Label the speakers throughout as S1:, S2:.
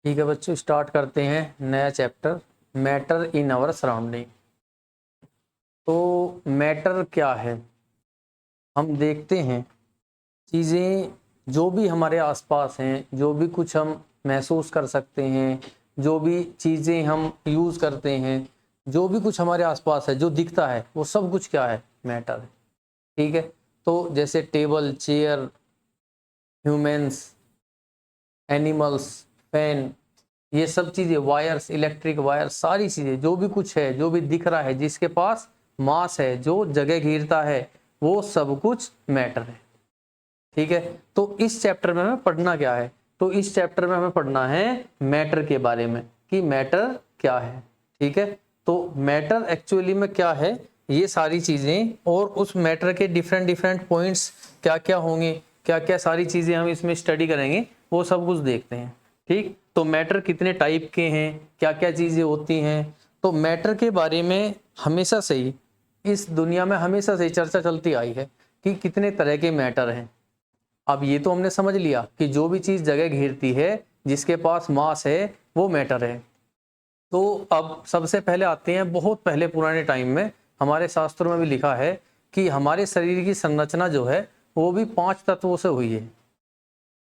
S1: ठीक है बच्चों, स्टार्ट करते हैं नया chapter, matter in our surrounding. तो मैटर क्या है, हम देखते हैं चीज़ें जो भी हमारे आसपास हैं, जो भी कुछ हम महसूस कर सकते हैं, जो भी चीज़ें हम यूज़ करते हैं, जो भी कुछ हमारे आसपास है जो दिखता है, वो सब कुछ क्या है, मैटर है। ठीक है। तो जैसे table, chair, humans, animals, fan, ये सब चीजें, वायर्स, इलेक्ट्रिक वायर, सारी चीजें जो भी कुछ है, जो भी दिख रहा है, जिसके पास मास है, जो जगह घेरता है, वो सब कुछ मैटर है। ठीक है। तो इस चैप्टर में हमें पढ़ना क्या है, तो इस चैप्टर में हमें पढ़ना है मैटर के बारे में कि मैटर क्या है। ठीक है। तो मैटर एक्चुअली में क्या है, ये सारी चीजें और उस मैटर के डिफरेंट डिफरेंट पॉइंट्स क्या क्या होंगे, क्या क्या सारी चीजें हम इसमें स्टडी करेंगे, वो सब कुछ देखते हैं। ठीक। तो मैटर कितने टाइप के हैं, क्या क्या चीजें होती हैं, तो मैटर के बारे में हमेशा से ही इस दुनिया में हमेशा से ही चर्चा चलती आई है कि कितने तरह के मैटर हैं। अब ये तो हमने समझ लिया कि जो भी चीज जगह घेरती है, जिसके पास मास है, वो मैटर है। तो अब सबसे पहले आते हैं, बहुत पहले पुराने टाइम में हमारे शास्त्रों में भी लिखा है कि हमारे शरीर की संरचना जो है वो भी 5 तत्वों से हुई है।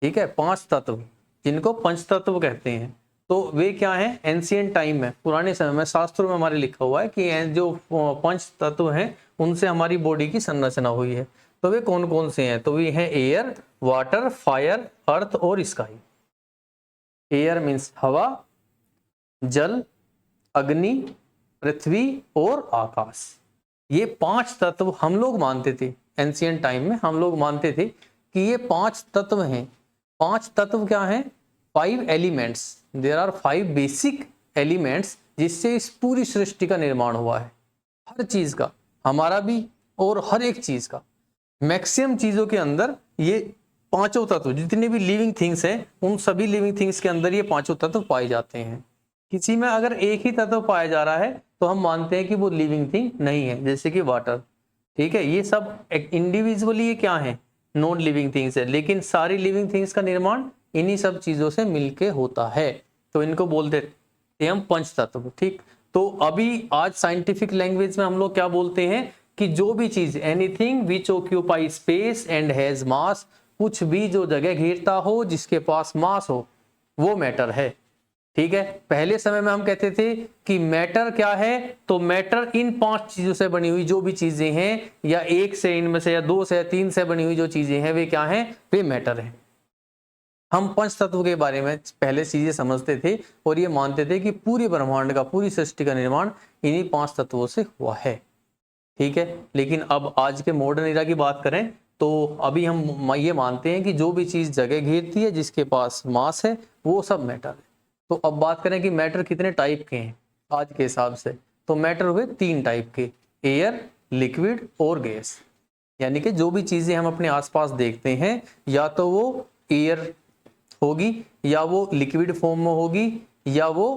S1: ठीक है, 5 तत्व, जिनको पंच तत्व कहते हैं। तो वे क्या हैं, एंशियंट टाइम में, पुराने समय में शास्त्रों में हमारे लिखा हुआ है कि जो पंच तत्व हैं उनसे हमारी बॉडी की संरचना हुई है। तो वे कौन कौन से हैं, तो वे हैं एयर, वाटर, फायर, अर्थ और स्काई। एयर मीन्स हवा, जल, अग्नि, पृथ्वी और आकाश। ये 5 तत्व हम लोग मानते थे, एंशियंट टाइम में हम लोग मानते थे कि ये 5 तत्व हैं। 5 तत्व क्या हैं, 5 elements, there are 5 basic elements जिससे इस पूरी सृष्टि का निर्माण हुआ है। हर चीज का, हमारा भी और हर एक चीज का, मैक्सिमम चीजों के अंदर ये पांचों तत्व, जितने भी लिविंग थिंग्स हैं, उन सभी लिविंग थिंग्स के अंदर ये पांचों तत्व पाए जाते हैं। किसी में अगर एक ही तत्व पाया जा रहा है तो हम मानते हैं कि वो लिविंग थिंग नहीं है, जैसे कि वाटर। ठीक है, ये सब इंडिविजुअली ये क्या है, नॉन लिविंग थिंग्स है, लेकिन सारी लिविंग थिंग्स का निर्माण इन्हीं सब चीजों से मिलके होता है। तो इनको बोलते हैं हम पंच तत्व। ठीक। तो अभी आज साइंटिफिक लैंग्वेज में हम लोग क्या बोलते हैं कि जो भी चीज, anything which occupy space and has मास, कुछ भी जो जगह घेरता हो, जिसके पास मास हो, वो मैटर है। ठीक है। पहले समय में हम कहते थे कि मैटर क्या है, तो मैटर इन 5 चीजों से बनी हुई जो भी चीजें हैं, या एक से, इनमें से, या 2 से, या 3 से बनी हुई जो चीजें हैं, वे क्या हैं, वे मैटर है। हम पंच तत्व के बारे में पहले चीजें समझते थे और ये मानते थे कि पूरी ब्रह्मांड का, पूरी सृष्टि का निर्माण इन्हीं 5 तत्वों से हुआ है। ठीक है। लेकिन अब आज के मॉडर्न एरा की बात करें तो अभी हम ये मानते हैं कि जो भी चीज जगह घेरती है, जिसके पास मास है, वो सब मैटर है। तो अब बात करें कि मैटर कितने टाइप के हैं आज के हिसाब से, तो मैटर हुए 3 टाइप के, एयर, लिक्विड और गैस। यानी कि जो भी चीजें हम अपने आसपास देखते हैं, या तो वो एयर होगी, या वो लिक्विड फॉर्म में होगी, या वो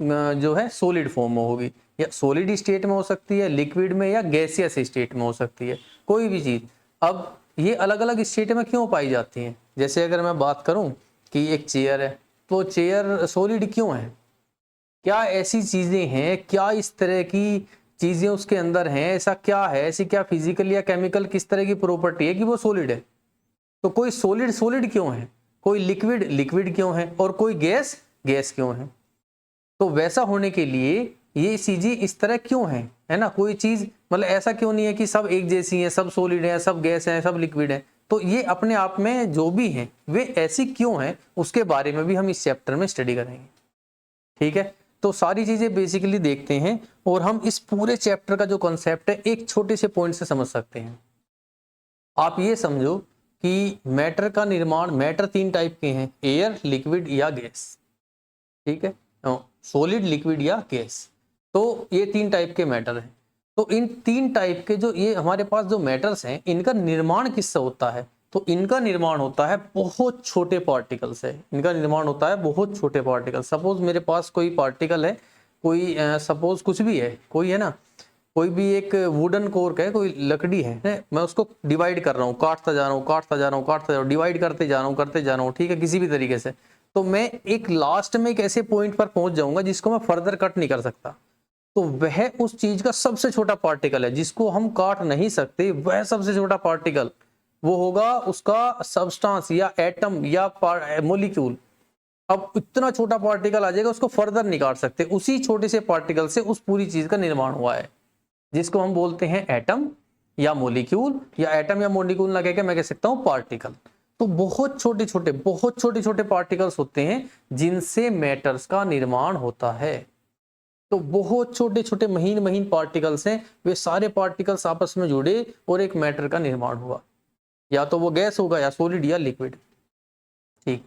S1: जो है सॉलिड फॉर्म में होगी, या सॉलिड स्टेट में हो सकती है, लिक्विड में, या गैसियस स्टेट में हो सकती है, कोई भी चीज। अब ये अलग अलग स्टेट में क्यों पाई जाती हैं, जैसे अगर मैं बात करूं कि एक चेयर है, तो चेयर सॉलिड क्यों है, क्या ऐसी चीजें हैं, क्या इस तरह की चीजें उसके अंदर हैं, ऐसा क्या है, ऐसी क्या फिजिकल या केमिकल किस तरह की प्रॉपर्टी है कि वो सॉलिड है। तो कोई सॉलिड सॉलिड क्यों है, कोई लिक्विड लिक्विड क्यों है, और कोई गैस गैस क्यों है। तो वैसा होने के लिए ये चीजें इस तरह क्यों है ना, कोई चीज मतलब ऐसा क्यों नहीं है कि सब एक जैसी है, सब सॉलिड है, सब गैस है, सब लिक्विड है। तो ये अपने आप में जो भी है वे ऐसी क्यों है, उसके बारे में भी हम इस चैप्टर में स्टडी करेंगे। ठीक है। तो सारी चीजें बेसिकली देखते हैं, और हम इस पूरे चैप्टर का जो कॉन्सेप्ट है एक छोटे से पॉइंट से समझ सकते हैं। आप ये समझो कि मैटर का निर्माण, मैटर 3 टाइप के हैं, एयर, लिक्विड या गैस। ठीक है, सॉलिड, लिक्विड या गैस। तो ये 3 टाइप के मैटर हैं। तो इन 3 टाइप के जो ये हमारे पास जो मैटर्स हैं, इनका निर्माण किससे होता है, तो इनका निर्माण होता है बहुत छोटे पार्टिकल से। इनका निर्माण होता है बहुत छोटे पार्टिकल। सपोज मेरे पास कोई पार्टिकल है, कोई सपोज कुछ भी है, कोई है ना, कोई भी एक वुडन कोर्क है, कोई लकड़ी है, मैं उसको डिवाइड कर रहा हूँ, काटता जा रहा हूँ, काटता जा रहा हूँ, काटता जा रहा हूँ, डिवाइड करते जा रहा हूँ, करते जा रहा हूँ। ठीक है, किसी भी तरीके से तो मैं एक लास्ट में एक ऐसे पॉइंट पर पहुंच जाऊंगा जिसको मैं फर्दर कट नहीं कर सकता, तो वह उस चीज का सबसे छोटा पार्टिकल है जिसको हम काट नहीं सकते। वह सबसे छोटा पार्टिकल वो होगा उसका सब्सटेंस या एटम या मॉलिक्यूल। अब इतना छोटा पार्टिकल आ जाएगा, उसको फर्दर नहीं काट सकते। उसी छोटे से पार्टिकल से उस पूरी चीज का निर्माण हुआ है, जिसको हम बोलते हैं एटम या मॉलिक्यूल, या एटम या मॉलिक्यूल ना कहकर मैं कह सकता हूं पार्टिकल। तो बहुत छोटे छोटे पार्टिकल्स होते हैं जिनसे मैटर्स का निर्माण होता है। तो बहुत छोटे छोटे महीन महीन पार्टिकल्स हैं, वे सारे पार्टिकल्स आपस में जुड़े और एक मैटर का निर्माण हुआ। या तो वो गैस होगा या सॉलिड या लिक्विड। ठीक,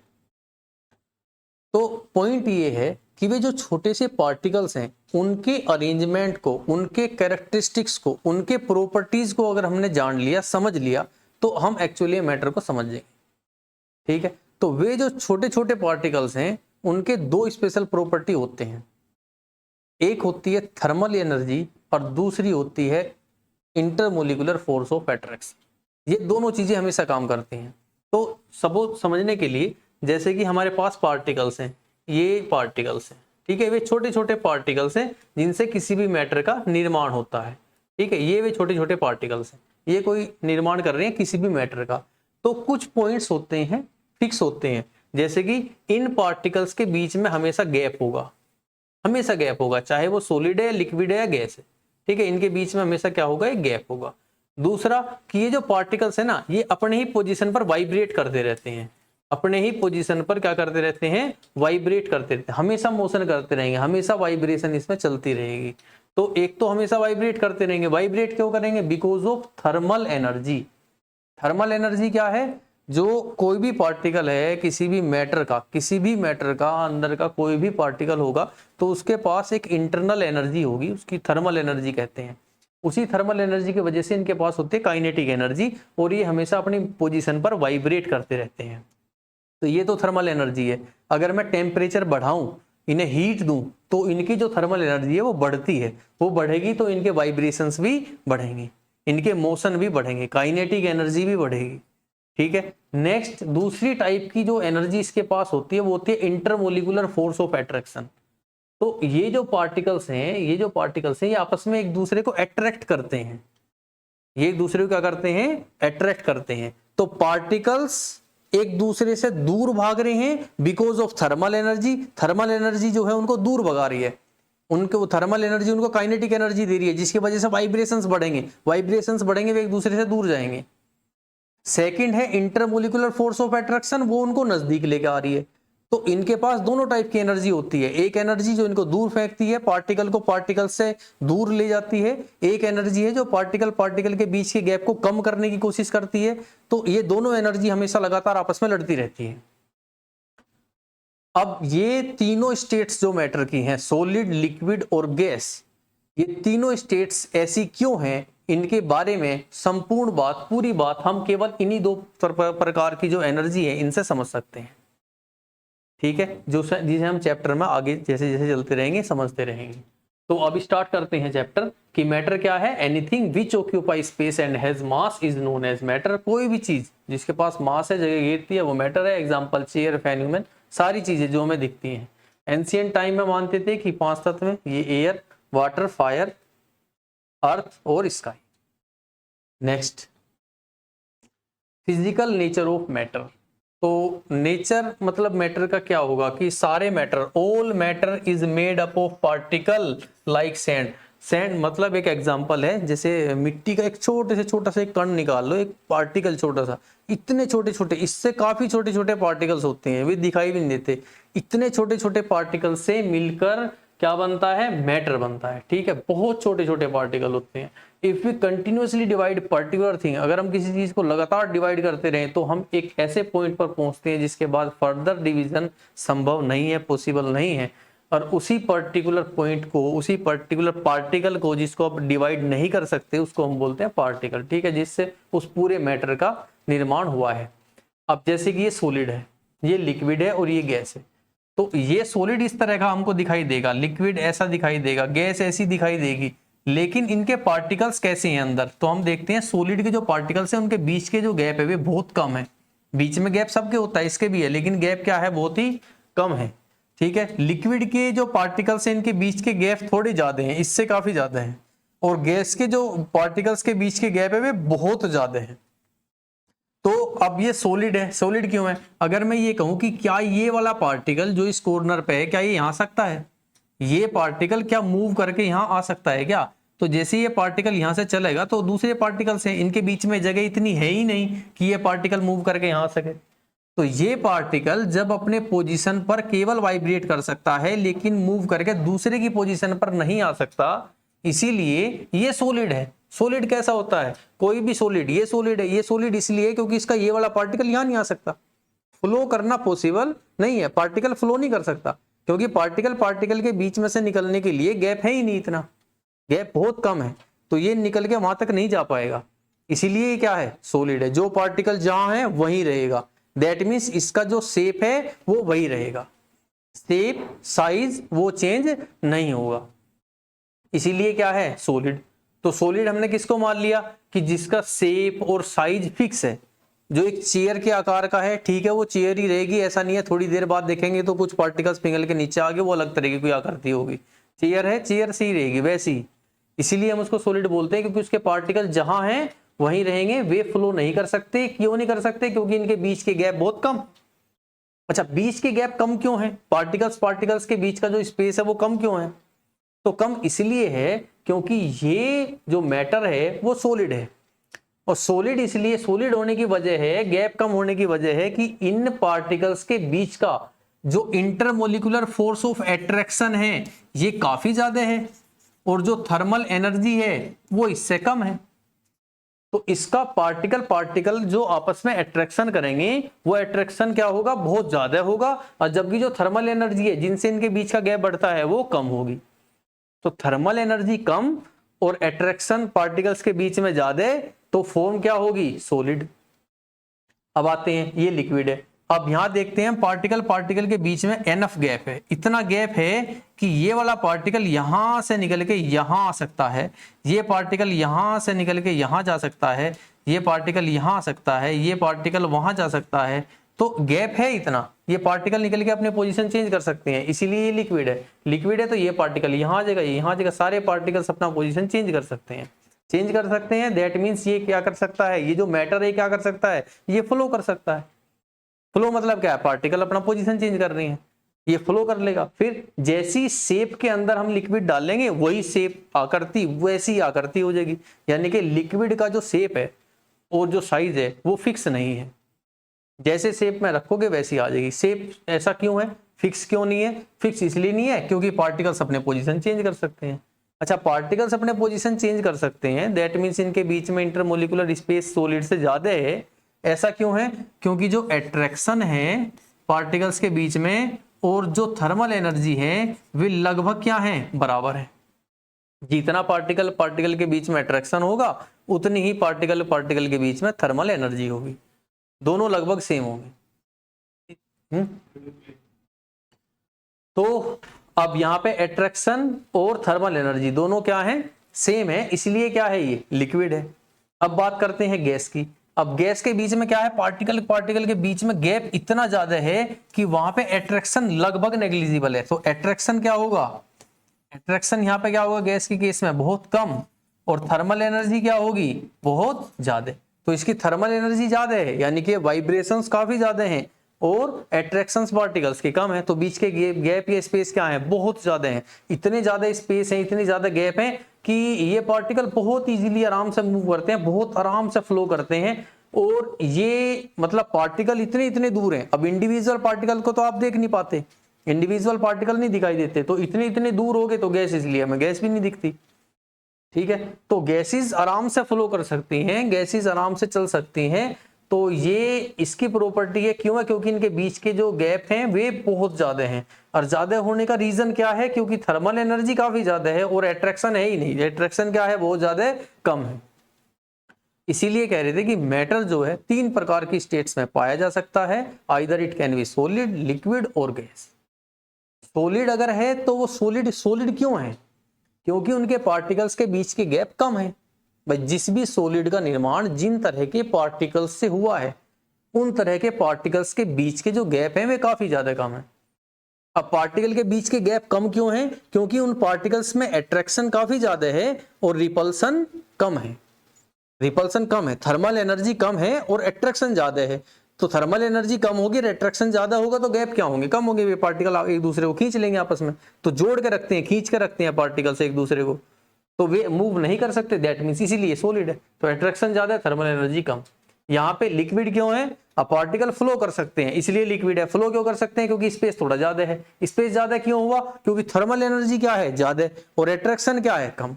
S1: तो पॉइंट ये है कि वे जो छोटे से पार्टिकल्स हैं उनके अरेंजमेंट को, उनके कैरेक्टरिस्टिक्स को, उनके प्रॉपर्टीज को अगर हमने जान लिया, समझ लिया, तो हम एक्चुअली मैटर को समझ जाएंगे। ठीक है, तो वे जो छोटे छोटे पार्टिकल्स हैं उनके दो स्पेशल प्रॉपर्टी होते हैं। एक होती है थर्मल एनर्जी और दूसरी होती है इंटरमोलिकुलर फोर्स ऑफ अट्रैक्शन। ये दोनों चीजें हमेशा काम करती हैं। तो सपोज समझने के लिए, जैसे कि हमारे पास पार्टिकल्स हैं, ये पार्टिकल्स हैं, ठीक है, वे छोटे छोटे पार्टिकल्स हैं जिनसे किसी भी मैटर का निर्माण होता है। ठीक है, ये वे छोटे छोटे पार्टिकल्स हैं, ये कोई निर्माण कर रहे हैं किसी भी मैटर का। तो कुछ पॉइंट्स होते हैं, फिक्स होते हैं, जैसे कि इन पार्टिकल्स के बीच में हमेशा गैप होगा, हमेशा गैप होगा, चाहे वो सॉलिड है, लिक्विड है या गैस है। ठीक है, इनके बीच में हमेशा क्या होगा, एक गैप होगा। दूसरा कि ये जो पार्टिकल्स है ना, ये अपने ही पोजीशन पर वाइब्रेट करते रहते हैं, अपने ही पोजीशन पर क्या करते रहते हैं, वाइब्रेट करते रहते हैं, हमेशा मोशन करते रहेंगे, हमेशा वाइब्रेशन इसमें चलती रहेगी। तो एक तो हमेशा वाइब्रेट करते रहेंगे, वाइब्रेट क्यों करेंगे, because of thermal energy. Thermal energy क्या है, जो कोई भी पार्टिकल है किसी भी मैटर का, किसी भी मैटर का अंदर का कोई भी पार्टिकल होगा तो उसके पास एक इंटरनल एनर्जी होगी, उसकी थर्मल एनर्जी कहते हैं। उसी थर्मल एनर्जी की वजह से इनके पास होती है काइनेटिक एनर्जी, और ये हमेशा अपनी पोजीशन पर वाइब्रेट करते रहते हैं। तो ये तो थर्मल एनर्जी है। अगर मैं टेम्परेचर बढ़ाऊं, इन्हें हीट दूं, तो इनकी जो थर्मल एनर्जी है वो बढ़ती है, वो बढ़ेगी तो इनके वाइब्रेशंस भी बढ़ेंगे, इनके मोशन भी बढ़ेंगे, काइनेटिक एनर्जी भी बढ़ेगी। ठीक है, नेक्स्ट दूसरी टाइप की जो एनर्जी इसके पास होती है वो होती है इंटरमोलिकुलर फोर्स ऑफ अट्रैक्शन। तो ये जो पार्टिकल्स हैं, ये आपस में एक दूसरे को अट्रैक्ट करते हैं, ये एक दूसरे को क्या करते हैं, अट्रैक्ट करते हैं। तो पार्टिकल्स एक दूसरे से दूर भाग रहे हैं because of thermal energy. Thermal energy जो है उनको दूर भगा रही है, उनको थर्मल एनर्जी उनको काइनेटिक एनर्जी दे रही है, जिसकी वजह से वाइब्रेशंस बढ़ेंगे, वाइब्रेशंस बढ़ेंगे, वे एक दूसरे से दूर जाएंगे। सेकंड है इंटरमोलिकुलर फोर्स ऑफ अट्रैक्शन, वो उनको नजदीक लेके आ रही है। तो इनके पास दोनों टाइप की एनर्जी होती है, एक एनर्जी जो इनको दूर फेंकती है, पार्टिकल को पार्टिकल से दूर ले जाती है, एक एनर्जी है जो पार्टिकल पार्टिकल के बीच के गैप को कम करने की कोशिश करती है। तो ये दोनों एनर्जी हमेशा लगातार आपस में लड़ती रहती है। अब ये तीनों स्टेट्स जो मैटर की हैं, सॉलिड, लिक्विड और गैस, ये तीनों स्टेट्स ऐसी क्यों हैं, इनके बारे में संपूर्ण बात, पूरी बात हम केवल इन्हीं दो प्रकार की जो एनर्जी है इनसे समझ सकते हैं। ठीक है, जो जिसे हम चैप्टर में आगे जैसे जैसे चलते रहेंगे समझते रहेंगे। तो अब स्टार्ट करते हैं चैप्टर कि मैटर क्या है। Anything which occupy space and has mass is known as matter. कोई भी चीज जिसके पास मास है, जगह घेरती है, वो मैटर है। एग्जांपल चेयर, फैन, ह्यूमन, सारी चीजें जो हमें दिखती हैं। एंशिएंट टाइम में मानते थे कि 5 तत्व हैं, ये एयर, वाटर, फायर, अर्थ और sky. Next, physical nature of matter. तो नेचर मतलब मैटर का क्या होगा कि सारे matter, all matter is made up of particle like sand. Sand मतलब एक एग्जांपल है, जैसे मिट्टी का एक छोटे से छोटा सा एक कण निकाल लो, एक पार्टिकल छोटा सा, इतने छोटे छोटे, इससे काफी छोटे छोटे पार्टिकल्स होते हैं, वे दिखाई भी नहीं देते। इतने छोटे छोटे पार्टिकल से मिलकर क्या बनता है, मैटर बनता है। ठीक है, बहुत छोटे छोटे पार्टिकल होते हैं। If we continuously divide particular thing, अगर हम किसी चीज को लगातार डिवाइड करते रहें तो हम एक ऐसे पॉइंट पर पहुंचते हैं जिसके बाद फर्दर डिवीजन संभव नहीं है, पॉसिबल नहीं है। और उसी पर्टिकुलर पॉइंट को, उसी पर्टिकुलर पार्टिकल को जिसको आप डिवाइड नहीं कर सकते, उसको हम बोलते हैं पार्टिकल। ठीक है, जिससे उस पूरे मैटर का निर्माण हुआ है। अब जैसे कि ये सॉलिड है, ये लिक्विड है और ये गैस है। तो ये सॉलिड इस तरह का हमको दिखाई देगा, लिक्विड ऐसा दिखाई देगा, गैस ऐसी दिखाई देगी, लेकिन इनके पार्टिकल्स कैसे हैं अंदर। तो हम देखते हैं सॉलिड के जो पार्टिकल्स हैं उनके बीच के जो गैप है वे बहुत कम है। बीच में गैप सबके होता है, इसके भी है, लेकिन गैप क्या है, बहुत ही कम है। ठीक है, लिक्विड के जो पार्टिकल्स हैं इनके बीच के गैप थोड़े ज्यादा हैं, इससे काफी ज्यादा हैं, और गैस के जो पार्टिकल्स के बीच के गैप है वे बहुत ज्यादा है। तो अब ये सॉलिड है, सॉलिड क्यों है? अगर मैं ये कहूं कि क्या ये वाला पार्टिकल जो इस कॉर्नर पे है, क्या ये यहां आ सकता है? ये पार्टिकल क्या मूव करके यहां आ सकता है क्या? तो जैसे ये पार्टिकल यहां से चलेगा तो दूसरे पार्टिकल से इनके बीच में जगह इतनी है ही नहीं कि ये पार्टिकल मूव करके यहां आ सके। तो ये पार्टिकल जब अपने पोजीशन पर केवल वाइब्रेट कर सकता है लेकिन मूव करके दूसरे की पोजीशन पर नहीं आ सकता, इसीलिए ये सॉलिड है। सॉलिड कैसा होता है? कोई भी सॉलिड, ये सॉलिड है, ये सॉलिड इसलिए क्योंकि इसका ये वाला पार्टिकल यहां नहीं आ सकता, फ्लो करना पॉसिबल नहीं है, पार्टिकल फ्लो नहीं कर सकता, क्योंकि पार्टिकल पार्टिकल के बीच में से निकलने के लिए गैप है ही नहीं, इतना गैप बहुत कम है, तो ये निकल के वहां तक नहीं जा पाएगा, इसीलिए ये क्या है, सॉलिड है। जो पार्टिकल जहां है वहीं रहेगा, दैट मीन्स इसका जो शेप है वो वही रहेगा, शेप साइज वो चेंज नहीं होगा, इसीलिए क्या है, सॉलिड। तो सॉलिड हमने किसको मान लिया कि जिसका शेप और साइज फिक्स है, जो एक चेयर के आकार का है, ठीक है, वो चेयर ही रहेगी, ऐसा नहीं है थोड़ी देर बाद देखेंगे तो कुछ पार्टिकल्स पिघल के नीचे आ गए, वो अलग तरह की कोई आकृति होगी, चेयर है चेयर सी रहेगी वैसी, इसीलिए हम उसको सॉलिड बोलते हैं, क्योंकि उसके पार्टिकल जहां हैं वहीं रहेंगे, वे फ्लो नहीं कर सकते। क्यों नहीं कर सकते? क्योंकि इनके बीच के गैप बहुत कम। अच्छा, बीच के गैप कम क्यों है? पार्टिकल्स पार्टिकल्स के बीच का जो स्पेस है वो कम क्यों है? तो कम इसलिए है क्योंकि ये जो मैटर है वो सॉलिड है, और सॉलिड इसलिए सॉलिड होने की वजह है, गैप कम होने की वजह है कि इन पार्टिकल्स के बीच का जो इंटरमोलिकुलर फोर्स ऑफ अट्रैक्शन है ये काफी ज्यादा है, और जो थर्मल एनर्जी है वो इससे कम है। तो इसका पार्टिकल पार्टिकल जो आपस में अट्रैक्शन करेंगे वो अट्रैक्शन क्या होगा, बहुत ज्यादा होगा, और जबकि जो थर्मल एनर्जी है जिनसे इनके बीच का गैप बढ़ता है वो कम होगी। तो थर्मल एनर्जी कम और अट्रैक्शन पार्टिकल्स के बीच में ज्यादा, तो फॉर्म क्या होगी, सॉलिड। अब आते हैं, ये लिक्विड है। अब यहां देखते हैं पार्टिकल पार्टिकल के बीच में एनफ गैप है, इतना गैप है कि ये वाला पार्टिकल यहां से निकल के यहां आ सकता है, ये पार्टिकल यहां से निकल के यहां जा सकता है, ये पार्टिकल यहां आ सकता है, ये पार्टिकल वहां जा सकता है, तो गैप है इतना, ये पार्टिकल निकल के अपने पोजीशन चेंज कर सकते हैं, इसीलिए ये लिक्विड है। लिक्विड है तो ये पार्टिकल यहां आ जाएगा, यहां आ जाएगा, सारे पार्टिकल्स अपना पोजीशन चेंज कर सकते हैं, चेंज कर सकते हैं। दैट मीन्स ये क्या कर सकता है, ये जो मैटर है क्या कर सकता है, ये फ्लो कर सकता है। फ्लो मतलब क्या है, पार्टिकल अपना पोजीशन चेंज कर रही है, ये फ्लो कर लेगा। फिर जैसी शेप के अंदर हम लिक्विड डालेंगे वही शेप आकृति वैसी आकृति हो जाएगी, यानी कि लिक्विड का जो शेप है और जो साइज है वो फिक्स नहीं है, जैसे शेप में रखोगे वैसी आ जाएगी। शेप ऐसा क्यों है, फिक्स क्यों नहीं है? फिक्स इसलिए नहीं है क्योंकि पार्टिकल्स अपने पोजीशन चेंज कर सकते हैं। अच्छा, पार्टिकल्स अपने पोजीशन चेंज कर सकते हैं, दैट मीन्स इनके बीच में इंटरमोलिकुलर स्पेस सॉलिड से ज्यादा है। ऐसा क्यों है? क्योंकि जो अट्रैक्शन है पार्टिकल्स के बीच में और जो थर्मल एनर्जी है वे लगभग क्या है, बराबर है। जितना पार्टिकल पार्टिकल के बीच में अट्रैक्शन होगा उतनी ही पार्टिकल पार्टिकल के बीच में थर्मल एनर्जी होगी, दोनों लगभग सेम होंगे। तो अब यहाँ पे अट्रैक्शन और थर्मल एनर्जी दोनों क्या है, सेम है, इसलिए क्या है, ये लिक्विड है। अब बात करते हैं गैस की। अब गैस के बीच में क्या है, पार्टिकल पार्टिकल के बीच में गैप इतना ज्यादा है कि वहां पे अट्रैक्शन लगभग नेग्लिजिबल है। तो अट्रैक्शन क्या होगा, अट्रैक्शन यहाँ पे क्या होगा गैस की केस में, बहुत कम, और थर्मल एनर्जी क्या होगी, बहुत ज्यादा। तो इसकी थर्मल एनर्जी ज्यादा है, यानी कि वाइब्रेशंस काफी ज्यादा हैं और अट्रैक्शंस पार्टिकल्स के कम है, तो बीच के गैप या स्पेस क्या है, बहुत ज्यादा है। इतने ज्यादा स्पेस है, इतनी ज्यादा गैप है कि ये पार्टिकल बहुत इजीली आराम से मूव करते हैं, बहुत आराम से फ्लो करते हैं, और ये मतलब पार्टिकल इतने इतने दूर हैं। अब इंडिविजुअल पार्टिकल को तो आप देख नहीं पाते, इंडिविजुअल पार्टिकल नहीं दिखाई देते, तो इतने इतने दूर हो गए तो गैस, इसलिए हमें गैस भी नहीं दिखती। ठीक है, तो गैसेस आराम से फ्लो कर सकती हैं, गैसेस आराम से चल सकती हैं, तो ये इसकी प्रॉपर्टी है। क्यों है? क्योंकि इनके बीच के जो गैप हैं वे बहुत ज्यादा हैं, और ज्यादा होने का रीजन क्या है, क्योंकि थर्मल एनर्जी काफी ज्यादा है और अट्रैक्शन है ही नहीं, अट्रैक्शन क्या है, बहुत ज्यादा कम है। इसीलिए कह रहे थे कि मैटर जो है 3 प्रकार की स्टेट्स में पाया जा सकता है, either it can be solid, liquid और गैस। सॉलिड अगर है तो वो सॉलिड सॉलिड क्यों है, क्योंकि उनके पार्टिकल्स के बीच के गैप कम है। भाई जिस भी सॉलिड का निर्माण जिन तरह के पार्टिकल्स से हुआ है, उन तरह के पार्टिकल्स के बीच के जो गैप हैं वे काफी ज्यादा कम है। अब पार्टिकल के बीच के गैप कम क्यों है? क्योंकि उन पार्टिकल्स में अट्रैक्शन काफी ज्यादा है और रिपल्सन कम है। रिपल्सन कम है, थर्मल एनर्जी कम है और अट्रैक्शन ज्यादा है। तो थर्मल एनर्जी कम होगी, अट्रैक्शन ज्यादा होगा, तो गैप क्या होंगे? कम होंगे। वे पार्टिकल एक दूसरे को खींच लेंगे आपस में, तो जोड़ के रखते हैं, खींच के रखते हैं पार्टिकल से एक दूसरे को, तो वे मूव नहीं कर सकते। दैट मीन्स इसीलिए सॉलिड है। तो अट्रैक्शन ज्यादा है, थर्मल एनर्जी कम। यहाँ पे लिक्विड क्यों है? अब पार्टिकल फ्लो कर सकते हैं इसलिए लिक्विड है। फ्लो क्यों कर सकते हैं? क्योंकि स्पेस थोड़ा ज्यादा है। स्पेस ज्यादा क्यों हुआ? क्योंकि थर्मल एनर्जी क्या है? ज्यादा, और अट्रैक्शन क्या है? कम।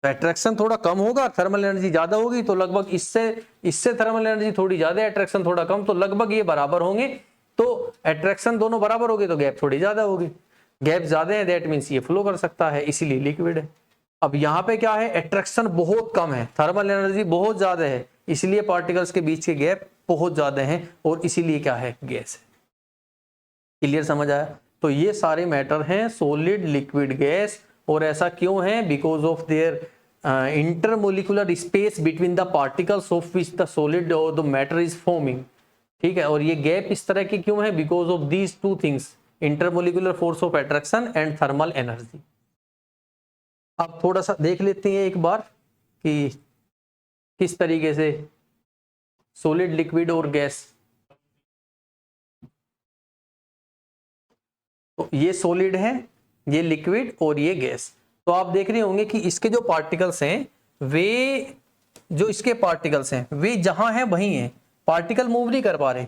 S1: अट्रैक्शन थोड़ा कम होगा, थर्मल एनर्जी ज्यादा होगी, तो लगभग इससे थर्मल एनर्जी थोड़ी ज्यादा है, अट्रैक्शन थोड़ा कम, तो लगभग ये बराबर होंगे। तो अट्रैक्शन दोनों बराबर होगी तो गैप थोड़ी ज्यादा होगी। गैप ज्यादा है, दैट मीन्स ये फ्लो कर सकता है, इसीलिए लिक्विड है। अब यहाँ पे क्या है? अट्रैक्शन बहुत कम है, थर्मल एनर्जी बहुत ज्यादा है, इसलिए पार्टिकल्स के बीच के गैप बहुत ज्यादा है और इसीलिए क्या है? गैस है। क्लियर, समझ आया? तो ये सारे मैटर हैं, सॉलिड, लिक्विड, गैस। और ऐसा क्यों है? Because of their intermolecular space between the particles of which the solid और द मैटर इज फॉर्मिंग। ठीक है, और ये गैप इस तरह के क्यों है? Because of these two things, intermolecular force of attraction and thermal energy. अब थोड़ा सा देख लेते हैं एक बार कि किस तरीके से सॉलिड, लिक्विड और गैस। तो ये सॉलिड है, ये लिक्विड और ये गैस। तो आप देख रहे होंगे कि इसके जो पार्टिकल्स हैं वे, जो इसके पार्टिकल्स हैं वे जहां हैं वहीं हैं, पार्टिकल मूव नहीं कर पा रहे।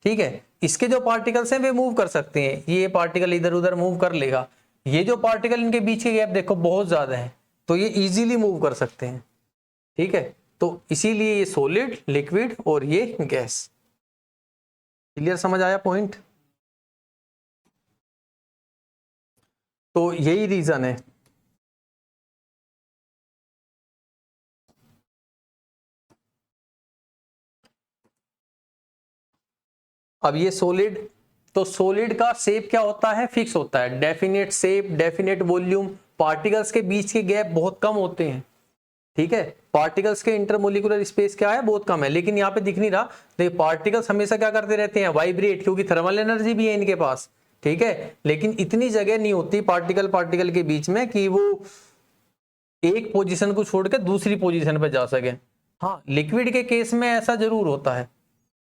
S1: ठीक है, इसके जो पार्टिकल्स हैं वे मूव कर सकते हैं, ये पार्टिकल इधर उधर मूव कर लेगा। ये जो पार्टिकल, इनके बीच के गैप देखो बहुत ज्यादा है, तो ये इजीली मूव कर सकते हैं। ठीक है, तो इसीलिए ये सॉलिड, लिक्विड और ये गैस। क्लियर, समझ आया पॉइंट? तो यही रीजन है। अब ये सॉलिड, तो सॉलिड का शेप क्या होता है? फिक्स होता है, definite shape, definite volume. Particles के बीच के गैप बहुत कम होते हैं। ठीक है, पार्टिकल्स के इंटरमोलिकुलर स्पेस क्या है? बहुत कम है। लेकिन यहाँ पे दिख नहीं रहा, देखिए पार्टिकल्स हमेशा क्या करते रहते हैं? वाइब्रेट, क्योंकि थर्मल एनर्जी भी है इनके पास। ठीक है, लेकिन इतनी जगह नहीं होती पार्टिकल पार्टिकल के बीच में कि वो एक पोजीशन को छोड़कर दूसरी पोजीशन पर जा सके। हाँ, लिक्विड के केस में ऐसा जरूर होता है।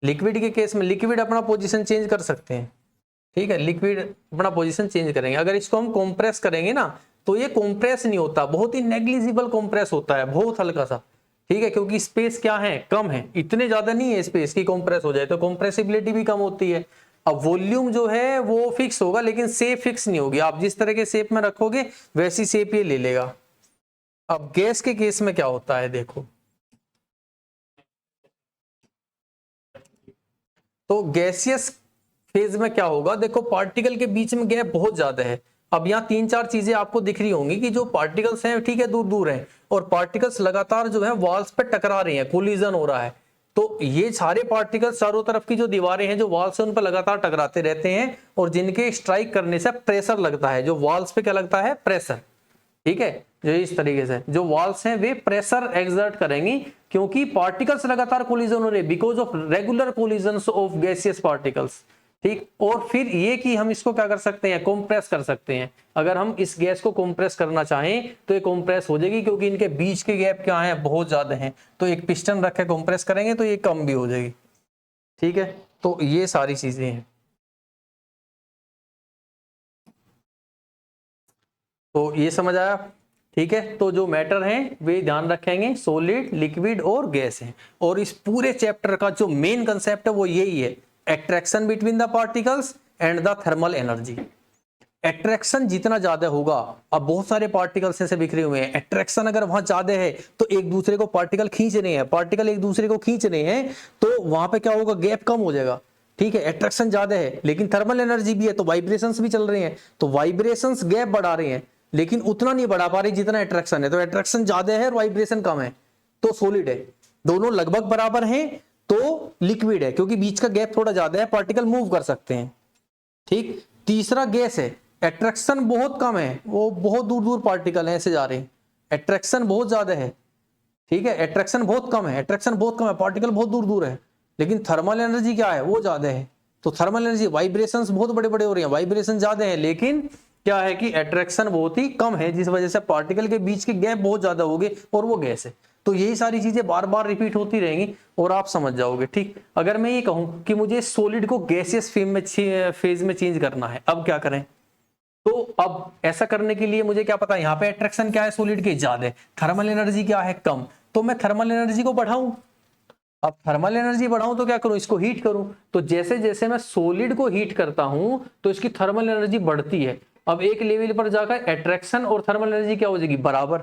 S1: लिक्विड के केस में लिक्विड अपना पोजीशन चेंज कर सकते हैं। ठीक है, लिक्विड अपना पोजीशन चेंज करेंगे। अगर इसको हम कंप्रेस करेंगे ना, तो ये कंप्रेस नहीं होता, बहुत ही नेग्लिजिबल कंप्रेस होता है, बहुत हल्का सा। ठीक है, क्योंकि स्पेस क्या है? कम है, इतने ज्यादा नहीं है स्पेस की कंप्रेस हो जाए, तो कंप्रेसिबिलिटी भी कम होती है। अब वॉल्यूम जो है वो फिक्स होगा, लेकिन शेप फिक्स नहीं होगी। आप जिस तरह के शेप में रखोगे वैसी शेप ये ले लेगा। अब गैस के केस में क्या होता है देखो, तो गैसियस फेज में क्या होगा? देखो पार्टिकल के बीच में गैप बहुत ज्यादा है। अब यहाँ तीन चार चीजें आपको दिख रही होंगी कि जो पार्टिकल्स हैं, ठीक है, दूर दूर हैं, और पार्टिकल्स लगातार जो है वॉल्स पे टकरा रही हैं, कोलिजन हो रहा है। तो ये सारे पार्टिकल्स, चारों तरफ की जो दीवारें हैं जो वॉल्स से, उन पर लगातार टकराते रहते हैं, और जिनके स्ट्राइक करने से प्रेशर लगता है। जो वॉल्स पे क्या लगता है? प्रेशर। ठीक है, जो इस तरीके से जो वॉल्स हैं वे प्रेशर एक्सर्ट करेंगी, क्योंकि पार्टिकल्स लगातार कोलिजन हो रहे, because of regular collisions of gaseous particles. ठीक, और फिर ये कि हम इसको क्या कर सकते हैं? कंप्रेस कर सकते हैं। अगर हम इस गैस को कंप्रेस करना चाहें तो ये कंप्रेस हो जाएगी, क्योंकि इनके बीच के गैप क्या है? बहुत ज्यादा हैं। तो एक पिस्टन रख के कंप्रेस करेंगे तो ये कम भी हो जाएगी। ठीक है, तो ये सारी चीजें हैं। तो ये समझ आया? ठीक है, तो जो मैटर हैं वे ध्यान रखेंगे, सॉलिड, लिक्विड और गैस हैं। और इस पूरे चैप्टर का जो मेन कंसेप्ट है वो यही है, attraction between the particles and the thermal energy. Attraction जितना ज्यादा होगा, अब बहुत सारे पार्टिकल्स ऐसे बिखरे हुए हैं, अट्रैक्शन अगर वहां ज्यादा है तो एक दूसरे को पार्टिकल खींच रहे हैं, पार्टिकल एक दूसरे को खींच रहे हैं, तो वहां पे क्या होगा? गैप कम हो जाएगा। ठीक है, अट्रैक्शन ज्यादा है लेकिन थर्मल एनर्जी भी है, तो वाइब्रेशंस भी चल रहे हैं, तो वाइब्रेशंस गैप बढ़ा रहे हैं, लेकिन उतना नहीं बढ़ा पा रही जितना अट्रैक्शन है। तो अट्रैक्शन ज्यादा है और वाइब्रेशन कम है, तो सॉलिड है। दोनों लगभग बराबर हैं तो लिक्विड है, क्योंकि बीच का गैप थोड़ा ज्यादा है, पार्टिकल मूव कर सकते हैं। ठीक, तीसरा गैस है, अट्रैक्शन बहुत कम है, वो बहुत दूर दूर पार्टिकल है ऐसे जा रहे हैं, अट्रैक्शन बहुत ज्यादा है। ठीक है, अट्रैक्शन बहुत कम है, अट्रैक्शन बहुत कम है, पार्टिकल बहुत दूर दूर है। लेकिन थर्मल एनर्जी क्या है, वो ज्यादा है। तो थर्मल एनर्जी, वाइब्रेशंस बहुत बड़े बड़े हो रहे हैं, वाइब्रेशन ज्यादा है, लेकिन क्या है कि अट्रैक्शन बहुत ही कम है, जिस वजह से पार्टिकल के बीच के गैप बहुत ज्यादा हो गए और वो गैस है। तो यही सारी चीजें बार बार रिपीट होती रहेंगी और आप समझ जाओगे। ठीक, अगर मैं ये कहूं कि मुझे सॉलिड को गैसियस फेज में चेंज करना है, अब क्या करें? तो अब ऐसा करने के लिए मुझे क्या पता है, यहाँ पे अट्रैक्शन क्या है सॉलिड के, ज्यादा, थर्मल एनर्जी क्या है, कम। तो मैं थर्मल एनर्जी को बढ़ाऊं। अब थर्मल एनर्जी बढ़ाऊं तो क्या करूं, इसको हीट करूं। तो जैसे जैसे मैं सॉलिड को हीट करता हूं तो इसकी थर्मल एनर्जी बढ़ती है। अब एक लेवल पर जाकर अट्रैक्शन और थर्मल एनर्जी क्या हो जाएगी, बराबर।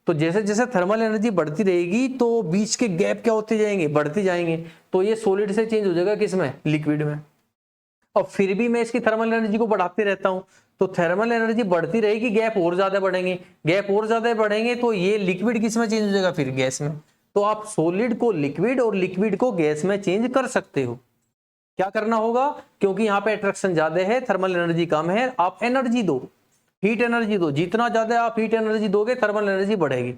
S1: तो जैसे जैसे थर्मल एनर्जी बढ़ती रहेगी तो बीच के गैप क्या होते जाएंगे, बढ़ते जाएंगे। तो ये सॉलिड से चेंज हो जाएगा किसमें, लिक्विड में। और फिर भी मैं इसकी थर्मल एनर्जी को बढ़ाते रहता हूं, तो थर्मल एनर्जी बढ़ती रहेगी, गैप और ज्यादा बढ़ेंगे, गैप और ज्यादा बढ़ेंगे, तो ये लिक्विड किस में चेंज हो जाएगा, फिर गैस में। तो आप सॉलिड को लिक्विड और लिक्विड को गैस में चेंज कर सकते हो। क्या करना होगा, क्योंकि यहाँ पे अट्रैक्शन ज्यादा है, थर्मल एनर्जी कम है, आप एनर्जी दो, हीट एनर्जी दो। जितना ज्यादा आप हीट एनर्जी दोगे थर्मल एनर्जी बढ़ेगी।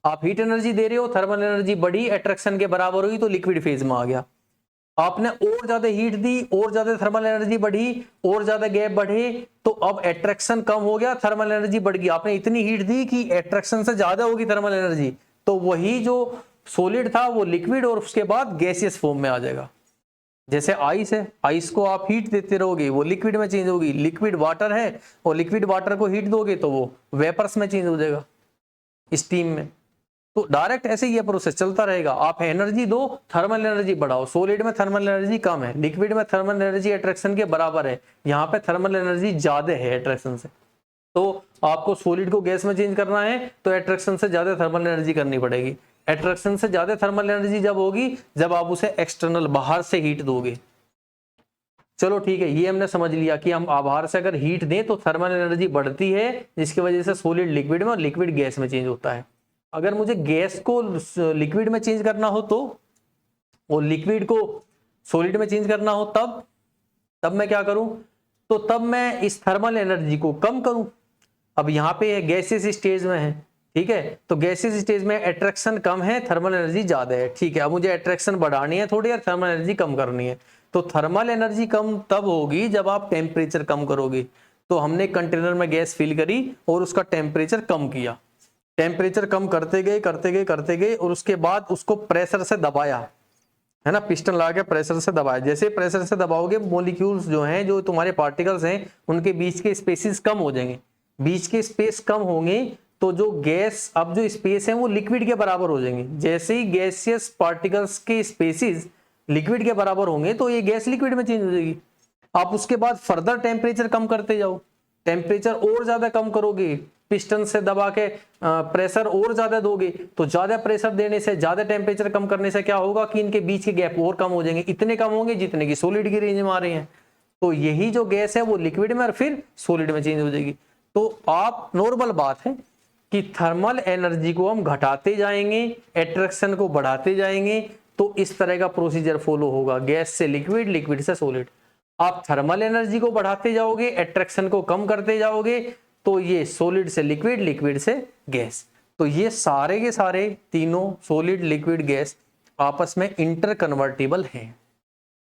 S1: आप हीट एनर्जी दे रहे हो, थर्मल एनर्जी बढ़ी, अट्रैक्शन के बराबर हुई, तो लिक्विड फेज में आ गया। आपने और ज्यादा हीट दी, और ज्यादा थर्मल एनर्जी बढ़ी, और ज्यादा गैप बढ़े, तो अब अट्रैक्शन कम हो गया, थर्मल एनर्जी बढ़ गई। आपने इतनी हीट दी कि अट्रैक्शन से ज्यादा होगी थर्मल एनर्जी, तो वही जो सॉलिड था वो लिक्विड और उसके बाद गैसियस फॉर्म में आ जाएगा। जैसे आइस है, आइस को आप हीट देते रहोगे वो लिक्विड में चेंज होगी। लिक्विड वाटर है और लिक्विड वाटर को हीट दोगे तो वो वेपर्स में चेंज हो जाएगा, स्टीम में। तो डायरेक्ट ऐसे ही ये प्रोसेस चलता रहेगा। आप एनर्जी दो, थर्मल एनर्जी बढ़ाओ। सॉलिड में थर्मल एनर्जी कम है, लिक्विड में थर्मल एनर्जी अट्रैक्शन के बराबर है, यहाँ पे थर्मल एनर्जी ज्यादा है अट्रैक्शन से। तो आपको सॉलिड को गैस में चेंज करना है तो अट्रैक्शन से ज्यादा थर्मल एनर्जी करनी पड़ेगी। अट्रैक्शन से ज्यादा थर्मल एनर्जी जब होगी जब आप उसे एक्सटर्नल बाहर से हीट दोगे। चलो ठीक है, ये हमने समझ लिया कि हम बाहर से अगर हीट दें तो थर्मल एनर्जी बढ़ती है, जिसकी वजह से सॉलिड लिक्विड में और लिक्विड गैस में चेंज होता है। अगर मुझे गैस को लिक्विड में चेंज करना हो तो, और लिक्विड को सॉलिड में चेंज करना हो तब तब मैं क्या करूं, तो तब मैं इस थर्मल एनर्जी को कम करूं। अब यहाँ पे गैसेस स्टेज में है, ठीक है, तो गैसेस स्टेज में अट्रैक्शन कम है, थर्मल एनर्जी ज्यादा है। ठीक है, अब मुझे अट्रैक्शन बढ़ानी है थोड़ी और थर्मल एनर्जी कम करनी है। तो थर्मल एनर्जी कम तब होगी जब आप टेम्परेचर कम करोगे। तो हमने कंटेनर में गैस फिल करी और उसका टेम्परेचर कम किया, टेम्परेचर कम करते गए करते गए करते गए, और उसके बाद उसको प्रेशर से दबाया, है ना, पिस्टन लगा के प्रेशर से दबाया। जैसे प्रेशर से दबाओगे मॉलिक्यूल्स जो हैं, जो तुम्हारे पार्टिकल्स हैं, उनके बीच के स्पेसेस कम हो जाएंगे। बीच के स्पेस कम होंगे तो जो गैस, अब जो स्पेस है वो लिक्विड के बराबर हो जाएंगे। जैसे ही गैसियस पार्टिकल्स के स्पेसिस लिक्विड के बराबर होंगे तो ये गैस लिक्विड में चेंज हो जाएगी। आप उसके बाद फर्दर टेम्परेचर कम करते जाओ, टेम्परेचर और ज्यादा कम करोगे, पिस्टन से दबा के प्रेशर और ज्यादा दोगे, तो ज्यादा प्रेशर देने से, ज्यादा टेम्परेचर कम करने से क्या होगा कि इनके बीच के गैप और कम हो जाएंगे, इतने कम होंगे जितने की सॉलिड की रेंज में आ रहे हैं। तो यही जो गैस है वो लिक्विड में और फिर सॉलिड में चेंज हो जाएगी। तो आप, नॉर्मल बात है कि थर्मल एनर्जी को हम घटाते जाएंगे, अट्रैक्शन को बढ़ाते जाएंगे, तो इस तरह का प्रोसीजर फॉलो होगा, गैस से लिक्विड, लिक्विड से सॉलिड। आप थर्मल एनर्जी को बढ़ाते जाओगे, अट्रैक्शन को कम करते जाओगे, तो ये सॉलिड से लिक्विड, लिक्विड से गैस। तो ये सारे के सारे तीनों सॉलिड, लिक्विड, गैस आपस में इंटर कन्वर्टिबल हैं।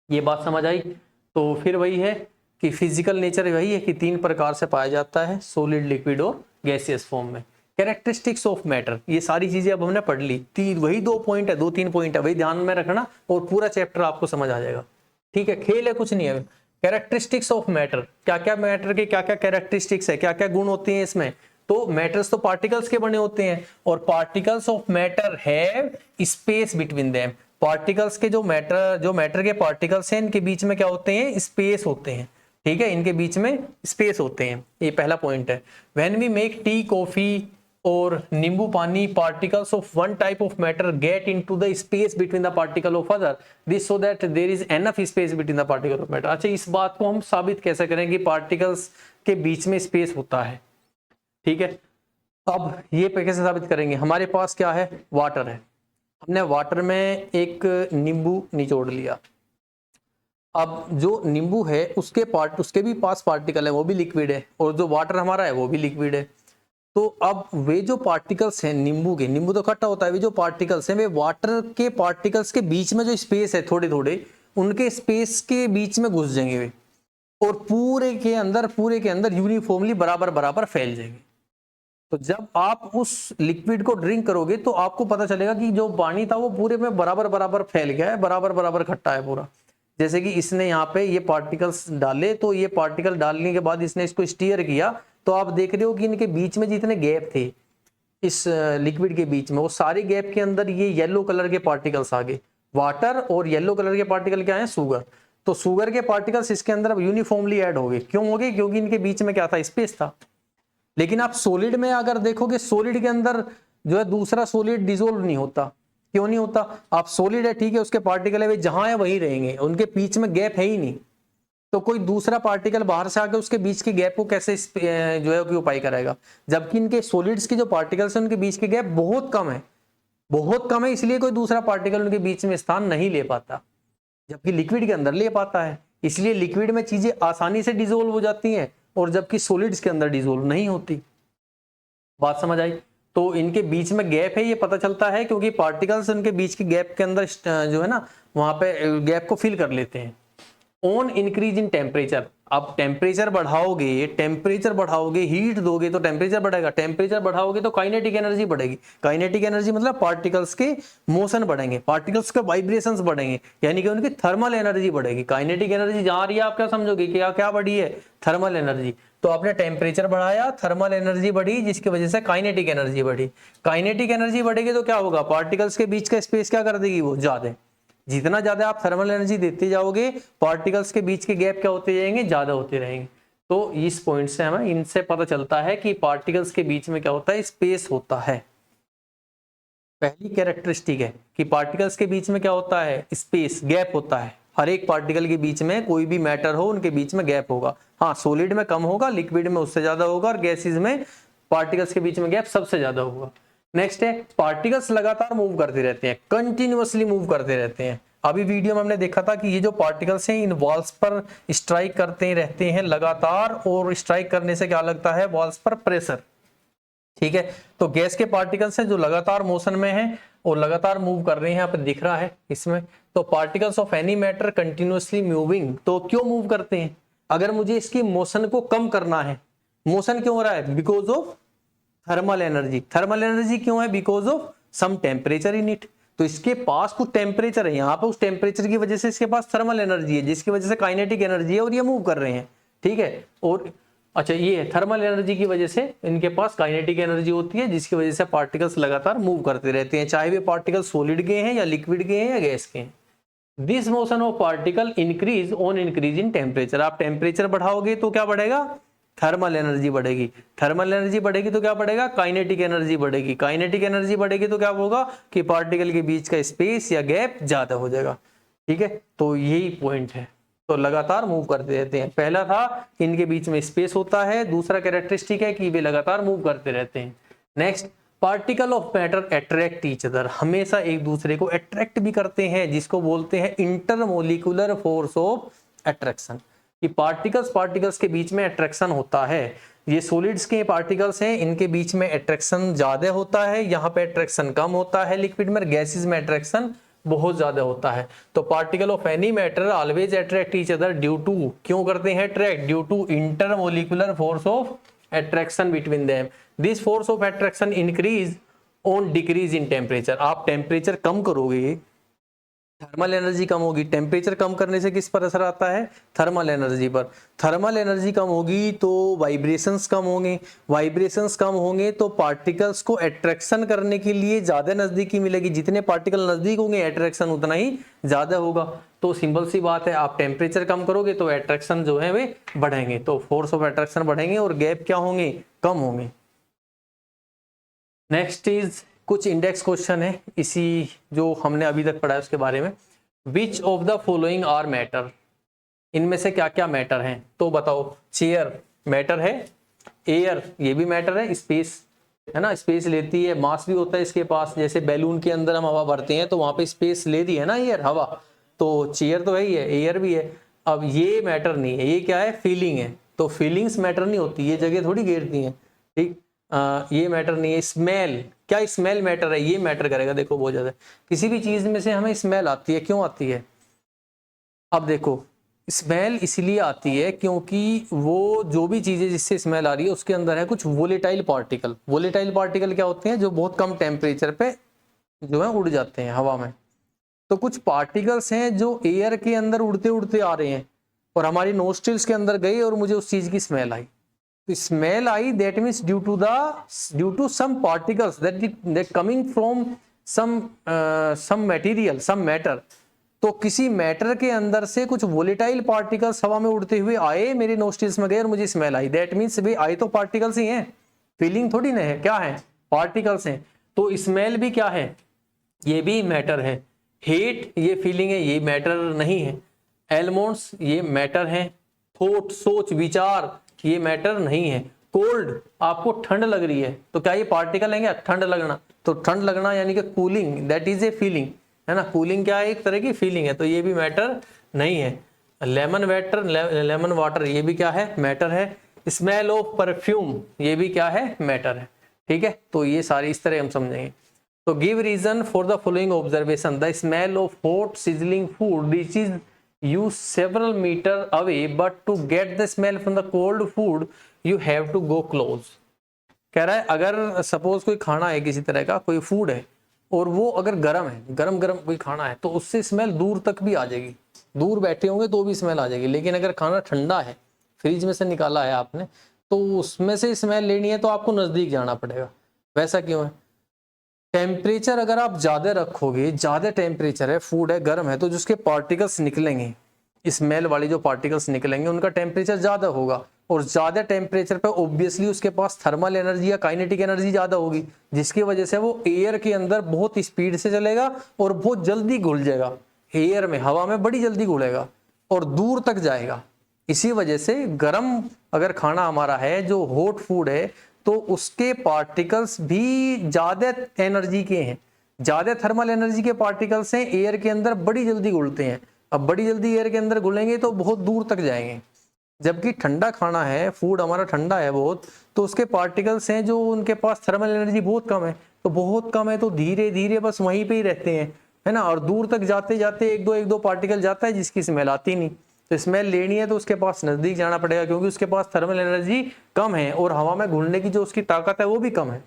S1: ये बात समझ आई? तो फिर वही है कि फिजिकल नेचर वही है कि तीन प्रकार से पाया जाता है, सॉलिड, लिक्विड और गैसियस फॉर्म में। कैरेक्टरिस्टिक्स ऑफ मैटर, ये सारी चीजें अब हमने पढ़ ली। वही 2 पॉइंट है, 2-3 पॉइंट है, वही ध्यान में रखना और पूरा चैप्टर आपको समझ आ जाएगा। ठीक है, खेल है, कुछ नहीं है। कैरेक्टरिस्टिक्स ऑफ मैटर, क्या क्या मैटर के क्या क्या कैरेक्टरिस्टिक्स है, क्या क्या गुण होते हैं इसमें। तो मैटर्स तो पार्टिकल्स के बने होते हैं, और particles of matter have space between them. Particles के जो मैटर के पार्टिकल्स हैं, इनके बीच में क्या होते हैं, स्पेस होते हैं। ठीक है, इनके बीच में स्पेस होते हैं, ये पहला पॉइंट है। When we make tea, coffee और नींबू पानी, particles of one type of matter get into the space between the particle of other, this so that there is enough space between the particle of matter. अच्छा, इस बात को हम साबित कैसे करें कि पार्टिकल्स के बीच में स्पेस होता है। ठीक है, अब ये कैसे साबित करेंगे, हमारे पास क्या है, वाटर है। हमने वाटर में एक नींबू निचोड़ लिया। अब जो नींबू है उसके भी पास पार्टिकल है, वो भी लिक्विड है, और जो वाटर हमारा है वो भी लिक्विड है। तो अब वे जो पार्टिकल्स हैं नींबू तो खट्टा होता है, वे जो पार्टिकल्स हैं वे वाटर के पार्टिकल्स के बीच में जो स्पेस है थोड़े थोड़े, उनके स्पेस के बीच में घुस जाएंगे वे, और पूरे के अंदर यूनिफॉर्मली बराबर बराबर फैल जाएंगे। तो जब आप उस लिक्विड को ड्रिंक करोगे तो आपको पता चलेगा कि जो पानी था वो पूरे में बराबर बराबर फैल गया है, बराबर बराबर खट्टा है पूरा। जैसे कि इसने यहाँ पे ये पार्टिकल्स डाले, तो ये पार्टिकल डालने के बाद इसने इसको स्टीयर किया, तो आप देख रहे हो कि इनके बीच में जितने गैप थे इस लिक्विड के बीच में, वो सारे गैप के अंदर ये येलो कलर के पार्टिकल्स आ गए। वाटर और येलो कलर के पार्टिकल क्या है? शुगर। तो शुगर के पार्टिकल्स इसके अंदर यूनिफॉर्मली ऐड हो गए। क्यों हो गए? क्योंकि इनके बीच में क्या था? स्पेस था। लेकिन आप सॉलिड में अगर देखोगे, सॉलिड के अंदर जो है दूसरा सॉलिड डिसोल्व नहीं होता। क्यों नहीं होता? आप सॉलिड है, ठीक है, उसके पार्टिकल है वे जहां है वहीं रहेंगे, उनके बीच में गैप है ही नहीं। तो कोई दूसरा पार्टिकल बाहर से आके उसके बीच के गैप को कैसे जो है ऑक्यूपाई करेगा? जबकि इनके सॉलिड्स के जो पार्टिकल्स हैं उनके बीच के गैप बहुत कम है, बहुत कम है, इसलिए कोई दूसरा पार्टिकल उनके बीच में स्थान नहीं ले पाता, जबकि लिक्विड के अंदर ले पाता है। इसलिए लिक्विड में चीजें आसानी से डिसोल्व हो जाती हैं, और जबकि सॉलिड्स के अंदर डिसोल्व नहीं होती। बात समझ आई? तो इनके बीच में गैप है, ये पता चलता है क्योंकि पार्टिकल्स उनके बीच के गैप के अंदर जो है ना, वहां पे गैप को फिल कर लेते हैं। ऑन इंक्रीज इन टेम्परेचर, आप टेम्परेचर बढ़ाओगे, हीट दोगे तो टेम्परेचर बढ़ेगा, टेम्परेचर बढ़ाओगे तो काइनेटिक एनर्जी बढ़ेगी। काइनेटिक एनर्जी मतलब पार्टिकल्स के मोशन बढ़ेंगे, पार्टिकल्स के वाइब्रेशंस बढ़ेंगे, यानी कि उनकी थर्मल एनर्जी बढ़ेगी। काइनेटिक एनर्जी जहां आ रही है आप क्या समझोगे कि क्या बढ़ी है? Thermal energy. तो आपने टेम्परेचर बढ़ाया, थर्मल एनर्जी बढ़ी, जिसकी वजह से काइनेटिक एनर्जी बढ़ी। काइनेटिक एनर्जी बढ़ेगी तो क्या होगा? पार्टिकल्स के बीच का स्पेस क्या कर देगी? वो ज्यादा। जितना ज्यादा आप थर्मल एनर्जी देते जाओगे, पार्टिकल्स के बीच के गैप क्या होते जाएंगे? ज्यादा होते रहेंगे। तो इस पॉइंट से हमें इनसे पता चलता है कि पार्टिकल्स के बीच में क्या होता है? स्पेस होता है। पहली कैरेक्टरिस्टिक है कि पार्टिकल्स के बीच में क्या होता है? स्पेस, गैप होता है। हर एक पार्टिकल के बीच में, कोई भी मैटर हो, उनके बीच में गैप होगा। हाँ, सॉलिड में कम होगा, लिक्विड में उससे ज्यादा होगा, और गैसेज में पार्टिकल्स के बीच में गैप सबसे ज्यादा होगा। नेक्स्ट है, पार्टिकल्स लगातार मूव करते रहते हैं, कंटिन्यूअसली मूव करते रहते हैं। अभी वीडियो में हमने देखा था कि ये जो पार्टिकल्स हैं इन वॉल्स पर स्ट्राइक करते रहते हैं लगातार, और स्ट्राइक करने से क्या लगता है? वॉल्स पर प्रेशर। ठीक है, तो गैस के पार्टिकल्स हैं जो लगातार मोशन में हैं और लगातार मूव कर रहे हैं, यहाँ पे दिख रहा है इसमें। तो particles of any matter continuously moving, तो क्यों मूव करते हैं? अगर मुझे इसकी मोशन को कम करना है, मोशन क्यों हो रहा है? Because of thermal energy. Thermal energy क्यों है? Because of some temperature in it. तो इसके पास कुछ टेम्परेचर है, यहाँ पे उस टेम्परेचर की वजह से इसके पास थर्मल एनर्जी है, जिसकी वजह से काइनेटिक एनर्जी है, और ये मूव कर रहे हैं। ठीक है, और अच्छा, ये थर्मल एनर्जी की वजह से इनके पास काइनेटिक एनर्जी होती है, जिसकी वजह से पार्टिकल्स लगातार मूव करते रहते हैं, चाहे वे पार्टिकल सॉलिड के हैं या लिक्विड के हैं या गैस के हैं। This motion of particle increase on increase in temperature. आप टेम्परेचर बढ़ाओगे तो क्या बढ़ेगा? थर्मल एनर्जी बढ़ेगी। थर्मल एनर्जी बढ़ेगी तो क्या बढ़ेगा? काइनेटिक एनर्जी बढ़ेगी। काइनेटिक एनर्जी बढ़ेगी तो क्या होगा कि पार्टिकल के बीच का स्पेस या गैप ज्यादा हो जाएगा। ठीक है, तो यही पॉइंट है। तो लगातार मूव करते रहते हैं। पहला था कि इनके बीच में स्पेस होता है, दूसरा कैरेक्टरिस्टिक है कि वे लगातार मूव करते रहते हैं। Next, particle of matter attract each other, हमेशा एक दूसरे को अट्रैक्ट भी करते हैं, जिसको बोलते हैं इंटरमोलिकुलर फोर्स ऑफ अट्रैक्शन। कि पार्टिकल्स के बीच में अट्रैक्शन होता है। ये सॉलिड्स के पार्टिकल्स हैं, इनके बीच में अट्रैक्शन ज्यादा होता है, यहाँ पे अट्रैक्शन कम होता है लिक्विड में, गैसेस में अट्रैक्शन बहुत ज्यादा होता है। तो particle of any matter always attract each other due to, क्यों करते हैं attract? Due to intermolecular force of attraction between them. This force of attraction increase on decrease in temperature. आप टेम्परेचर कम करोगे, थर्मल एनर्जी कम होगी। Temperature कम करने से किस पर असर आता है? थर्मल एनर्जी पर। थर्मल एनर्जी कम होगी तो वाइब्रेशंस कम होंगे, वाइब्रेशंस कम होंगे तो पार्टिकल्स को अट्रैक्शन करने के लिए ज्यादा नजदीकी मिलेगी। जितने पार्टिकल नजदीक होंगे अट्रैक्शन उतना ही ज्यादा होगा। तो सिंपल सी बात है, आप टेम्परेचर कम करोगे तो अट्रैक्शन जो है वे बढ़ेंगे, तो फोर्स ऑफ अट्रैक्शन बढ़ेंगे और गैप क्या होंगे? कम होंगे। नेक्स्ट इज कुछ इंडेक्स क्वेश्चन है इसी जो हमने अभी तक पढ़ा है उसके बारे में। Which of the following are matter, इनमें से क्या क्या मैटर हैं? तो बताओ। चेयर मैटर है, एयर ये भी मैटर है, स्पेस है ना, स्पेस लेती है, मास भी होता है इसके पास। जैसे बैलून के अंदर हम हवा भरते हैं तो वहां पे स्पेस लेती है ना एयर, हवा। तो चेयर तो है ही है, एयर भी है। अब ये मैटर नहीं है, ये क्या है? फीलिंग है। तो फीलिंग्स मैटर नहीं होती, ये जगह थोड़ी घेरती हैं। ठीक, ये मैटर नहीं है। स्मेल, क्या स्मेल मैटर है? ये मैटर करेगा, देखो बहुत ज्यादा। किसी भी चीज में से हमें स्मेल आती है, क्यों आती है? अब देखो, स्मेल इसलिए आती है क्योंकि वो जो भी चीजें जिससे स्मेल आ रही है उसके अंदर है कुछ वोलेटाइल पार्टिकल। वोलेटाइल पार्टिकल क्या होते हैं? जो बहुत कम टेम्परेचर पे जो है उड़ जाते हैं हवा में। तो कुछ पार्टिकल्स हैं जो एयर के अंदर उड़ते उड़ते आ रहे हैं और हमारी नोस्ट्रिल्स के अंदर गई और मुझे उस चीज की स्मेल आई। तो स्मेल आई, that means due to some particles that coming from some material, some matter. तो किसी मैटर के अंदर से कुछ वोलेटाइल पार्टिकल्स हवा में उड़ते हुए आए, मेरे नोस्ट्रिल्स में गए और मुझे स्मेल आई। दैट मीन्स भाई आए तो पार्टिकल्स ही हैं, फीलिंग थोड़ी ना है, क्या है? पार्टिकल्स हैं। तो स्मेल भी क्या है? ये भी मैटर है। हीट ये फीलिंग है, ये मैटर नहीं है। एलमोन्स ये मैटर है। थॉट, सोच, विचार ये मैटर नहीं है। कोल्ड, आपको ठंड लग रही है तो क्या ये पार्टिकल है क्या? ठंड लगना, तो ठंड लगना यानी कि cooling, that is a feeling, है ना। कूलिंग क्या है? एक तरह की फीलिंग है, तो ये भी मैटर नहीं है। लेमन वाटर, लेमन वाटर ये भी क्या है? मैटर है। स्मेल ऑफ परफ्यूम ये भी क्या है? मैटर है। ठीक है, तो ये सारी इस तरह हम समझेंगे। तो give reason for the following observation. The smell of hot sizzling food reaches you several meter away, but to get the smell from the cold food you have to go close। कह रहा है अगर suppose कोई खाना है, किसी तरह का कोई फूड है और वो अगर गर्म है, गरम गरम कोई खाना है, तो उससे स्मेल दूर तक भी आ जाएगी। दूर बैठे होंगे तो भी स्मेल आ जाएगी। लेकिन अगर खाना ठंडा है, फ्रिज में से निकाला है आपने, तो उसमें से स्मेल लेनी है तो आपको नजदीक जाना पड़ेगा। वैसा क्यों है? टेम्परेचर अगर आप ज्यादा रखोगे, ज्यादा टेम्परेचर है, फूड है, गर्म है, तो जिसके पार्टिकल्स निकलेंगे, स्मेल वाली जो पार्टिकल्स निकलेंगे, उनका टेम्परेचर ज्यादा होगा। और ज्यादा टेम्परेचर पे ऑब्वियसली उसके पास थर्मल एनर्जी या काइनेटिक एनर्जी ज्यादा होगी, जिसकी वजह से वो एयर के अंदर बहुत स्पीड से चलेगा और बहुत जल्दी घुल जाएगा। एयर में, हवा में बड़ी जल्दी घुलेगा और दूर तक जाएगा। इसी वजह से गर्म अगर खाना हमारा है, जो हॉट फूड है, तो उसके पार्टिकल्स भी ज्यादा एनर्जी के हैं, ज्यादा थर्मल एनर्जी के पार्टिकल्स हैं, एयर के अंदर बड़ी जल्दी घुलते हैं। अब बड़ी जल्दी एयर के अंदर घुलेंगे तो बहुत दूर तक जाएंगे। जबकि ठंडा खाना है, फूड हमारा ठंडा है बहुत, तो उसके पार्टिकल्स हैं जो उनके पास थर्मल एनर्जी बहुत कम है, तो बहुत कम है, तो धीरे धीरे बस वहीं पे ही रहते हैं, है ना। और दूर तक जाते जाते एक दो पार्टिकल जाता है जिसकी स्मेल आती नहीं। तो स्मेल लेनी है तो उसके पास नजदीक जाना पड़ेगा, क्योंकि उसके पास थर्मल एनर्जी कम है और हवा में घुलने की जो उसकी ताकत है वो भी कम है।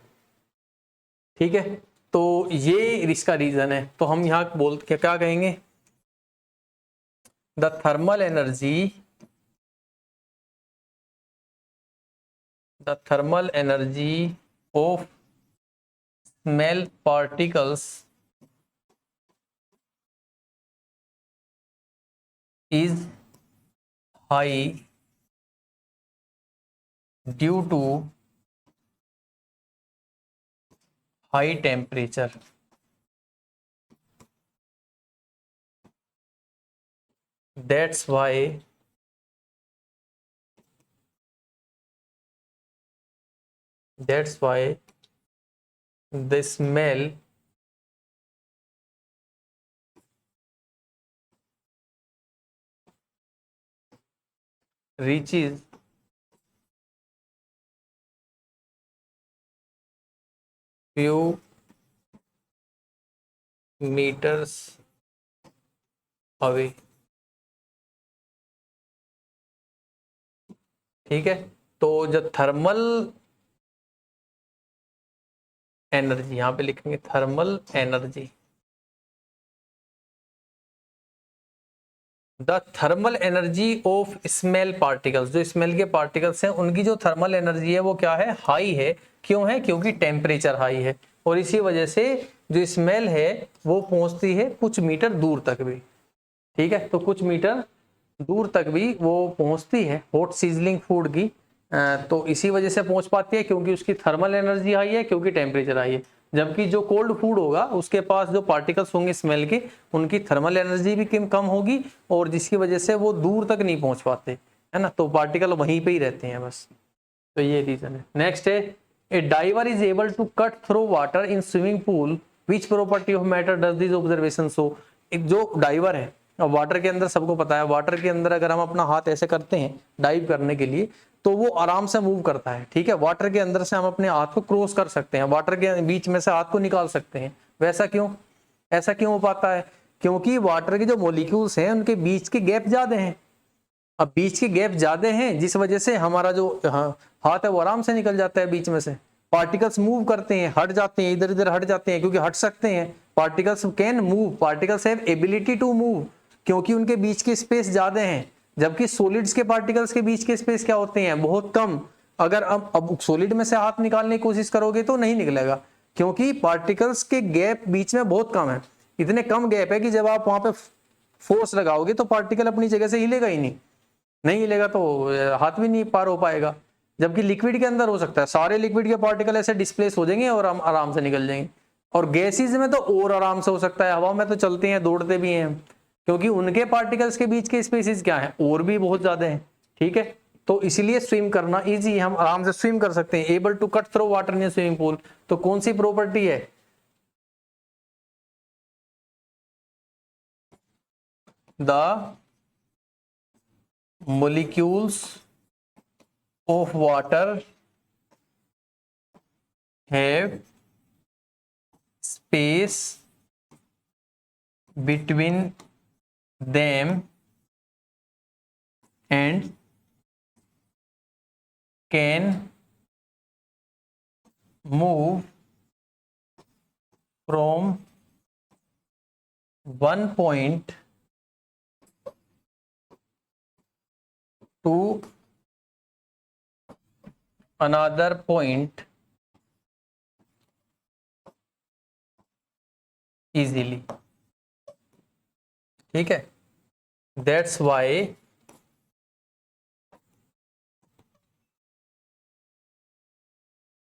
S1: ठीक है, तो ये इसका रीजन है। तो हम यहाँ बोल क्या कहेंगे? The thermal energy of smell particles is high due to high temperature। That's why the smell reaches few meters away। ठीक है, तो जो थर्मल एनर्जी, यहां पे लिखेंगे thermal energy, the thermal energy of smell particles, जो स्मेल के particles हैं उनकी जो थर्मल एनर्जी है वो क्या है? हाई है। क्यों है? क्योंकि टेम्परेचर हाई है और इसी वजह से जो स्मेल है वो पहुंचती है कुछ मीटर दूर तक भी। ठीक है, तो कुछ मीटर दूर तक भी वो पहुंचती है हॉट सीजलिंग फूड की। तो इसी वजह से पहुंच पाती है क्योंकि उसकी थर्मल एनर्जी हाई है, क्योंकि टेम्परेचर हाई है। जबकि जो कोल्ड फूड होगा उसके पास जो पार्टिकल्स होंगे स्मेल के, उनकी थर्मल एनर्जी भी कम होगी और जिसकी वजह से वो दूर तक नहीं पहुंच पाते, है ना। तो पार्टिकल वहीं पे ही रहते हैं बस। तो ये रीजन है। नेक्स्ट है, a diver is able to cut through water in swimming pool, which property of matter does this observation show. एक जो डाइवर है अब वाटर के अंदर सबको पता है, वाटर के अंदर अगर हम अपना हाथ ऐसे करते हैं डाइव करने के लिए तो वो आराम से मूव करता है, ठीक है। वाटर के अंदर से हम अपने हाथ को क्रॉस कर सकते हैं, वाटर के बीच में से हाथ को निकाल सकते हैं। वैसा क्यों, ऐसा क्यों हो पाता है? क्योंकि वाटर के जो मॉलिक्यूल्स हैं उनके बीच के गैप ज्यादा हैं। अब बीच के गैप ज्यादा हैं जिस वजह से हमारा जो हाथ है वो आराम से निकल जाता है बीच में से। पार्टिकल्स मूव करते हैं, हट जाते हैं, इधर इधर हट जाते हैं क्योंकि हट सकते हैं। Particles can move, particles have ability to move क्योंकि उनके बीच के स्पेस ज्यादा हैं। जबकि सॉलिड्स के पार्टिकल्स के बीच के स्पेस क्या होते हैं? बहुत कम। अगर अब सॉलिड में से हाथ निकालने की कोशिश करोगे तो नहीं निकलेगा क्योंकि पार्टिकल्स के गैप बीच में बहुत कम है। इतने कम गैप है कि जब आप वहां पे फोर्स लगाओगे तो पार्टिकल अपनी जगह से हिलेगा ही नहीं हिलेगा तो हाथ भी नहीं पार हो पाएगा। जबकि लिक्विड के अंदर हो सकता है, सारे लिक्विड के पार्टिकल ऐसे डिस्प्लेस हो जाएंगे और हम आराम से निकल जाएंगे। और गैसेज में तो और आराम से हो सकता है, हवा में तो चलते हैं, दौड़ते भी हैं क्योंकि उनके पार्टिकल्स के बीच के स्पेसेस क्या है और भी बहुत ज्यादा है, ठीक है। तो इसलिए स्विम करना इजी, हम आराम से स्विम कर सकते हैं। Able to cut through water in swimming pool, तो कौन सी प्रॉपर्टी है? The molecules of water have space between them and can move from one point to another point easily, ठीक है। That's why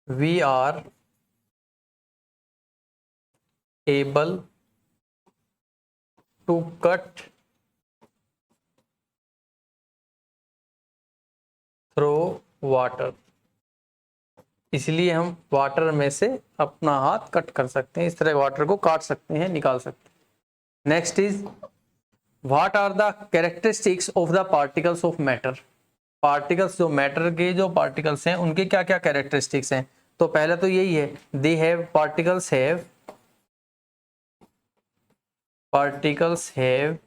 S1: we are able to cut through water, इसलिए हम water में से अपना हाथ कट कर सकते हैं, इस तरह वाटर को काट सकते हैं, निकाल सकते हैं। Next is what are the characteristics of the particles of matter. Particles, जो मैटर के जो पार्टिकल्स हैं उनके क्या क्या कैरेक्टरिस्टिक्स हैं? तो पहला तो यही है, they have, particles have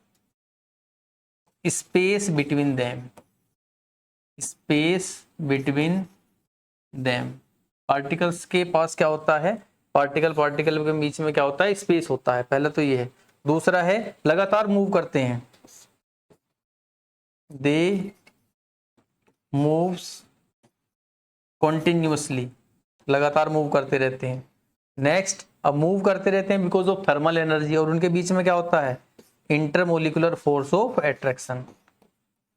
S1: space between them, space between them. Particles के पास क्या होता है? पार्टिकल के बीच में क्या होता है? स्पेस होता है। पहला तो ये है। दूसरा है लगातार मूव करते हैं, दे मूव्स कॉन्टिन्यूसली, लगातार मूव करते रहते हैं। नेक्स्ट, अब मूव करते रहते हैं बिकॉज ऑफ थर्मल एनर्जी, और उनके बीच में क्या होता है? Intermolecular force of attraction.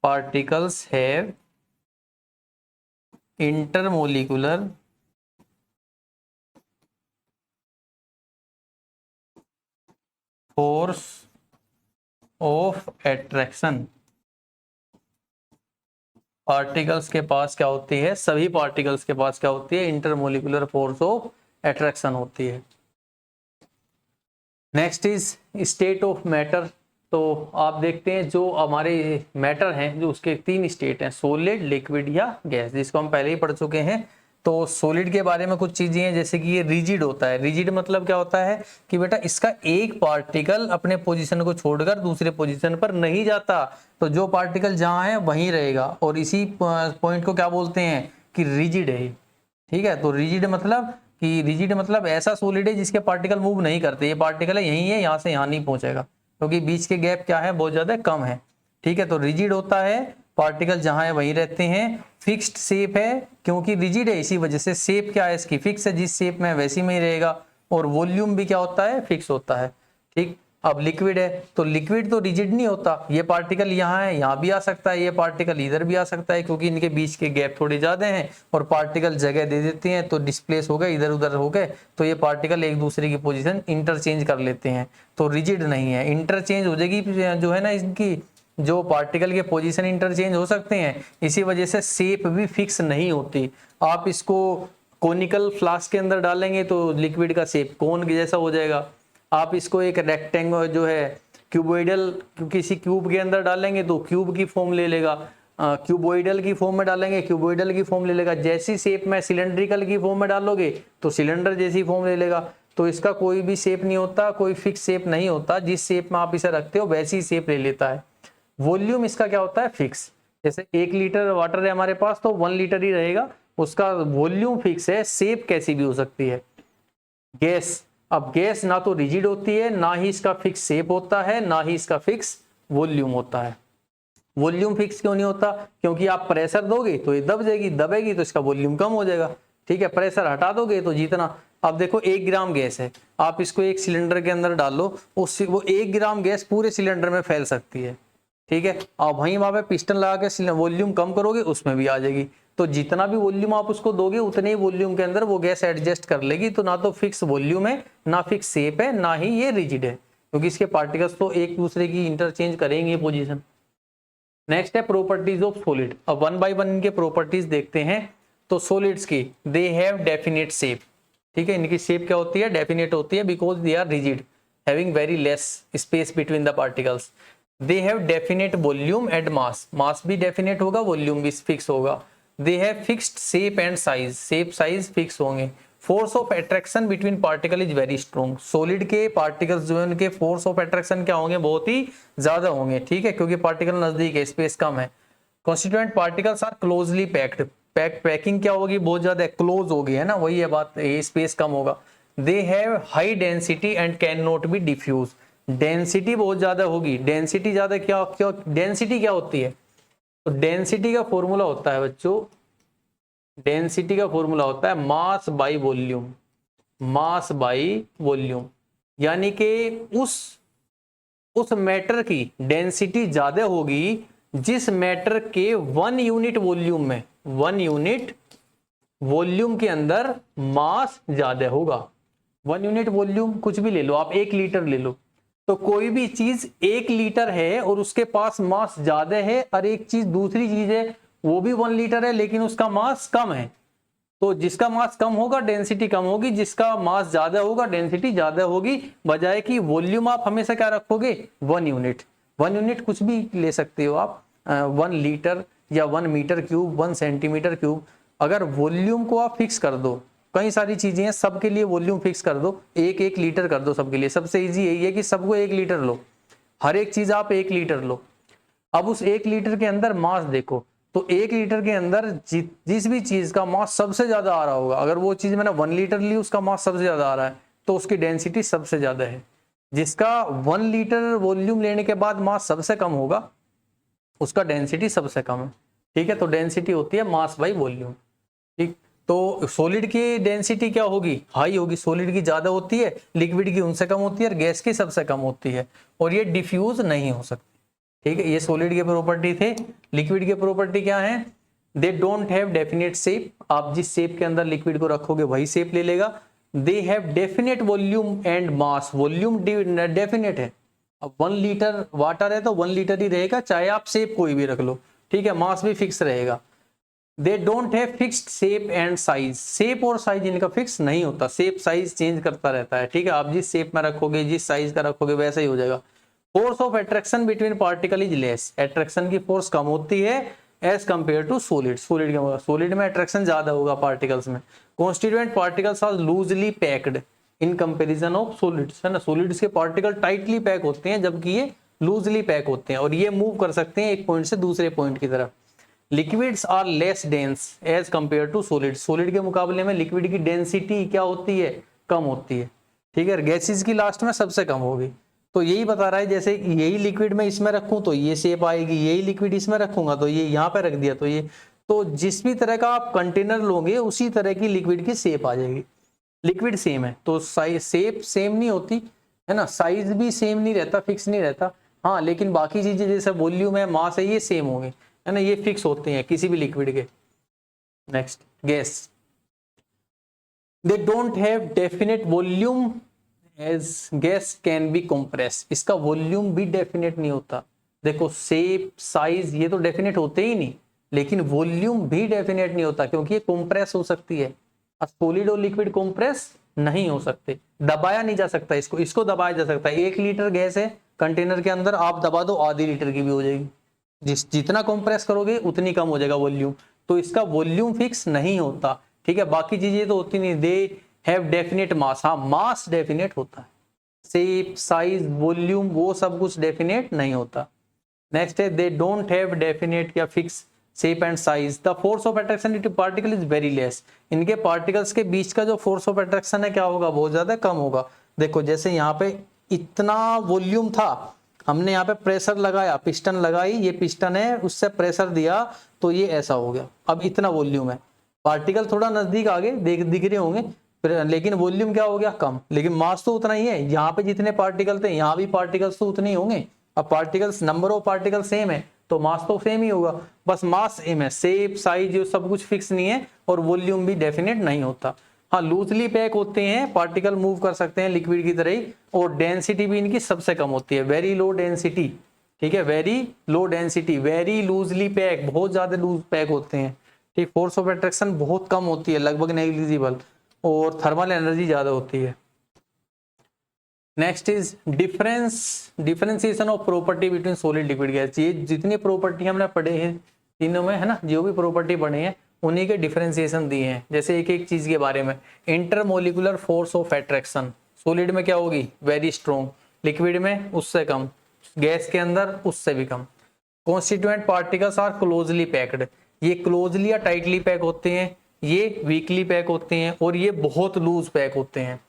S1: Particles have intermolecular force of attraction. Particles के पास क्या होती है? सभी पार्टिकल्स के पास क्या होती है? इंटरमोलिकुलर फोर्स ऑफ एट्रैक्शन होती है। Next is state of matter. तो आप देखते हैं जो हमारे मैटर हैं, जो उसके 3 स्टेट हैं, सॉलिड, लिक्विड या गैस, जिसको हम पहले ही पढ़ चुके हैं। तो सॉलिड के बारे में कुछ चीजें हैं, जैसे कि ये रिजिड होता है। रिजिड मतलब क्या होता है कि बेटा इसका एक पार्टिकल अपने पोजीशन को छोड़कर दूसरे पोजीशन पर नहीं जाता, तो जो पार्टिकल जहां है वहीं रहेगा, और इसी पॉइंट को क्या बोलते हैं कि रिजिड है, ठीक है। तो रिजिड मतलब ऐसा सॉलिड है जिसके पार्टिकल मूव नहीं करते, ये पार्टिकल है यही है, यहाँ से यहाँ नहीं पहुंचेगा क्योंकि बीच के गैप क्या है? बहुत ज्यादा कम है, ठीक है। तो रिजिड होता है, पार्टिकल जहां है वहीं रहते हैं। फिक्स्ड शेप है, क्योंकि रिजिड है इसी वजह से। शेप क्या है इसकी? फिक्स है, जिस शेप में वैसी में ही रहेगा। और वॉल्यूम भी क्या होता है? फिक्स होता है, ठीक। अब लिक्विड है, तो लिक्विड तो रिजिड नहीं होता, ये पार्टिकल यहाँ है, यहाँ भी आ सकता है, ये पार्टिकल इधर भी आ सकता है, क्योंकि इनके बीच के गैप थोड़े ज्यादा हैं और पार्टिकल जगह दे देते हैं, तो डिस्प्लेस हो गए, इधर उधर हो गए, तो ये पार्टिकल एक दूसरे की पोजीशन इंटरचेंज कर लेते हैं, तो रिजिड नहीं है। इंटरचेंज हो जाएगी जो है ना, इनकी जो पार्टिकल के पोजीशन इंटरचेंज हो सकते हैं, इसी वजह से शेप भी फिक्स नहीं होती। आप इसको कोनिकल फ्लास्क के अंदर डालेंगे तो लिक्विड का शेप कोन जैसा हो जाएगा। आप इसको एक रेक्टेंगल जो है क्यूबोइडल किसी क्यूब के अंदर डालेंगे तो क्यूब की फॉर्म ले लेगा, क्यूबोइडल की फॉर्म में डालेंगे क्यूबोइडल की फॉर्म ले लेगा, जैसी शेप में सिलेंड्रिकल की फॉर्म में डालोगे तो सिलेंडर जैसी फॉर्म ले लेगा। तो इसका कोई भी शेप नहीं होता, कोई फिक्स शेप नहीं होता, जिस शेप में आप इसे रखते हो वैसी शेप ले लेता है। वॉल्यूम इसका क्या होता है, फिक्स। जैसे 1 लीटर वाटर है हमारे पास तो 1 लीटर ही रहेगा, उसका वॉल्यूम फिक्स है, शेप कैसी भी हो सकती है। गैस, अब गैस ना तो रिजिड होती है, ना ही इसका फिक्स शेप होता है, ना ही इसका फिक्स वॉल्यूम होता है। वॉल्यूम फिक्स क्यों नहीं होता, क्योंकि आप प्रेशर दोगे तो ये दब जाएगी, दबेगी तो इसका वॉल्यूम कम हो जाएगा, ठीक है। प्रेशर हटा दोगे तो जितना, अब देखो 1 ग्राम गैस है, आप इसको एक सिलेंडर के अंदर डालो, उससे वो 1 ग्राम गैस पूरे सिलेंडर में फैल सकती है, ठीक है। आप वहीं वहां पे पिस्टन लगा के वॉल्यूम कम करोगे उसमें भी आ जाएगी। तो जितना भी वॉल्यूम आप उसको दोगे उतने ही वॉल्यूम के अंदर वो गैस एडजस्ट कर लेगी। तो ना तो फिक्स वॉल्यूम है, ना फिक्स शेप है, ना ही ये रिजिड है, क्योंकि इसके पार्टिकल्स तो एक दूसरे की इंटरचेंज करेंगे पोजीशन। नेक्स्ट है प्रॉपर्टीज ऑफ सॉलिड। अब 1 बाय 1 इनके प्रॉपर्टीज देखते हैं। तो सॉलिड्स की, दे हैव डेफिनेट शेप, ठीक है। इनकी शेप क्या होती है, डेफिनेट होती है, because they are rigid, having very less space between the particles. They have definite volume and mass, mass भी डेफिनेट होगा, वॉल्यूम भी फिक्स होगा। They have fixed shape and size, shape size fix होंगे। Force of attraction between particle is very strong, solid के particles जो है उनके force of attraction क्या होंगे, बहुत ही ज्यादा होंगे, ठीक है, क्योंकि पार्टिकल नजदीक है, स्पेस कम है। Constituent particles are closely packed, packing क्या होगी, बहुत ज्यादा क्लोज होगी, है ना, वही है बात, ये स्पेस कम होगा। They have high density and can not be diffuse, density बहुत ज्यादा होगी, डेंसिटी ज्यादा क्या क्या डेंसिटी क्या होती है, तो डेंसिटी का फॉर्मूला होता है बच्चों, डेंसिटी का फॉर्मूला होता है mass by volume, mass by volume, यानी कि उस मैटर की डेंसिटी ज्यादा होगी जिस मैटर के 1 यूनिट वॉल्यूम में, 1 यूनिट वॉल्यूम के अंदर मास ज्यादा होगा। 1 यूनिट वॉल्यूम कुछ भी ले लो आप, 1 लीटर ले लो, तो कोई भी चीज 1 लीटर है और उसके पास मास ज्यादा है, और एक चीज दूसरी चीज है वो भी 1 लीटर है लेकिन उसका मास कम है, तो जिसका मास कम होगा डेंसिटी कम होगी, जिसका मास ज्यादा होगा डेंसिटी ज्यादा होगी, बजाय कि वॉल्यूम आप हमेशा क्या रखोगे, 1 यूनिट। 1 यूनिट कुछ भी ले सकते हो आप, 1 लीटर या 1 मीटर क्यूब, 1 सेंटीमीटर क्यूब। अगर वॉल्यूम को आप फिक्स कर दो, कई सारी चीजें हैं, सबके लिए वॉल्यूम फिक्स कर दो, 1-1 लीटर कर दो सबके लिए, सबसे इजी यही है कि सबको 1 लीटर लो, हर एक चीज आप 1 लीटर लो। अब उस 1 लीटर के अंदर मास देखो, तो 1 लीटर के अंदर जिस भी चीज का मास सबसे ज्यादा आ रहा होगा, अगर वो चीज मैंने 1 लीटर ली उसका मास सबसे ज्यादा आ रहा है तो उसकी डेंसिटी सबसे ज्यादा है। जिसका 1 लीटर वॉल्यूम लेने के बाद मास सबसे कम होगा उसका डेंसिटी सबसे कम है, ठीक है। तो डेंसिटी होती है मास बाई वॉल्यूम, ठीक। तो सॉलिड की डेंसिटी क्या होगी, हाई होगी, सॉलिड की ज्यादा होती है, लिक्विड की उनसे कम होती है, और गैस की सबसे कम होती है, और ये डिफ्यूज नहीं हो सकती, ठीक है। ये सॉलिड के प्रॉपर्टी थे। लिक्विड के प्रॉपर्टी क्या है, they don't have definite shape, आप जिस शेप के अंदर लिक्विड को रखोगे वही शेप ले लेगा। दे have definite volume and mass, volume definite है, अब 1 लीटर वाटर है तो 1 लीटर ही रहेगा, चाहे आप शेप कोई भी रख लो, ठीक है, मास भी फिक्स रहेगा। दे don't have fixed shape and size, shape और साइज इनका फिक्स नहीं होता, शेप साइज चेंज करता रहता है, ठीक है। आप जिस शेप में रखोगे, जिस साइज का रखोगे वैसा ही हो जाएगा। Force of attraction between particle is less, attraction की फोर्स कम होती है as compare to solid, solid में अट्रैक्शन ज्यादा होगा पार्टिकल्स में। Constituent particles are loosely packed in comparison of solids, है ना, सॉलिड्स के पार्टिकल टाइटली पैक होते हैं जबकि ये लूजली पैक होते हैं, और ये मूव कर सकते हैं एक पॉइंट से दूसरे पॉइंट की तरफ। Liquids are less dense as compare to solid, solid के मुकाबले में लिक्विड की डेंसिटी क्या होती है, कम होती है, ठीक है। गैसेस की लास्ट में सबसे कम होगी, तो यही बता रहा है, जैसे यही लिक्विड में इसमें रखूं तो ये शेप आएगी, यही लिक्विड इसमें रखूंगा तो ये यहाँ पे रख दिया तो ये, तो जिस भी तरह का आप कंटेनर लोगे उसी तरह की लिक्विड की शेप आ जाएगी। लिक्विड सेम है तो साइज शेप सेम नहीं होती, है ना, साइज भी सेम नहीं रहता, फिक्स नहीं रहता, हाँ, लेकिन बाकी चीजें जैसे वॉल्यूम है, मास है, ये सेम होंगे, है ना, ये फिक्स होते हैं किसी भी लिक्विड के। Next, gas, they don't have definite volume as gas can be compress, इसका वॉल्यूम भी डेफिनेट नहीं होता। देखो शेप साइज ये तो डेफिनेट होते ही नहीं, लेकिन वॉल्यूम भी डेफिनेट नहीं होता क्योंकि ये कंप्रेस हो सकती है। सॉलिड और लिक्विड कंप्रेस नहीं हो सकते, दबाया नहीं जा सकता, इसको दबाया जा सकता है। 1 लीटर गैस है कंटेनर के अंदर आप दबा दो आधी लीटर की भी हो जाएगी। जितना कंप्रेस करोगे उतनी कम हो जाएगा वॉल्यूम। तो इसका वॉल्यूम फिक्स नहीं होता, ठीक है। बाकी चीजें तो होती नहीं, दे हैव डेफिनेट मास, हाँ मास डेफिनेट होता है, शेप साइज वॉल्यूम वो सब कुछ डेफिनेट नहीं होता। नेक्स्ट है दे डोंट हैव डेफिनेट या fix shape and size, the force of attraction to particle is very less, इनके पार्टिकल्स के बीच का जो फोर्स ऑफ अट्रैक्शन है क्या होगा, बहुत ज्यादा कम होगा। देखो जैसे यहाँ पे इतना वॉल्यूम था, हमने यहाँ पे प्रेशर लगाया, पिस्टन लगाई, ये पिस्टन है, उससे प्रेशर दिया तो ये ऐसा हो गया। अब इतना वॉल्यूम है, पार्टिकल थोड़ा नजदीक आगे दिख रहे होंगे, लेकिन वॉल्यूम क्या हो गया, कम, लेकिन मास तो उतना ही है। यहाँ पे जितने पार्टिकल थे यहाँ भी पार्टिकल्स तो उतने ही होंगे। अब particles, number of particle same है तो मास तो सेम ही होगा, बस मास सेम है, शेप साइज ये सब कुछ फिक्स नहीं है और वॉल्यूम भी डेफिनेट नहीं होता। हाँ लूजली पैक होते हैं, पार्टिकल मूव कर सकते हैं लिक्विड की तरह ही, और डेंसिटी भी इनकी सबसे कम होती है, वेरी लो डेंसिटी, ठीक है, very low density, very loosely pack, बहुत ज्यादा लूज पैक होते हैं, ठीक। फोर्स ऑफ अट्रैक्शन बहुत कम होती है, लगभग नेग्लिजिबल, और थर्मल एनर्जी ज्यादा होती है। Next is differentiation of property between solid liquid gas, ये जितनी प्रॉपर्टी हमने पढ़े हैं तीनों में, है ना, जो भी प्रॉपर्टी पढ़े हैं उन्हीं के डिफरेंशिएशन दिए हैं। जैसे एक एक चीज के बारे में, intermolecular force of attraction solid में क्या होगी, वेरी स्ट्रॉन्ग, लिक्विड में उससे कम, गैस के अंदर उससे भी कम। Constituent particles are closely packed, ये क्लोजली या टाइटली पैक होते हैं, ये वीकली पैक होते हैं, और ये बहुत लूज पैक होते हैं।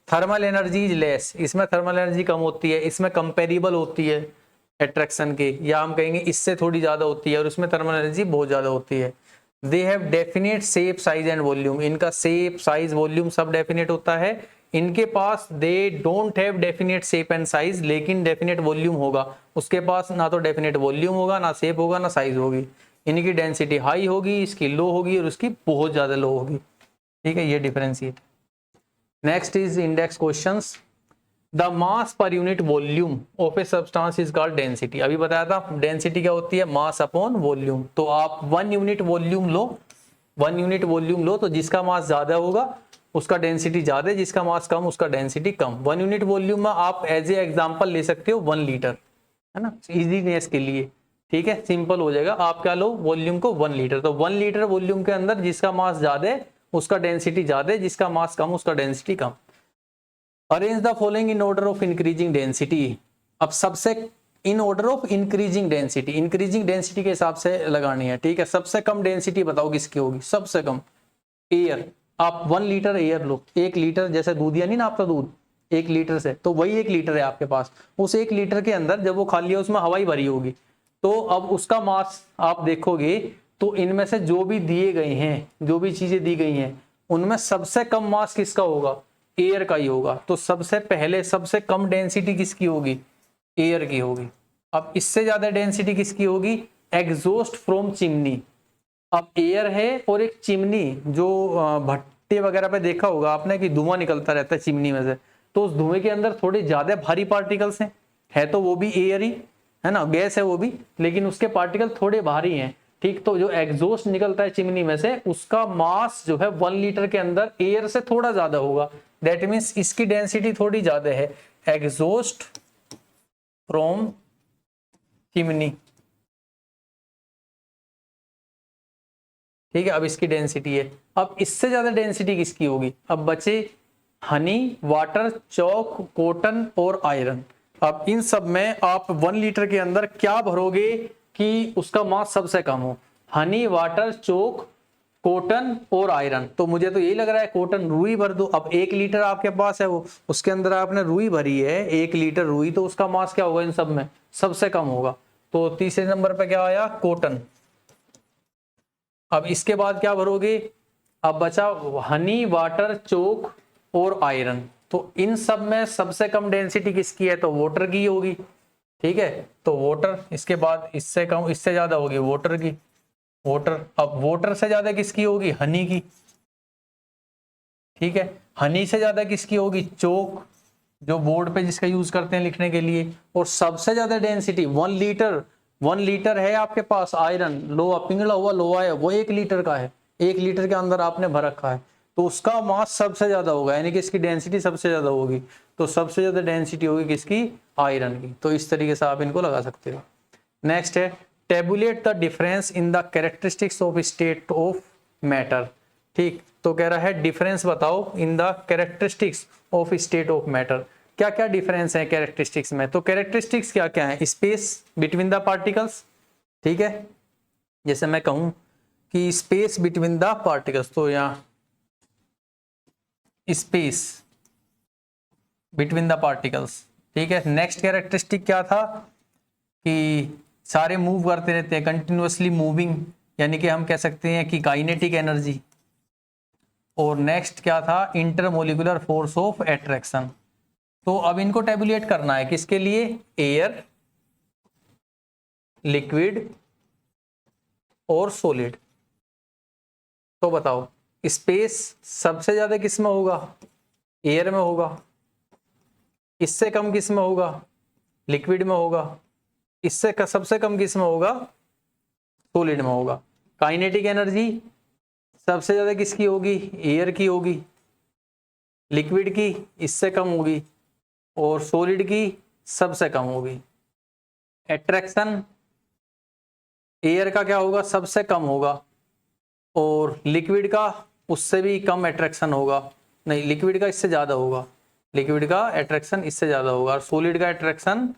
S1: थर्मल एनर्जी इज लेस, इसमें थर्मल एनर्जी कम होती है, इसमें कंपेरेबल होती है अट्रैक्शन के, या हम कहेंगे इससे थोड़ी ज्यादा होती है, और उसमें थर्मल एनर्जी बहुत ज्यादा होती है। They have definite shape size and volume, इनका शेप साइज वॉल्यूम सब डेफिनेट होता है। इनके पास they don't have definite shape and size, लेकिन डेफिनेट वॉल्यूम होगा, उसके पास ना तो डेफिनेट वॉल्यूम होगा, ना शेप होगा, ना साइज होगी। इनकी डेंसिटी हाई होगी, इसकी लो होगी, और उसकी बहुत ज्यादा लो होगी, ठीक है, ये differentiate. Next is index questions, the mass per unit volume of a substance is called density. अभी बताया था डेंसिटी क्या होती है, मास अपॉन वॉल्यूम। तो आप 1 unit volume low, 1 unit volume low, तो जिसका मास ज्यादा होगा उसका डेंसिटी ज्यादा, जिसका मास कम उसका डेंसिटी कम। 1 यूनिट वॉल्यूम में आप एज ए एग्जांपल ले सकते हो 1 लीटर, है ना, इजीनेस के लिए, ठीक है, सिंपल हो जाएगा। आप क्या लो, वॉल्यूम को 1 लीटर, तो 1 लीटर वॉल्यूम के अंदर जिसका मास ज्यादा है उसका डेंसिटी ज्यादा है, जिसका मास कम उसका density come. Arrange the following in order of increasing density, अब सबसे in order of increasing density, increasing density के हिसाब से लगानी है, ठीक है। सबसे कम डेंसिटी बताओ किसकी होगी, सबसे कम, एयर। आप 1 लीटर एयर लो, 1 लीटर, जैसे दूध या नहीं ना आपका दूध 1 लीटर से, तो वही 1 लीटर है आपके पास, उस 1 लीटर के अंदर जब वो खाली है उसमें हवा ही भरी होगी, तो अब उसका मास आप देखोगे तो इनमें से जो भी दिए गए हैं, जो भी चीजें दी गई हैं, उनमें सबसे कम मास किसका होगा, एयर का ही होगा। तो सबसे पहले सबसे कम डेंसिटी किसकी होगी, एयर की होगी। अब इससे ज्यादा डेंसिटी किसकी होगी, एग्जॉस्ट फ्रॉम चिमनी। अब एयर है और एक चिमनी, जो भट्टे वगैरह पे देखा होगा आपने कि धुआं निकलता रहता है चिमनी में से, तो उस धुएं के अंदर थोड़े ज्यादा भारी पार्टिकल्स हैं, है तो वो भी एयर ही है ना, गैस है वो भी, लेकिन उसके पार्टिकल थोड़े भारी हैं, ठीक। तो जो एग्जॉस्ट निकलता है चिमनी में से उसका मास जो है 1 लीटर के अंदर एयर से थोड़ा ज्यादा होगा, दैट मीन्स इसकी डेंसिटी थोड़ी ज्यादा है, एग्जॉस्ट फ्रॉम चिमनी, ठीक है। अब इसकी डेंसिटी है, अब इससे ज्यादा डेंसिटी किसकी होगी, अब बचे हनी, वाटर, चौक, कॉटन और आयरन। अब इन सब में आप 1 लीटर के अंदर क्या भरोगे कि उसका मास सबसे कम हो, हनी, वाटर, चौक, कॉटन और आयरन। तो मुझे तो यही लग रहा है कॉटन, रुई भर दो। अब 1 लीटर आपके पास है, वो उसके अंदर आपने रुई भरी है, 1 लीटर रुई, तो उसका मास क्या होगा इन सब में, सबसे कम होगा। तो तीसरे नंबर पे क्या आया, कॉटन। अब इसके बाद क्या भरोगे, अब बचा हनी, वाटर, चौक और आयरन। तो इन सब में सबसे कम डेंसिटी किसकी है, तो वाटर की होगी, ठीक है। तो वाटर, इसके बाद इससे कम, इससे ज्यादा होगी वाटर की, वाटर। अब वाटर से ज्यादा किसकी होगी, हनी की, ठीक है। हनी से ज्यादा किसकी होगी, चौक, जो बोर्ड पे जिसका यूज करते हैं लिखने के लिए। और सबसे ज्यादा डेंसिटी 1 लीटर है आपके पास आयरन, लोहा, पिंगला हुआ लोहा है, वो 1 लीटर का है, 1 लीटर के अंदर आपने भर रखा है, तो उसका मास सबसे ज्यादा होगा, यानी कि इसकी डेंसिटी सबसे ज्यादा होगी। तो सबसे ज्यादा डेंसिटी होगी किसकी? आयरन की। तो इस तरीके से आप इनको लगा सकते हो। नेक्स्ट है tablet the difference in the characteristics of state of matter. ठीक, तो कह रहा है डिफरेंस बताओ in the characteristics of state of matter. क्या क्या डिफरेंस है कैरेक्टरिस्टिक्स में? तो कैरेक्टरिस्टिक्स क्या क्या है? स्पेस बिटवीन द पार्टिकल्स, ठीक है, जैसे मैं कहूं कि स्पेस बिटवीन द पार्टिकल्स, तो यहाँ स्पेस बिटवीन द पार्टिकल्स, ठीक है। नेक्स्ट कैरेक्टरिस्टिक क्या था कि सारे मूव करते रहते हैं, कंटिन्यूअसली मूविंग, यानी कि हम कह सकते हैं कि काइनेटिक एनर्जी। और नेक्स्ट क्या था? Intermolecular force of attraction. तो अब इनको टेबुलेट करना है, किसके लिए? एयर, लिक्विड और सॉलिड। तो बताओ स्पेस सबसे ज्यादा किस में होगा? एयर में होगा। इससे कम किस में होगा? लिक्विड में होगा। इससे सबसे कम किस में होगा? सॉलिड में होगा। काइनेटिक एनर्जी सबसे ज्यादा किसकी होगी? एयर की होगी। लिक्विड की इससे कम होगी और सॉलिड की सबसे कम होगी। एट्रैक्शन एयर का क्या होगा? सबसे कम होगा और लिक्विड का उससे भी कम एट्रैक्शन होगा, नहीं लिक्विड का इससे ज्यादा होगा, लिक्विड का एट्रैक्शन इससे ज्यादा होगा और सॉलिड का एट्रैक्शन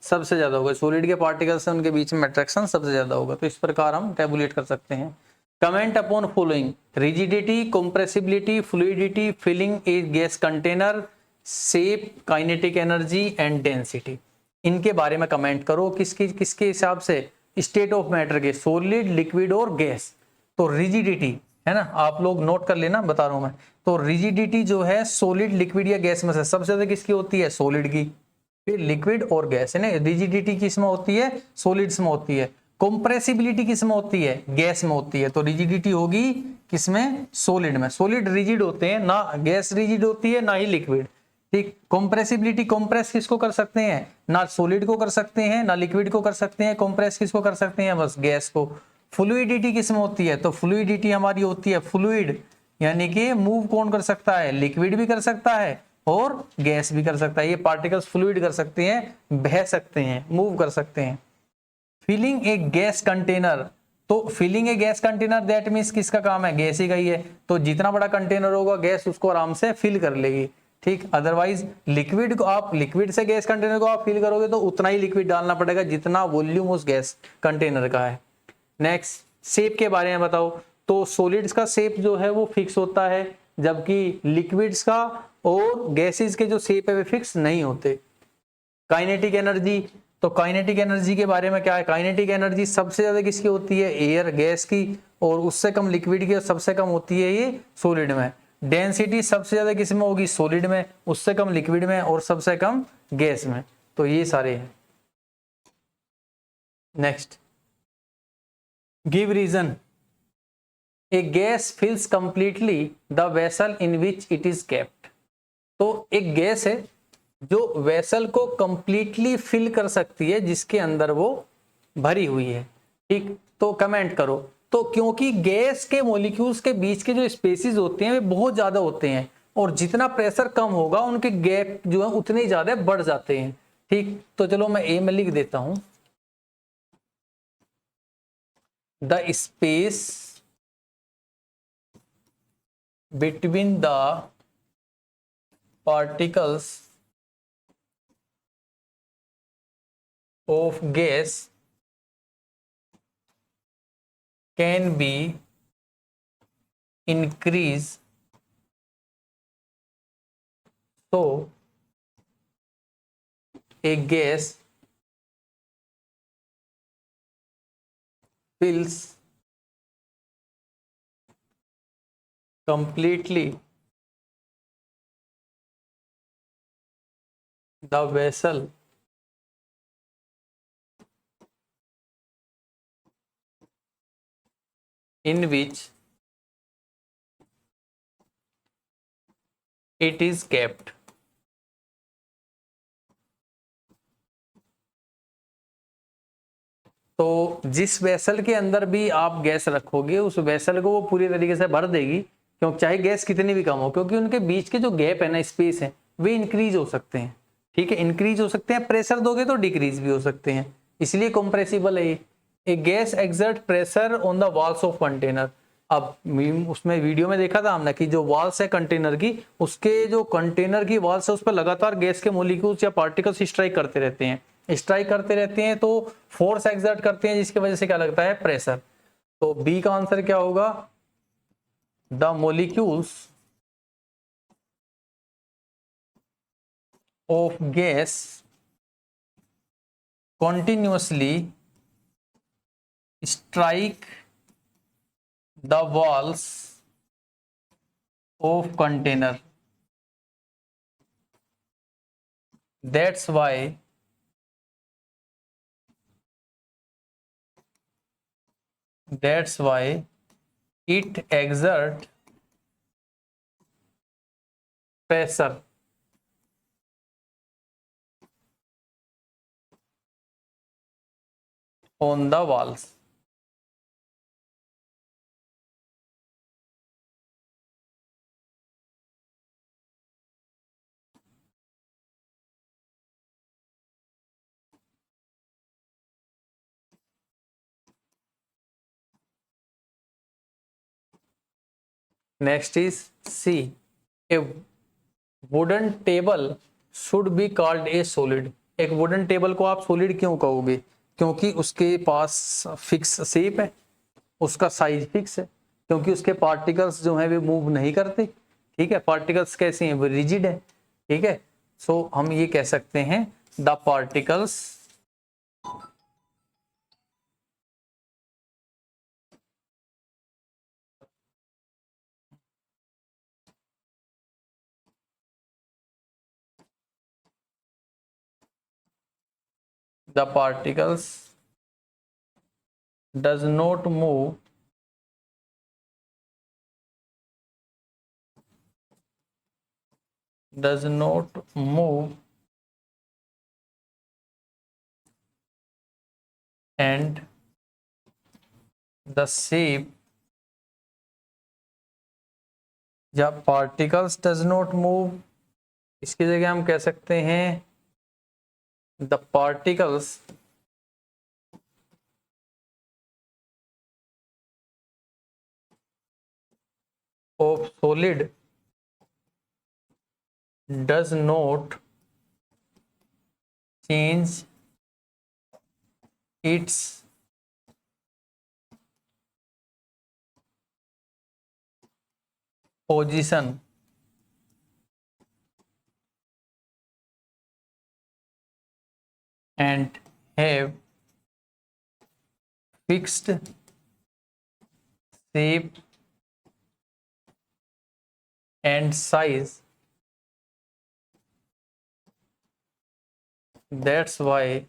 S1: सबसे ज्यादा होगा। सॉलिड के पार्टिकल्स से उनके बीच में एट्रैक्शन सबसे ज्यादा होगा। तो इस प्रकार हम टेबुलेट कर सकते हैं। Comment upon following: rigidity, compressibility, fluidity, filling a gas container, shape, kinetic energy and density. इनके बारे में कमेंट करो, किसके हिसाब से? स्टेट ऑफ मैटर के, सॉलिड, लिक्विड और गैस। तो रिजिडिटी है ना, आप लोग नोट कर लेना, बता रहा हूं मैं। तो रिजिडिटी जो है सॉलिड, लिक्विड या गैस में से सबसे ज्यादा किसकी होती है? सॉलिड की, फिर लिक्विड और गैस है ना। रिजिडिटी किस में होती है? सॉलिड्स में होती है। कंप्रेसिबिलिटी किस में होती है? गैस में होती है। तो रिजिडिटी होगी किसमें? सॉलिड में। सॉलिड रिजिड होते हैं ना, गैस रिजिड होती है ना ही लिक्विड। ठीक, कंप्रेसिबिलिटी, कंप्रेस किसको कर सकते हैं? ना सॉलिड को कर सकते हैं ना लिक्विड को कर सकते हैं। कंप्रेस किसको कर सकते हैं? बस गैस को। फ्लूइडिटी किस में होती है? तो फ्लूइडिटी हमारी होती है फ्लूइड, यानी कि मूव कौन कर सकता है? लिक्विड भी कर सकता है और गैस भी कर सकता है। ये पार्टिकल्स फ्लूइड कर सकते हैं, बह सकते हैं, मूव कर सकते हैं। फिलिंग ए गैस कंटेनर, तो filling a gas container that means किसका काम है? गैस ही का ही है। तो जितना बड़ा कंटेनर होगा गैस उसको आराम से फिल कर लेगी। ठीक, अदरवाइज लिक्विड को आप, लिक्विड से गैस कंटेनर को आप फिल करोगे तो उतना ही लिक्विड डालना पड़ेगा जितना वॉल्यूम उस गैस कंटेनर का है। नेक्स्ट, शेप के बारे में बताओ। तो सॉलिड्स का शेप जो है वो फिक्स होता है, जबकि लिक्विड्स का और गैसेस के जो शेप है वे फिक्स नहीं होते। काइनेटिक एनर्जी, तो काइनेटिक एनर्जी के बारे में क्या है? काइनेटिक एनर्जी सबसे ज्यादा किसकी होती है? एयर, गैस की, और उससे कम लिक्विड की और सबसे कम होती है ये सॉलिड में। डेंसिटी सबसे ज्यादा किस में होगी? सॉलिड में, उससे कम लिक्विड में और सबसे कम गैस में। तो ये सारे हैं। Next, give reason. A gas fills completely the vessel in which it is kept. तो एक गैस है जो वेसल को कंप्लीटली फिल कर सकती है, जिसके अंदर वो भरी हुई है। ठीक, तो कमेंट करो। तो क्योंकि गैस के मॉलिक्यूल्स के बीच के जो स्पेसेस होते हैं वे बहुत ज्यादा होते हैं और जितना प्रेशर कम होगा उनके गैप जो है उतने ज्यादा बढ़ जाते हैं। ठीक, तो चलो मैं ए में लिख देता हूं, the space between the particles of gas can be increased so a gas fills completely the vessel in which it is kept। तो जिस वेसल के अंदर भी आप गैस रखोगे उस वेसल को वो पूरी तरीके से भर देगी, क्योंकि चाहे गैस कितनी भी कम हो, क्योंकि उनके बीच के जो गैप है ना, स्पेस है, वे इंक्रीज हो सकते हैं। ठीक है, इंक्रीज हो सकते हैं, प्रेशर दोगे तो डिक्रीज भी हो सकते हैं, इसलिए कंप्रेसिबल है ये। A gas exert pressure on the walls of container. अब उसमें वीडियो में देखा था हमने कि जो वॉल्स है कंटेनर की, उसके जो कंटेनर की वॉल्स है उस पर लगातार गैस के मोलिक्यूल्स या पार्टिकल्स स्ट्राइक करते रहते हैं, तो फोर्स एक्सर्ट करते हैं, जिसकी वजह से क्या लगता है, प्रेशर। तो बी का आंसर क्या होगा, the molecules of gas continuously strike the walls of container. That's why it exert pressure on the walls. Next is C. A wooden table should be called a solid. एक wooden table को आप solid क्यों कहोगे, क्योंकि उसके पास fix shape है, उसका size fix है, क्योंकि उसके पार्टिकल्स जो है वे मूव नहीं करते। ठीक है, पार्टिकल्स कैसे हैं, वो रिजिड है। ठीक है, सो हम ये कह सकते हैं the particles does not move and the shape, या particles does not move, इसकी जगह हम कह सकते हैं the particles of solid does not change its position and have fixed shape and size. That's why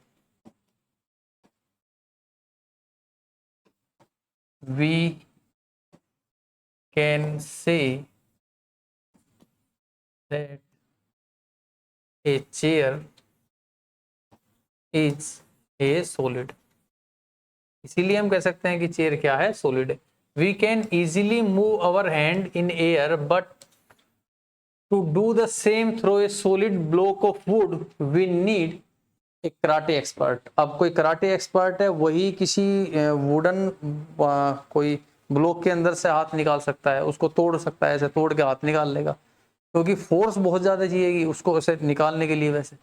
S1: we can say that a chair is a solid. इसीलिए हम कह सकते हैं कि चेयर क्या है, सॉलिड है। We can easily move our hand in air, but to do the same through a solid block of wood we need a karate expert. अब कोई कराटे एक्सपर्ट है, वही किसी वुडन कोई ब्लॉक के अंदर से हाथ निकाल सकता है, उसको तोड़ सकता है, ऐसे तोड़ के हाथ निकाल लेगा, क्योंकि फोर्स बहुत ज्यादा चाहिएगी उसको ऐसे निकालने के लिए वैसे।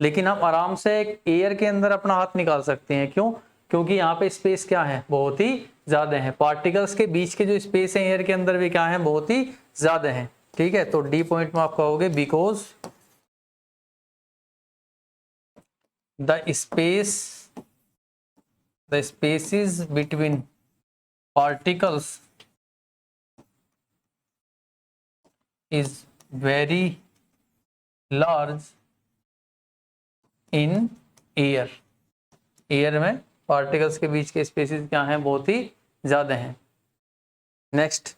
S1: लेकिन हम आराम से एक एयर के अंदर अपना हाथ निकाल सकते हैं। क्यों? क्योंकि यहाँ पे स्पेस क्या है, बहुत ही ज्यादा है। पार्टिकल्स के बीच के जो स्पेस है एयर के अंदर भी क्या है, बहुत ही ज्यादा है। ठीक है, तो डी पॉइंट में आप कहोगे because the spaces between particles is very large in air. Air में पार्टिकल्स के बीच के स्पेसिस क्या हैं, बहुत ही ज्यादा हैं। Next,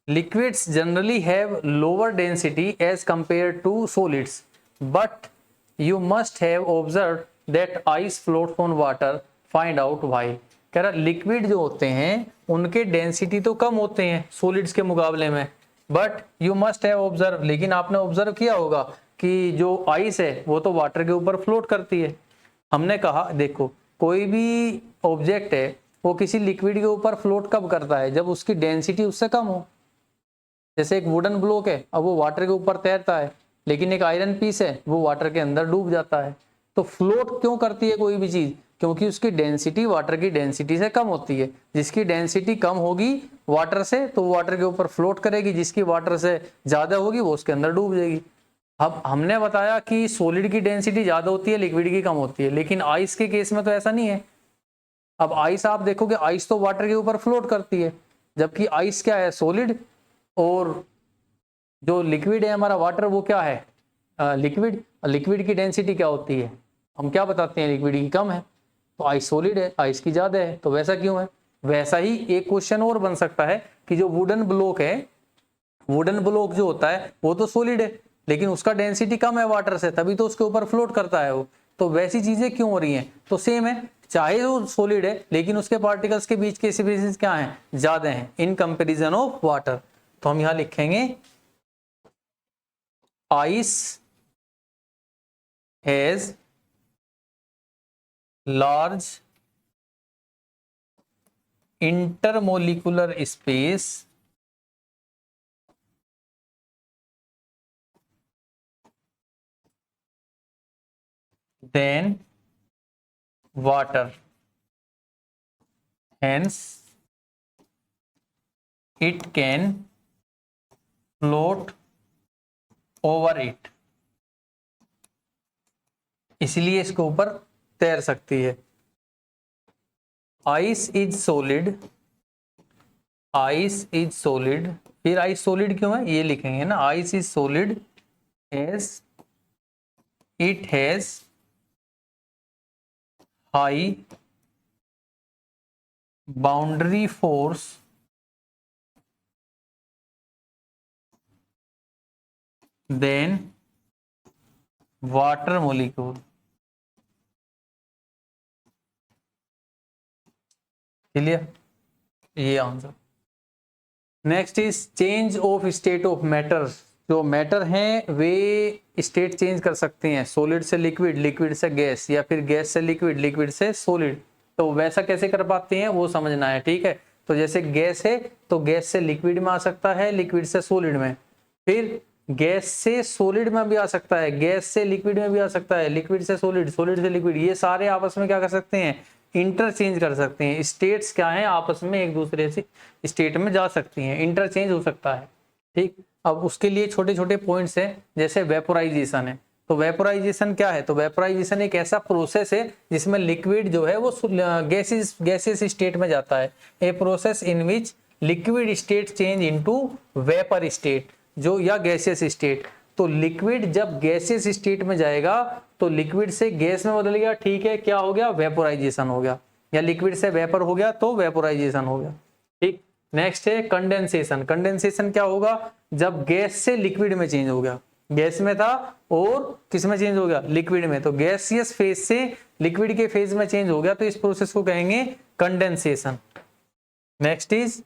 S1: liquids generally have lower density as compare to solids, but you must have observe that ice floats on water, find out why. कह रहा लिक्विड जो होते हैं उनके डेंसिटी तो कम होते हैं सॉलिड्स के मुकाबले में, but you must have observe, लेकिन आपने ऑब्जर्व किया होगा कि जो आइस है वो तो वाटर के ऊपर फ्लोट करती है। हमने कहा देखो कोई भी ऑब्जेक्ट है वो किसी लिक्विड के ऊपर फ्लोट कब करता है, जब उसकी डेंसिटी उससे कम हो। जैसे एक वुडन ब्लॉक है, अब वो वाटर के ऊपर तैरता है, लेकिन एक आयरन पीस है वो वाटर के अंदर डूब जाता है। तो फ्लोट क्यों करती है कोई भी चीज, क्योंकि उसकी डेंसिटी वाटर की डेंसिटी से कम होती है। जिसकी डेंसिटी कम होगी वाटर से तो वो वाटर के ऊपर फ्लोट करेगी, जिसकी वाटर से ज्यादा होगी वो उसके अंदर डूब जाएगी। अब हमने बताया कि सॉलिड की डेंसिटी ज्यादा होती है, लिक्विड की कम होती है, लेकिन आइस के केस में तो ऐसा नहीं है। अब आइस आप देखोगे, आइस तो वाटर के ऊपर फ्लोट करती है, जबकि आइस क्या है, सॉलिड, और जो लिक्विड है हमारा वाटर वो क्या है, लिक्विड। लिक्विड की डेंसिटी क्या होती है, हम क्या बताते हैं, लिक्विड की कम है, तो आइस सॉलिड है, आइस की ज्यादा है, तो वैसा क्यों है। वैसा ही एक क्वेश्चन और बन सकता है कि जो वुडन ब्लॉक है, वुडन ब्लॉक जो होता है वो तो सॉलिड है, लेकिन उसका डेंसिटी कम है वाटर से, तभी तो उसके ऊपर फ्लोट करता है वो। तो वैसी चीजें क्यों हो रही हैं, तो सेम है, चाहे वो सॉलिड है लेकिन उसके पार्टिकल्स के बीच के स्पेसेस क्या हैं, ज्यादा हैं इन कंपैरिजन ऑफ वाटर। तो हम यहां लिखेंगे ice has large intermolecular space then water, hence it can float over it, इसलिए इसके ऊपर तैर सकती है। Ice is solid, ice is solid, फिर आइस सॉलिड क्यों है ये लिखेंगे ना, ice is solid as it has high boundary force then water molecule. Clear, ये answer. Next is change of state of matter. जो मैटर हैं वे स्टेट चेंज कर सकते हैं, सॉलिड से लिक्विड, लिक्विड से गैस, या फिर गैस से लिक्विड, लिक्विड से सॉलिड। तो वैसा कैसे कर पाते हैं वो समझना है, ठीक है। तो जैसे गैस है तो गैस से लिक्विड में आ सकता है, लिक्विड से सॉलिड में, फिर गैस से सॉलिड में भी आ सकता है, गैस से लिक्विड में भी आ सकता है, लिक्विड से सॉलिड, सॉलिड से लिक्विड, ये सारे आपस में क्या कर सकते हैं, इंटरचेंज कर सकते हैं। स्टेट्स क्या है आपस में एक दूसरे से स्टेट में जा सकती हैं, इंटरचेंज हो सकता है, ठीक। अब उसके लिए छोटे छोटे पॉइंट्स हैं, जैसे वेपोराइजेशन है। तो वेपोराइजेशन क्या है, तो वेपोराइजेशन एक ऐसा प्रोसेस है जिसमें लिक्विड जो है वो गैसेस स्टेट में जाता है। A process in which liquid state change into vapour state, जो या गैसियस स्टेट। तो लिक्विड जब गैसियस स्टेट में जाएगा तो लिक्विड से गैस में बदल गया, ठीक है, क्या हो गया, वेपोराइजेशन हो गया, या लिक्विड से वेपर हो गया तो वेपोराइजेशन हो गया, ठीक। नेक्स्ट है कंडेंसेशन। कंडेंसेशन क्या होगा, जब गैस से लिक्विड में चेंज हो गया, गैस में था और किस में चेंज हो गया, लिक्विड में, तो गैसियस फेज से लिक्विड के फेज में चेंज हो गया, तो इस प्रोसेस को कहेंगे condensation. Next is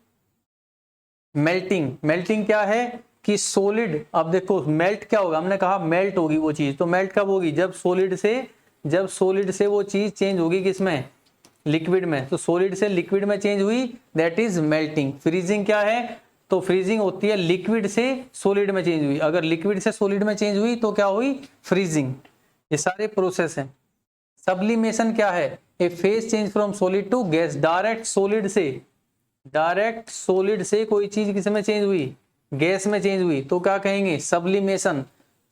S1: melting. Melting क्या है कि सॉलिड, अब देखो मेल्ट क्या होगा, हमने कहा मेल्ट होगी वो चीज, तो मेल्ट कब होगी, जब सॉलिड से वो चीज चेंज होगी किसमें, लिक्विड में। तो सॉलिड से लिक्विड में चेंज हुई, दैट इज मेल्टिंग। फ्रीजिंग क्या है, तो फ्रीजिंग होती है लिक्विड से सॉलिड में चेंज हुई, अगर लिक्विड से सॉलिड में चेंज हुई तो क्या हुई, फ्रीजिंग। ये सारे प्रोसेस हैं। सब्लिमेशन क्या है, a phase change from solid to gas. Direct solid से कोई चीज किस में चेंज हुई, गैस में चेंज हुई, तो क्या कहेंगे, सब्लिमेशन।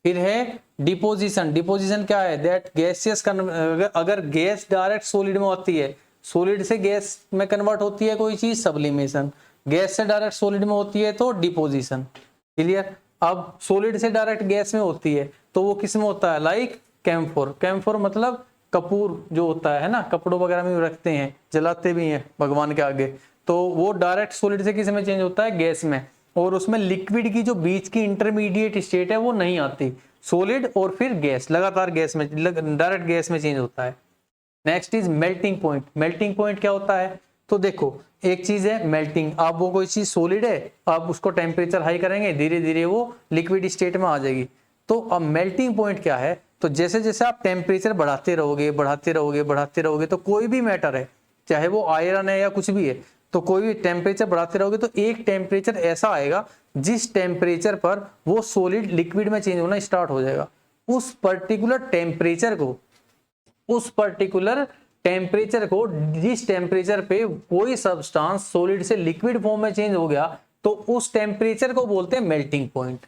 S1: फिर है डिपोजिशन। डिपोजिशन क्या है, दैट गैसियस, अगर गैस डायरेक्ट सॉलिड में होती है, सॉलिड से गैस में कन्वर्ट होती है कोई चीज, सब्लिमेशन। गैस से डायरेक्ट सॉलिड में होती है तो डिपोजिशन। क्लियर। अब सॉलिड से डायरेक्ट गैस में होती है तो वो किस में होता है, लाइक कैम्फोर। कैम्फोर मतलब कपूर जो होता है ना, कपड़ों वगैरह में रखते हैं, जलाते भी हैं भगवान के आगे, तो वो डायरेक्ट सॉलिड से किस में चेंज होता है, गैस में। और उसमें लिक्विड की जो बीच की इंटरमीडिएट स्टेट है वो नहीं आती, सॉलिड और फिर गैस, लगातार गैस में, डायरेक्ट गैस में चेंज होता है। Next is melting point. Melting point क्या होता है, तो देखो एक चीज है मेल्टिंग, अब वो कोई चीज सॉलिड है, आप उसको टेम्परेचर हाई करेंगे धीरे धीरे वो लिक्विड स्टेट में आ जाएगी। तो अब मेल्टिंग पॉइंट क्या है, तो जैसे जैसे आप टेम्परेचर बढ़ाते रहोगे बढ़ाते रहोगे बढ़ाते रहोगे, तो कोई भी मैटर है चाहे वो आयरन है या कुछ भी है, तो कोई भी टेम्परेचर बढ़ाते रहोगे तो एक टेम्परेचर ऐसा आएगा जिस टेम्परेचर पर वो सॉलिड लिक्विड में चेंज होना स्टार्ट हो जाएगा। उस पर्टिकुलर टेम्परेचर को जिस टेम्परेचर पे कोई सब्सटेंस सॉलिड से लिक्विड फॉर्म में चेंज हो गया, तो उस टेम्परेचर को बोलते हैं मेल्टिंग पॉइंट।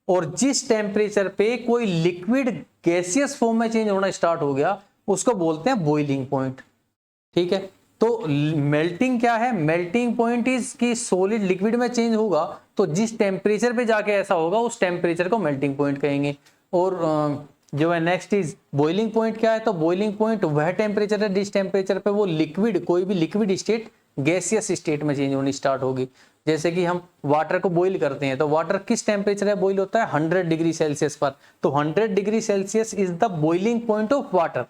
S1: और जिस टेम्परेचर पे कोई लिक्विड गैसियस फॉर्म में चेंज होना स्टार्ट हो गया उसको बोलते हैं बॉइलिंग पॉइंट। ठीक है, तो मेल्टिंग क्या है, मेल्टिंग पॉइंट इज कि सॉलिड लिक्विड में चेंज होगा तो जिस टेम्परेचर पे जाके ऐसा होगा उस टेम्परेचर को मेल्टिंग पॉइंट कहेंगे। और जो है नेक्स्ट इज बॉइलिंग पॉइंट क्या है, तो बॉइलिंग पॉइंट वह टेम्परेचर है जिस टेम्परेचर पे वो लिक्विड कोई भी लिक्विड स्टेट गैसियस स्टेट में चेंज होनी स्टार्ट होगी। जैसे कि हम वाटर को बॉईल करते हैं तो वाटर किस टेम्परेचर है बॉईल होता है 100 डिग्री सेल्सियस पर, तो 100 degree Celsius is the boiling point of water.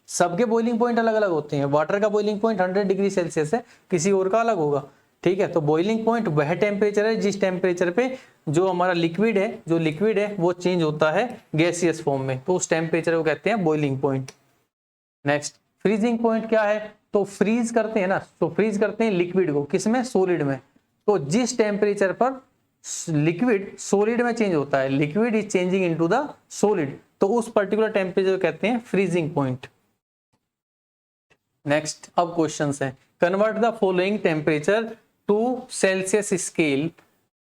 S1: सबके बॉइलिंग पॉइंट अलग अलग होते हैं, वाटर का बॉइलिंग पॉइंट 100 डिग्री सेल्सियस है, किसी और का अलग होगा। ठीक है, तो बॉइलिंग पॉइंट वह टेम्परेचर है जिस टेम्परेचर पे जो हमारा लिक्विड है वो चेंज होता है गैसियस फॉर्म में, तो उस टेम्परेचर को कहते हैं boiling point. Next freezing point क्या है, तो फ्रीज करते हैं ना, तो फ्रीज करते हैं लिक्विड को किसमें, सॉलिड में। तो जिस टेम्परेचर पर लिक्विड सॉलिड में चेंज होता है, liquid is changing into the solid, तो उस पर्टिकुलर टेम्परेचर को कहते हैं फ्रीजिंग पॉइंट। नेक्स्ट अब क्वेश्चंस हैं, convert the following temperature to Celsius scale.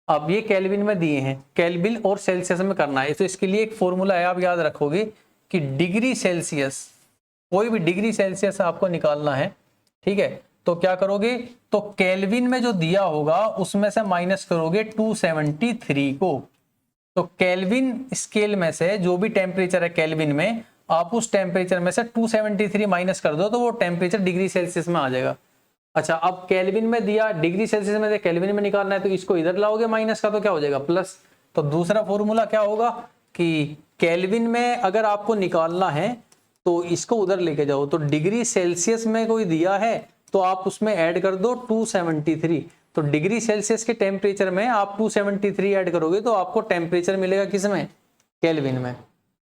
S1: अब ये केल्विन में दिए हैं, केल्विन और सेल्सियस में करना है, तो इसके लिए एक फॉर्मूला है, आप याद रखोगे कि डिग्री सेल्सियस, कोई भी डिग्री सेल्सियस आपको निकालना है। ठीक है, तो क्या करोगे, तो केल्विन में जो दिया होगा उसमें से माइनस करोगे 273 को। तो केल्विन स्केल में से जो भी टेम्परेचर है केल्विन में, आप उस टेम्परेचर में से 273 माइनस कर दो तो वो टेम्परेचर डिग्री सेल्सियस में आ जाएगा। अच्छा, अब केल्विन में दिया, डिग्री सेल्सियस में से केल्विन में निकालना है, तो इसको इधर लाओगे माइनस का तो क्या हो जाएगा प्लस। तो दूसरा फॉर्मूला क्या होगा कि केल्विन में अगर आपको निकालना है तो इसको उधर लेके जाओ, तो डिग्री सेल्सियस में कोई दिया है तो आप उसमें ऐड कर दो 273। तो डिग्री सेल्सियस के टेम्परेचर में आप 273 ऐड करोगे तो आपको टेम्परेचर मिलेगा किसमें, केल्विन में।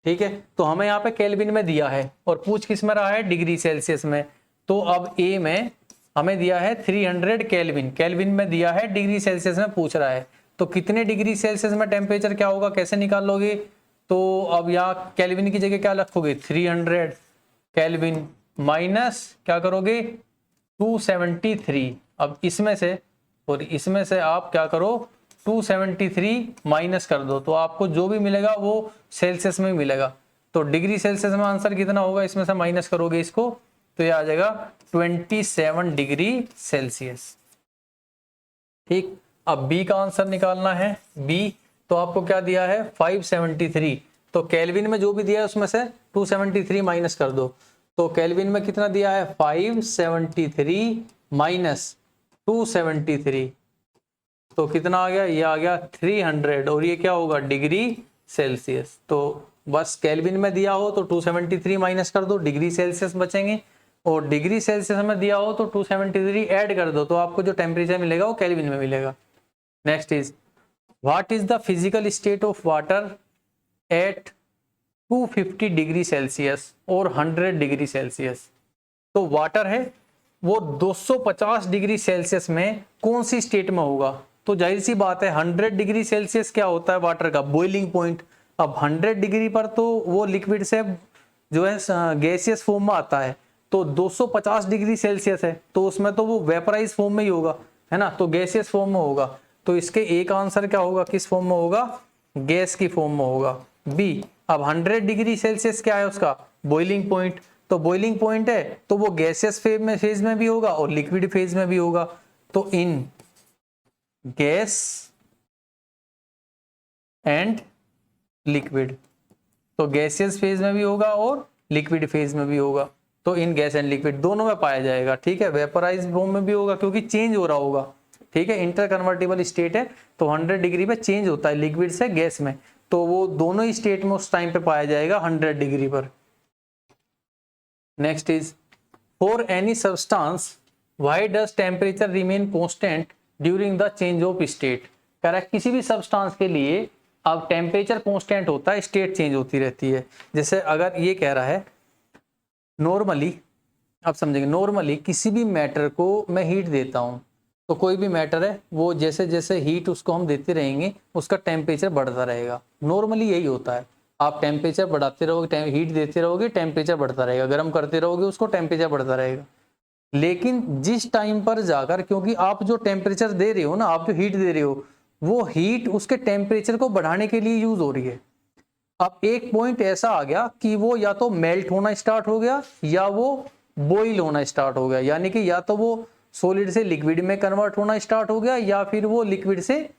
S1: ठीक है, तो हमें यहाँ पे केल्विन में दिया है और पूछ किस में रहा है, डिग्री सेल्सियस में। तो अब ए में हमें दिया है 300 केल्विन, केल्विन में दिया है, डिग्री सेल्सियस में पूछ रहा है, तो कितने डिग्री सेल्सियस में टेम्परेचर क्या होगा, कैसे निकाल लोगे। तो अब यहाँ केल्विन की जगह क्या रखोगे, 300 केल्विन माइनस क्या करोगे 273। अब इसमें से और इसमें से आप क्या करो 273 माइनस कर दो, तो आपको जो भी मिलेगा वो सेल्सियस में मिलेगा। तो डिग्री सेल्सियस में आंसर कितना होगा, इसमें से माइनस करोगे इसको तो ये आ जाएगा 27 डिग्री सेल्सियस। ठीक, अब बी का आंसर निकालना है। बी तो आपको क्या दिया है 573, तो केल्विन में जो भी दिया है उसमें से 273 माइनस कर दो। तो केल्विन में कितना दिया है 573 माइनस 273, तो कितना आ गया, ये आ गया 300, और ये क्या होगा डिग्री सेल्सियस। तो बस केल्विन में दिया हो तो 273 माइनस कर दो, डिग्री सेल्सियस बचेंगे, और डिग्री सेल्सियस में दिया हो तो 273 ऐड कर दो, तो आपको जो टेम्परेचर मिलेगा वो केल्विन में मिलेगा। Next is what is the physical state of water at 250 degree Celsius और 100 डिग्री सेल्सियस। तो वाटर है वो 250 डिग्री सेल्सियस में कौन सी स्टेट में होगा, तो जाहिर सी बात है 100 डिग्री सेल्सियस क्या होता है वाटर का, बॉइलिंग पॉइंट। अब 100 डिग्री पर तो वो लिक्विड से जो है गैसियस फॉर्म में आता है, तो 250 डिग्री सेल्सियस है तो उसमें तो वो वेपराइज फॉर्म में ही होगा, है ना, तो गैसियस फॉर्म में होगा। तो इसके एक आंसर क्या होगा, किस फॉर्म में होगा, गैस की फॉर्म में होगा, बी। अब 100 डिग्री सेल्सियस क्या है उसका, बॉइलिंग पॉइंट, तो बॉइलिंग पॉइंट है तो वो गैसियस फेज में भी होगा और लिक्विड फेज में भी होगा। तो इन गैस एंड लिक्विड, तो गैसियस फेज में भी होगा और लिक्विड फेज में भी होगा, तो इन गैस एंड लिक्विड दोनों में पाया जाएगा। ठीक है, वेपराइज फॉर्म में भी होगा क्योंकि चेंज हो रहा होगा। ठीक है, इंटर कन्वर्टेबल स्टेट है तो 100 डिग्री पे चेंज होता है लिक्विड से गैस में, तो वो दोनों ही स्टेट में उस टाइम पे पाया जाएगा 100 डिग्री पर। Next is for any substance why does temperature remain constant during the change of state. कह रहा है किसी भी सब्सटेंस के लिए अब टेम्परेचर कांस्टेंट होता है, स्टेट चेंज होती रहती है। जैसे अगर ये कह रहा है नॉर्मली, आप समझेंगे, नॉर्मली किसी भी मैटर को मैं हीट देता हूँ, तो कोई भी मैटर है वो जैसे जैसे हीट उसको हम देते रहेंगे उसका टेम्परेचर बढ़ता रहेगा। नॉर्मली यही होता है, आप टेम्परेचर बढ़ाते रहोगे, हीट देते रहोगे, टेम्परेचर बढ़ता रहेगा, गर्म करते रहोगे उसको, टेम्परेचर बढ़ता रहेगा। लेकिन जिस टाइम पर जाकर, क्योंकि आप जो टेम्परेचर दे रहे हो ना, आप जो हीट दे रहे हो, वो हीट उसके टेम्परेचर को बढ़ाने के लिए यूज हो रही है। अब एक पॉइंट ऐसा आ गया कि वो या तो मेल्ट होना स्टार्ट हो गया या वो बॉईल होना स्टार्ट हो गया, यानी कि या तो वो सॉलिड से लिक्विड में कन्वर्ट होना स्टार्ट हो गया या फिर वो लिक्विड से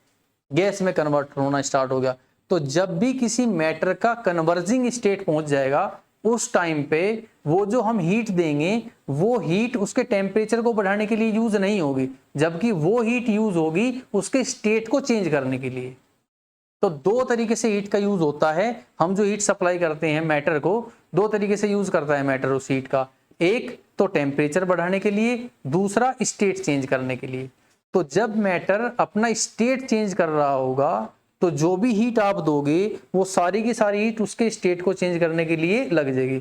S1: गैस में कन्वर्ट होना स्टार्ट हो गया। तो जब भी किसी मैटर का कन्वर्जिंग स्टेट पहुंच जाएगा, उस टाइम पे वो जो हम हीट देंगे वो हीट उसके टेम्परेचर को बढ़ाने के लिए यूज नहीं होगी, जबकि वो हीट यूज होगी उसके स्टेट को चेंज करने के लिए। तो दो तरीके से हीट का यूज होता है। हम जो हीट सप्लाई करते हैं मैटर को, दो तरीके से यूज करता है मैटर उस हीट का, एक तो टेम्परेचर बढ़ाने के लिए, दूसरा स्टेट चेंज करने के लिए। तो जब मैटर अपना स्टेट चेंज कर रहा होगा तो जो भी हीट आप दोगे वो सारी की सारी हीट उसके स्टेट को चेंज करने के लिए लग जाएगी।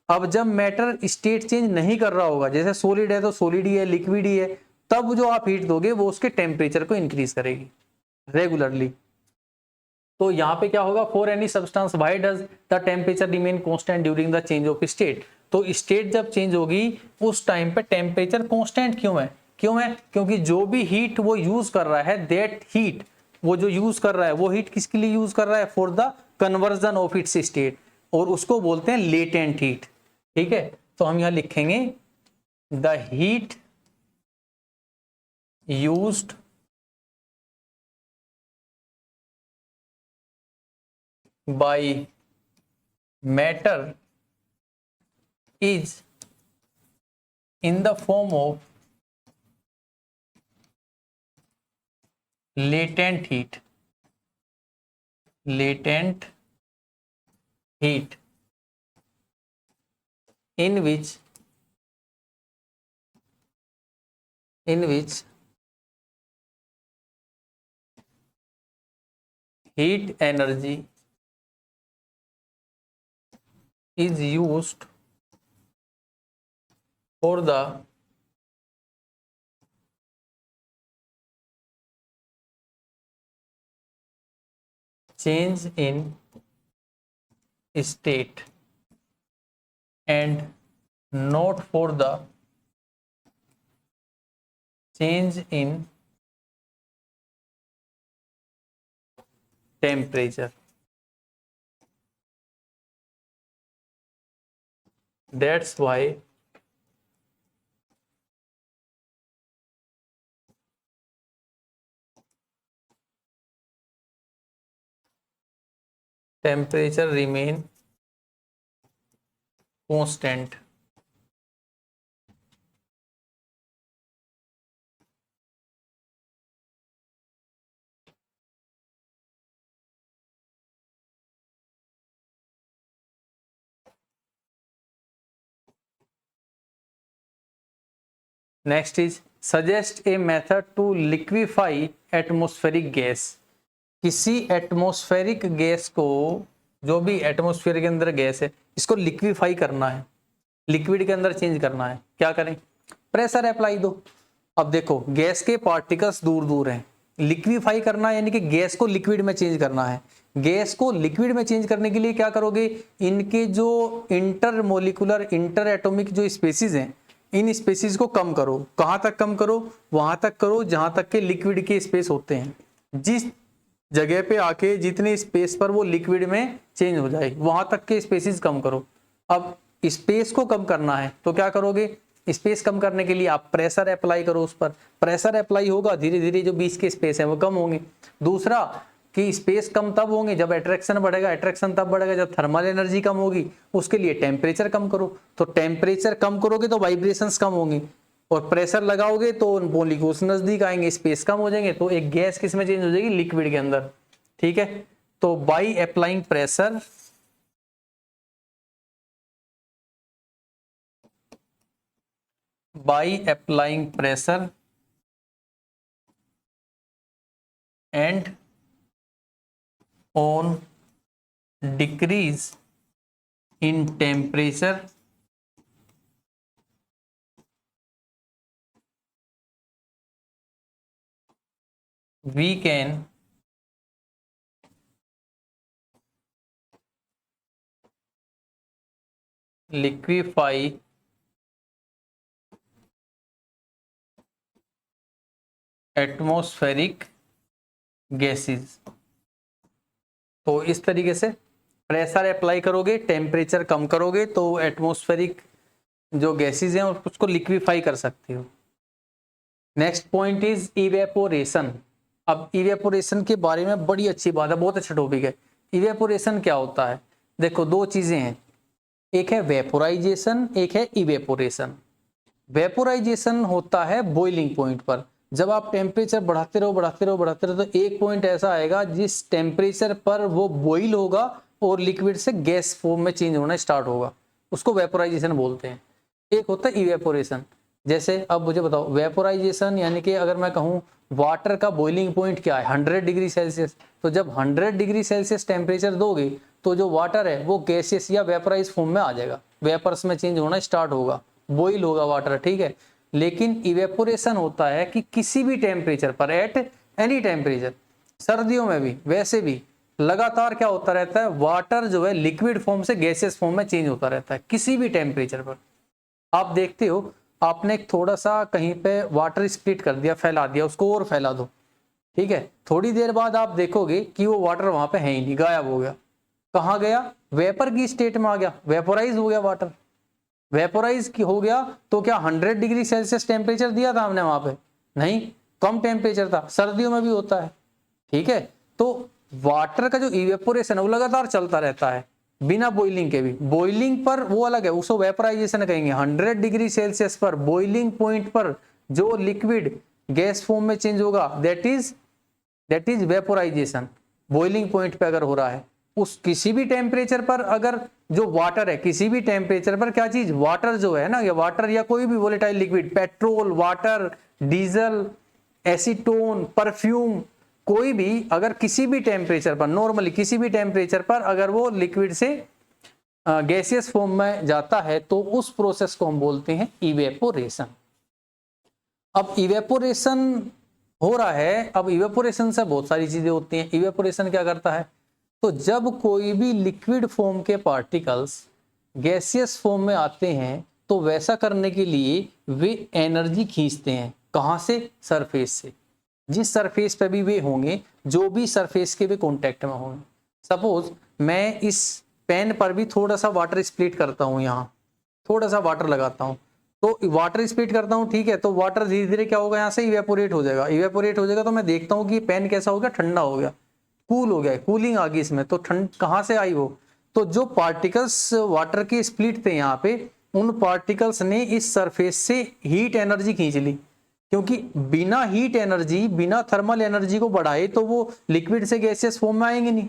S1: अब जब मैटर स्टेट चेंज नहीं कर रहा होगा, जैसे सॉलिड है तो सॉलिड ही है, लिक्विड ही है, तब जो आप हीट दोगे वो उसके टेम्परेचर को इंक्रीज करेगी रेगुलरली। तो यहाँ पे क्या होगा, for any substance why does the temperature remain constant during the change of state. तो स्टेट जब चेंज होगी उस टाइम पे टेम्परेचर कांस्टेंट क्यों है? क्यों है? क्योंकि जो भी हीट वो यूज कर रहा है, दैट हीट, वो जो यूज कर रहा है वो हीट किसके लिए यूज कर रहा है? For the conversion of its state, और उसको बोलते हैं लेटेंट हीट। ठीक है, तो हम यहाँ लिखेंगे the heat used by matter is in the form of latent heat, latent heat in which heat energy is used for the change in state and not for the change in temperature. That's why temperature remain constant. Next is suggest a method to liquefy atmospheric gas. किसी atmospheric gas को, जो भी atmosphere के अंदर gas है, इसको liquefy करना है, लिक्विड के अंदर चेंज करना है। क्या करें? प्रेशर अप्लाई दो। अब देखो गैस के पार्टिकल्स दूर दूर हैं, लिक्विफाई करना है यानी कि गैस को लिक्विड में चेंज करना है। गैस को लिक्विड में चेंज करने के लिए क्या करोगे? इनके जो इंटर मोलिकुलर, इंटर एटॉमिक जो स्पेसीज हैं, इन स्पेसीज को कम करो। कहाँ तक कम करो? वहां तक करो जहां तक के लिक्विड के स्पेस होते हैं। जिस जगह पे आके जितने स्पेस पर वो लिक्विड में चेंज हो जाए वहां तक के स्पेसीज कम करो। अब स्पेस को कम करना है तो क्या करोगे? स्पेस कम करने के लिए आप प्रेशर अप्लाई करो उस पर। प्रेशर अप्लाई होगा, धीरे धीरे जो बीच के स्पेस है वो कम होंगे। दूसरा कि स्पेस कम तब होंगे जब अट्रैक्शन बढ़ेगा, अट्रैक्शन तब बढ़ेगा जब थर्मल एनर्जी कम होगी। उसके लिए टेम्परेचर कम करो, तो टेम्परेचर कम करोगे तो वाइब्रेशंस कम होंगी, और प्रेशर लगाओगे तो मॉलिक्यूल्स नजदीक आएंगे, स्पेस कम हो जाएंगे, तो एक गैस किस में चेंज हो जाएगी? लिक्विड के अंदर। ठीक है, तो by applying pressure by applying pressure and on decrease in temperature we can liquefy atmospheric gases. तो इस तरीके से प्रेशर अप्लाई करोगे, टेम्परेचर कम करोगे तो एटमॉस्फेरिक जो गैसेस हैं उसको लिक्विफाई कर सकते हो। Next point is evaporation. अब इवेपोरेशन के बारे में बड़ी अच्छी बात है, बहुत अच्छा टॉपिक है। इवेपोरेशन क्या होता है? देखो दो चीजें हैं, एक है वेपोराइजेशन, एक है इवेपोरेशन। वेपोराइजेशन होता है बॉइलिंग पॉइंट पर, जब आप टेम्परेचर बढ़ाते रहो तो एक पॉइंट ऐसा आएगा जिस टेम्परेचर पर वो बॉइल होगा और लिक्विड से गैस फॉर्म में चेंज होना स्टार्ट होगा, उसको वेपोराइजेशन बोलते हैं। एक होता है इवेपोरेशन। जैसे अब मुझे बताओ, वेपोराइजेशन यानी कि अगर मैं कहूँ वाटर का बॉइलिंग पॉइंट क्या है, 100 डिग्री सेल्सियस, तो जब 100 डिग्री सेल्सियस टेम्परेचर दोगे तो जो वाटर है वो गैसेस या वेपोराइज फॉर्म में आ जाएगा, वेपर्स में चेंज होना स्टार्ट होगा, बॉइल होगा वाटर, ठीक है। लेकिन इवेपोरेशन होता है कि किसी भी टेम्परेचर पर, एट एनी टेम्परेचर, सर्दियों में भी वैसे भी लगातार क्या होता रहता है, वाटर जो है लिक्विड फॉर्म से गैसेस फॉर्म में चेंज होता रहता है किसी भी टेम्परेचर पर। आप देखते हो, आपने एक थोड़ा सा कहीं पे वाटर स्प्लिट कर दिया, फैला दिया, उसको और फैला दो, ठीक है, थोड़ी देर बाद आप देखोगे कि वो वाटर वहां पे है ही नहीं, गायब हो गया। कहाँ गया? वेपर की स्टेट में आ गया, वेपोराइज हो गया वाटर। वेपोराइज हो गया तो क्या 100 डिग्री सेल्सियस टेम्परेचर दिया था हमने वहां पे? नहीं, कम टेम्परेचर था, सर्दियों में भी होता है, ठीक है। तो वाटर का जो इवेपोरेशन है वो लगातार चलता रहता है बिना बॉइलिंग के भी। बॉइलिंग पर वो अलग है, उसको वेपोराइजेशन कहेंगे। 100 डिग्री सेल्सियस पर बॉइलिंग पॉइंट पर जो लिक्विड गैस फॉर्म में चेंज होगा, that is vaporisation. Boiling point पे अगर हो रहा है, उस किसी भी टेम्परेचर पर अगर जो वाटर है, किसी भी टेम्परेचर पर क्या चीज, वाटर जो है ना, या वाटर या कोई भी volatile liquid, petrol, water, diesel, acetone, perfume, कोई भी अगर किसी भी टेम्परेचर पर, नॉर्मली किसी भी टेम्परेचर पर अगर वो लिक्विड से गैसियस फॉर्म में जाता है तो उस प्रोसेस को हम बोलते हैं इवेपोरेशन। अब इवेपोरेशन हो रहा है, अब इवेपोरेशन से बहुत सारी चीजें होती हैं। इवेपोरेशन क्या करता है? तो जब कोई भी लिक्विड फॉर्म के पार्टिकल्स गैसियस फॉर्म में आते हैं तो वैसा करने के लिए वे एनर्जी खींचते हैं। कहाँ से? सरफेस से। जिस सरफेस पे भी वे होंगे, जो भी सरफेस के भी कांटेक्ट में होंगे। सपोज मैं इस पेन पर भी थोड़ा सा वाटर स्प्लिट करता हूँ, यहाँ थोड़ा सा वाटर लगाता हूँ, तो वाटर स्प्लिट करता हूँ, ठीक है, तो वाटर धीरे धीरे क्या होगा, यहाँ से इवेपोरेट हो जाएगा। इवेपोरेट हो जाएगा तो मैं देखता हूँ कि पेन कैसा हो गया, ठंडा हो गया, कूल हो गया, कूलिंग आ गई इसमें। तो ठंड कहाँ से आई? वो तो जो पार्टिकल्स वाटर के स्प्लिट थे यहाँ पे, उन पार्टिकल्स ने इस सरफेस से हीट एनर्जी खींच ली, क्योंकि बिना हीट एनर्जी, बिना थर्मल एनर्जी को बढ़ाए तो वो लिक्विड से गैसियस फॉर्म में आएंगे नहीं।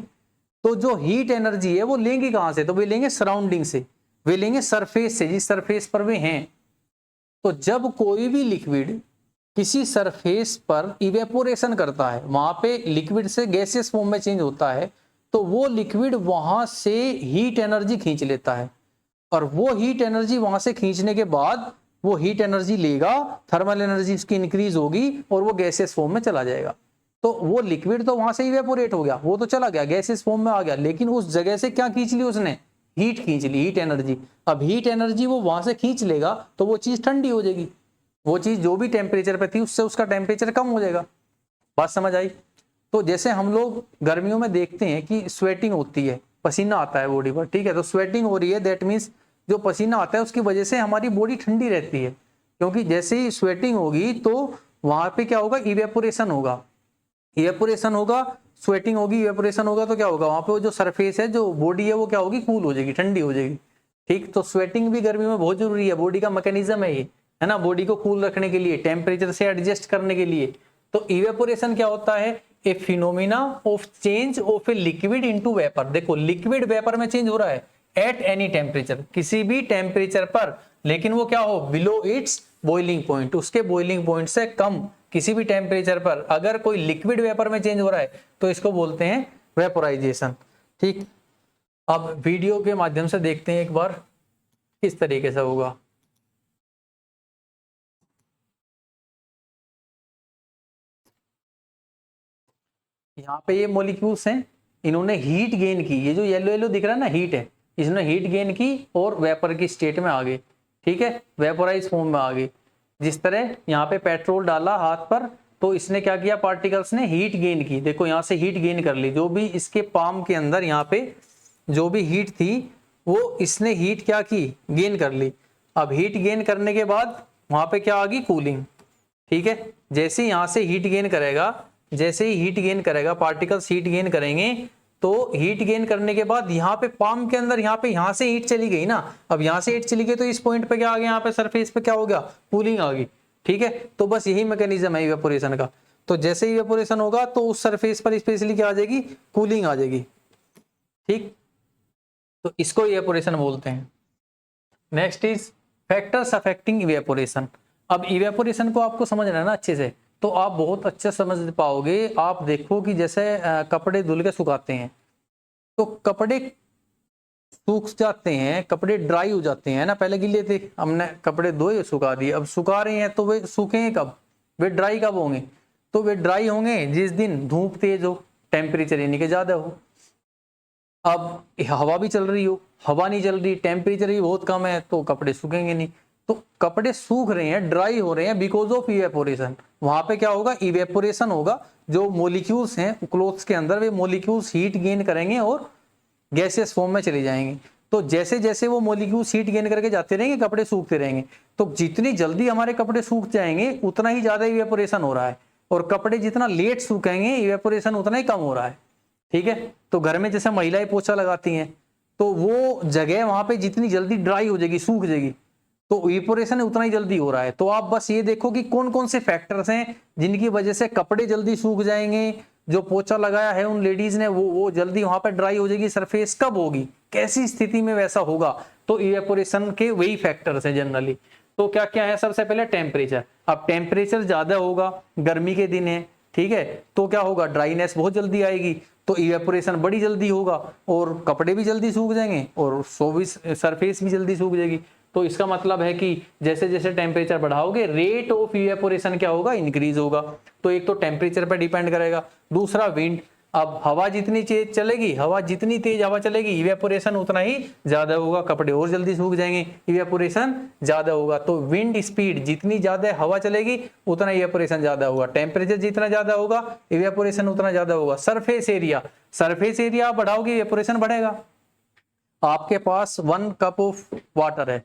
S1: तो जो हीट एनर्जी है वो लेंगे कहाँ से? तो वे लेंगे सराउंडिंग से, वे लेंगे सरफेस से, जिस सरफेस पर वे हैं। तो जब कोई भी लिक्विड किसी सरफेस पर इवेपोरेशन करता है, वहां पे लिक्विड से गैसियस फॉर्म में चेंज होता है, तो वो लिक्विड वहां से हीट एनर्जी खींच लेता है, और वो हीट एनर्जी वहां से खींचने के बाद वो हीट एनर्जी लेगा, थर्मल एनर्जी उसकी इंक्रीज होगी और वो गैसियस फॉर्म में चला जाएगा। तो वो लिक्विड तो वहां से इवेपोरेट हो गया, वो तो चला गया, गैसियस फॉर्म में आ गया, लेकिन उस जगह से क्या खींच ली उसने? हीट खींच ली, हीट एनर्जी। अब हीट एनर्जी वो वहां से खींच लेगा तो वो चीज ठंडी हो जाएगी, वो चीज जो भी टेम्परेचर पे थी उससे उसका टेम्परेचर कम हो जाएगा। बात समझ आई? तो जैसे हम लोग गर्मियों में देखते हैं कि स्वेटिंग होती है, पसीना आता है बॉडी पर, ठीक है, तो स्वेटिंग हो रही है, दैट मीन्स जो पसीना आता है उसकी वजह से हमारी बॉडी ठंडी रहती है, क्योंकि जैसे ही स्वेटिंग होगी तो वहां पे क्या होगा? इवेपोरेशन होगा, इवेपोरेशन होगा, स्वेटिंग होगी, इवेपोरेशन होगा, तो क्या होगा? वहां पे वो जो सरफेस है, जो बॉडी है, वो क्या होगी? कूल हो जाएगी, ठंडी हो जाएगी, ठीक। तो स्वेटिंग भी गर्मी में बहुत जरूरी है, बॉडी का मैकेनिज्म है ये, है ना, बॉडी को कूल रखने के लिए, टेम्परेचर से एडजस्ट करने के लिए। तो इवेपोरेशन क्या होता है? A phenomena of change of a liquid into vapour. देखो लिक्विड वेपर में चेंज हो रहा है एट एनी टेम्परेचर, किसी भी टेम्परेचर पर, लेकिन वो क्या हो? बिलो इट्स बॉइलिंग पॉइंट, उसके बॉइलिंग पॉइंट से कम किसी भी टेम्परेचर पर अगर कोई लिक्विड वेपर में चेंज हो रहा है तो इसको बोलते हैं वेपोराइजेशन। ठीक, अब वीडियो के माध्यम से देखते हैं एक बार किस तरीके से होगा। यहाँ पे ये मॉलिक्यूल्स हैं, इन्होंने हीट गेन की, ये जो येलो येलो दिख रहा है ना हीट है, इसने हीट गेन की और वेपर की स्टेट में आ गए। ठीक है, वेपोराइज फॉर्म में आ गए। जिस तरह यहाँ पे पेट्रोल डाला हाथ पर तो इसने क्या किया, पार्टिकल्स ने हीट गेन की, देखो यहाँ से हीट गेन कर ली, जो भी इसके पाम के अंदर यहाँ पे जो भी हीट थी वो इसने हीट क्या की, गेन कर ली। अब हीट गेन करने के बाद वहां पे क्या आ गई, कूलिंग। ठीक है, जैसे यहाँ से हीट गेन करेगा, जैसे ही हीट गेन करेगा, पार्टिकल्स हीट गेन करेंगे, तो हीट गेन करने के बाद यहाँ पे पाम के अंदर यहाँ से हीट चली गई ना, अब यहाँ से हीट चली गई तो इस पॉइंट पे क्या आ गया, यहाँ पे सरफेस पे क्या हो गया, कूलिंग आ गई। ठीक है, तो बस यही मैकेनिज्म है इवेपोरेशन का। तो जैसे ही इवेपोरेशन होगा तो उस सरफेस पर स्पेशली क्या आ जाएगी, कूलिंग आ जाएगी। ठीक, तो इसको इवेपोरेशन बोलते हैं। Next is factors affecting evaporation. अब इवेपोरेशन को आपको समझना है ना अच्छे से, तो आप बहुत अच्छे समझ पाओगे। आप देखो कि जैसे कपड़े धुल के सुखाते हैं तो कपड़े सूख जाते हैं, कपड़े ड्राई हो जाते हैं ना, पहले गीले थे, हमने कपड़े धोए सुखा दिए, अब सुखा रहे हैं तो वे सूखेंगे कब, वे ड्राई कब होंगे, तो वे ड्राई होंगे जिस दिन धूप तेज हो, टेम्परेचर यानी कि ज्यादा हो। अब हवा भी चल रही हो, हवा नहीं चल रही, टेम्परेचर भी बहुत कम है, तो कपड़े सूखेंगे नहीं। तो कपड़े सूख रहे हैं, ड्राई हो रहे हैं बिकॉज ऑफ इवेपोरेशन। वहां पे क्या होगा, इवेपोरेशन होगा, जो मॉलिक्यूल्स हैं क्लोथ्स के अंदर वे मॉलिक्यूल्स हीट गेन करेंगे और गैसियस फॉर्म में चले जाएंगे। तो जैसे जैसे वो मॉलिक्यूल्स हीट गेन करके जाते रहेंगे, कपड़े सूखते रहेंगे। तो जितनी जल्दी हमारे कपड़े सूख जाएंगे उतना ही ज्यादा इवेपोरेशन हो रहा है, और कपड़े जितना लेट सूखेंगे इवेपोरेशन उतना ही कम हो रहा है। ठीक है, तो घर में जैसे महिलाएं पोछा लगाती हैं तो वो जगह वहां पे जितनी जल्दी ड्राई हो जाएगी, सूख जाएगी, तो इवेपोरेशन उतना ही जल्दी हो रहा है। तो आप बस ये देखो कि कौन कौन से फैक्टर्स हैं जिनकी वजह से कपड़े जल्दी सूख जाएंगे, जो पोछा लगाया है उन लेडीज ने वो जल्दी वहां पर ड्राई हो जाएगी, सरफेस कब होगी, कैसी स्थिति में वैसा होगा, तो इवेपोरेशन के वही फैक्टर्स हैं जनरली। तो क्या क्या है, सबसे पहले टेम्परेचर। अब टेम्परेचर ज्यादा होगा, गर्मी के दिन है, ठीक है, तो क्या होगा, ड्राइनेस बहुत जल्दी आएगी, तो इवेपोरेशन बड़ी जल्दी होगा और कपड़े भी जल्दी सूख जाएंगे और सरफेस भी जल्दी सूख जाएगी। तो इसका मतलब है कि जैसे जैसे टेम्परेचर बढ़ाओगे रेट ऑफ इवेपोरेशन क्या होगा, इंक्रीज होगा। तो एक तो टेम्परेचर पर डिपेंड करेगा, दूसरा विंड। अब हवा जितनी तेज चलेगी, हवा जितनी तेज हवा चलेगी इवेपोरेशन उतना ही ज्यादा होगा, कपड़े और जल्दी सूख जाएंगे, इवेपोरेशन ज्यादा होगा। तो विंड स्पीड जितनी ज्यादा हवा चलेगी उतना इवेपोरेशन ज्यादा होगा, टेम्परेचर जितना ज्यादा होगा इवेपोरेशन उतना ज्यादा होगा। सरफेस एरिया बढ़ाओगे इवेपोरेशन बढ़ेगा। आपके पास 1 कप ऑफ वाटर है,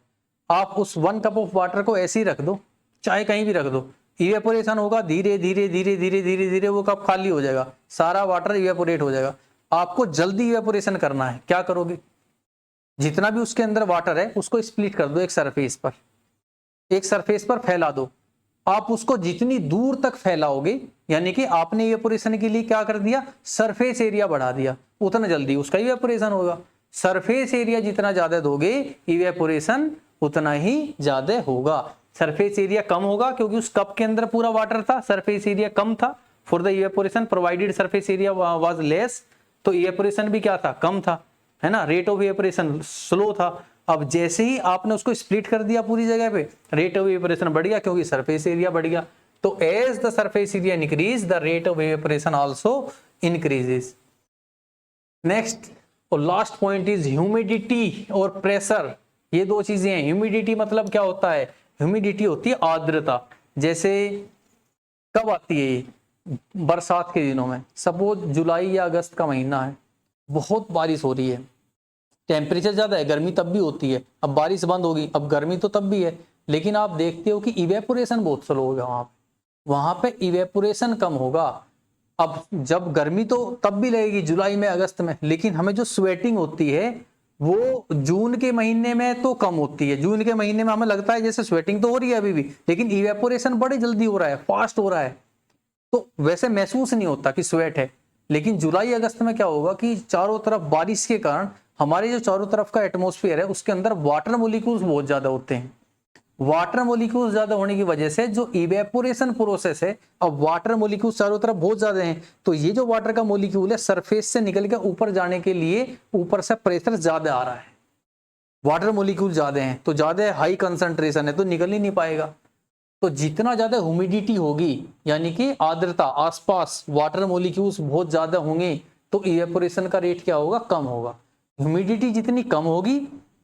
S1: आप उस 1 कप ऑफ वाटर को ऐसे ही रख दो, चाहे कहीं भी रख दो, इवेपोरेशन होगा, धीरे धीरे धीरे धीरे धीरे धीरे वो कप खाली हो जाएगा, सारा वाटर इवेपोरेट हो जाएगा। आपको जल्दी इवेपोरेशन करना है, क्या करोगे, जितना भी उसके अंदर वाटर है उसको स्प्लिट कर दो, एक सरफेस पर फैला दो। आप उसको जितनी दूर तक फैलाओगे, यानी कि आपने इवेपोरेशन के लिए क्या कर दिया, सरफेस एरिया बढ़ा दिया, उतना जल्दी उसका इवेपोरेशन होगा। सरफेस एरिया जितना ज्यादा दोगे इवेपोरेशन उतना ही ज्यादा होगा। सरफेस एरिया कम होगा क्योंकि उस कप के अंदर पूरा वाटर था, सरफेस एरिया कम था, for the evaporation provided surface area was less, तो इवेपोरेशन भी क्या था, कम था, है ना, रेट ऑफ इवेपोरेशन स्लो था। अब जैसे ही आपने उसको स्प्लिट कर दिया पूरी जगह पे, रेट ऑफ इवेपोरेशन बढ़ गया क्योंकि सरफेस एरिया बढ़ गया। तो as the surface area increase the rate of evaporation also increases. Next और लास्ट पॉइंट इज ह्यूमिडिटी और प्रेशर। ये दो चीजें हैं। ह्यूमिडिटी मतलब क्या होता है, ह्यूमिडिटी होती है आर्द्रता। जैसे कब आती है ये, बरसात के दिनों में, सपोज जुलाई या अगस्त का महीना है, बहुत बारिश हो रही है, टेम्परेचर ज्यादा है, गर्मी तब भी होती है, अब बारिश बंद होगी, अब गर्मी तो तब भी है, लेकिन आप देखते हो कि इवेपोरेशन बहुत स्लो होगा, वहां पे इवेपोरेशन कम होगा। अब जब गर्मी तो तब भी लगेगी जुलाई में अगस्त में, लेकिन हमें जो स्वेटिंग होती है वो जून के महीने में तो कम होती है। जून के महीने में हमें लगता है जैसे स्वेटिंग तो हो रही है अभी भी, लेकिन इवेपोरेशन बड़ी जल्दी हो रहा है, फास्ट हो रहा है, तो वैसे महसूस नहीं होता कि स्वेट है। लेकिन जुलाई अगस्त में क्या होगा कि चारों तरफ बारिश के कारण हमारे जो चारों तरफ का एटमॉस्फेयर है उसके अंदर वाटर मॉलिक्यूल्स बहुत ज्यादा होते हैं, वाटर मोलिक्यूल्स ज्यादा होने की वजह से जो इवेपोरेशन प्रोसेस है, अब वाटर मोलिक्यूल्स चारों तरफ बहुत ज्यादा हैं, तो ये जो वाटर का मोलिक्यूल है सरफेस से निकल के ऊपर जाने के लिए ऊपर से प्रेशर ज्यादा आ रहा है, वाटर मोलिक्यूल ज्यादा हैं तो ज्यादा हाई कंसंट्रेशन है तो निकल ही नहीं पाएगा। तो जितना ज्यादा ह्यूमिडिटी होगी यानी कि आर्द्रता, आसपास वाटर मोलिक्यूल्स बहुत ज्यादा होंगे तो इवेपोरेशन का रेट क्या होगा, कम होगा। ह्यूमिडिटी जितनी कम होगी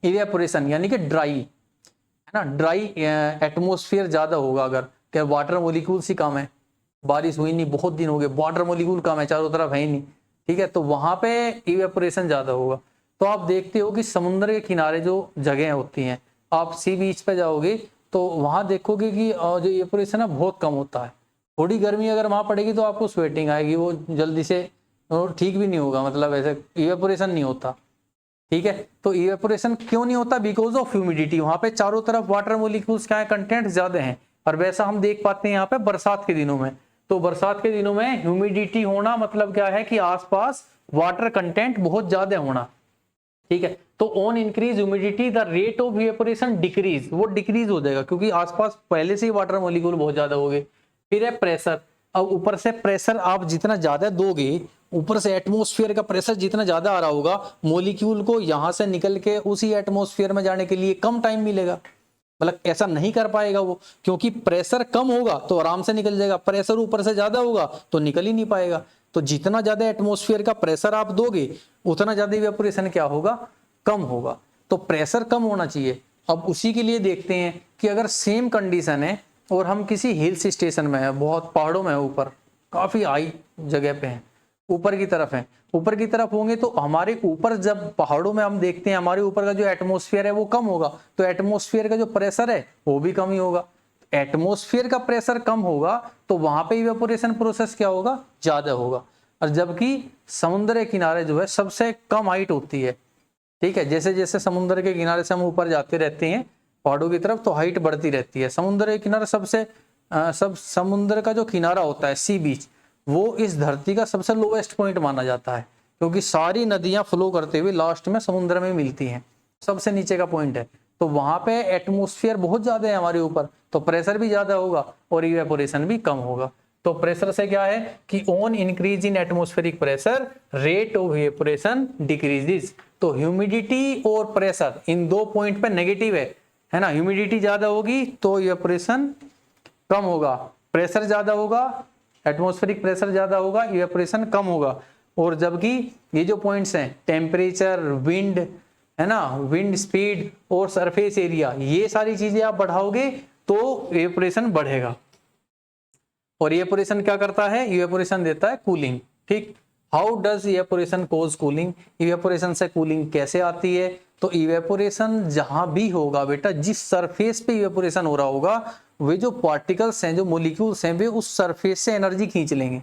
S1: इवेपोरेशन यानी कि ड्राई है ना, ड्राई एटमोस्फियर ज्यादा होगा। अगर क्या वाटर मोलिक्यूल्स ही कम है, बारिश हुई नहीं बहुत दिन हो गए, वाटर मोलिक्यूल कम है, चारों तरफ है ही नहीं, ठीक है, तो वहां पे इवेपोरेशन ज्यादा होगा। तो आप देखते हो कि समुद्र के किनारे जो जगह होती हैं, आप सी बीच पे जाओगे तो वहां देखोगे कि जो इवेपोरेशन है बहुत कम होता है। थोड़ी गर्मी अगर वहां पड़ेगी तो आपको स्वेटिंग आएगी, वो जल्दी से ठीक भी नहीं होगा, मतलब ऐसे इवेपोरेशन नहीं होता, ठीक है। तो इवेपोरेशन क्यों नहीं होता, बिकॉज ऑफ ह्यूमिडिटी, वहां पे चारों तरफ वाटर मोलिक्यूल्स क्या है, कंटेंट ज्यादा है। और वैसा हम देख पाते हैं यहाँ पे बरसात के दिनों में, तो बरसात के दिनों में ह्यूमिडिटी होना मतलब क्या है कि आसपास वाटर कंटेंट बहुत ज्यादा होना, ठीक है। तो on increase humidity the rate of evaporation decrease, वो डिक्रीज हो जाएगा क्योंकि आसपास पहले से ही वाटर मॉलिक्यूल बहुत ज्यादा हो गए। फिर है प्रेशर, अब ऊपर से प्रेशर आप जितना ज्यादा दोगे, ऊपर से एटमॉस्फेयर का प्रेशर जितना ज्यादा आ रहा होगा, मॉलिक्यूल को यहां से निकल के उसी एटमॉस्फेयर में जाने के लिए कम टाइम मिलेगा, मतलब ऐसा नहीं कर पाएगा वो, क्योंकि प्रेशर कम होगा तो आराम से निकल जाएगा, प्रेशर ऊपर से ज्यादा होगा तो निकल ही नहीं पाएगा। तो जितना ज्यादा एटमॉस्फेयर का प्रेशर आप दोगे उतना ज्यादा इवेपोरेशन क्या होगा, कम होगा। तो प्रेशर कम होना चाहिए। अब उसी के लिए देखते हैं कि अगर सेम कंडीशन है और हम किसी हिल्स स्टेशन में है, बहुत पहाड़ों में है, ऊपर काफी हाई जगह पे हैं, ऊपर की तरफ है, ऊपर की तरफ होंगे तो हमारे ऊपर जब पहाड़ों में हम देखते हैं हमारे ऊपर का जो एटमॉस्फेयर है वो कम होगा, तो एटमॉस्फेयर का जो प्रेशर है वो भी कम ही होगा। एटमॉस्फेयर का प्रेशर कम होगा तो वहां पे इवेपोरेशन प्रोसेस क्या होगा, ज्यादा होगा। और जबकि समुद्र के किनारे जो है सबसे कम हाइट होती है, ठीक है, जैसे जैसे समुद्र के किनारे से हम ऊपर जाते रहते हैं पहाड़ों की तरफ तो हाइट बढ़ती रहती है। समुद्र के किनारे सब समुद्र का जो किनारा होता है सी बीच, वो इस धरती का सबसे लोएस्ट पॉइंट माना जाता है, क्योंकि सारी नदियां फ्लो करते हुए लास्ट में समुद्र में मिलती हैं, सबसे नीचे का पॉइंट है। तो वहां पे एटमॉस्फेयर बहुत ज्यादा है हमारे ऊपर, तो प्रेशर भी ज्यादा होगा और इवेपोरेशन भी कम होगा। तो प्रेशर से क्या है कि on increase in atmospheric pressure rate of evaporation decreases. तो ह्यूमिडिटी और प्रेशर इन दो पॉइंट पे नेगेटिव है ना, ह्यूमिडिटी ज्यादा होगी तो इवेपोरेशन कम होगा, प्रेशर ज्यादा होगा, एटमॉस्फेरिक प्रेशर ज्यादा होगा, इवेपोरेशन कम होगा। और जबकि ये जो पॉइंट्स हैं टेम्परेचर, विंड है ना, विंड स्पीड और सरफेस एरिया, ये सारी चीजें आप बढ़ाओगे तो इवेपोरेशन बढ़ेगा। और इवेपोरेशन क्या करता है, इवेपोरेशन देता है कूलिंग, ठीक। How does evaporation cause cooling, evaporation से कूलिंग कैसे आती है। तो इवेपोरेशन जहां भी होगा बेटा, जिस सरफेस पे इवेपोरेशन हो रहा होगा, वे जो पार्टिकल्स हैं, जो मॉलिक्यूल्स हैं, वे उस सरफेस से एनर्जी खींच लेंगे।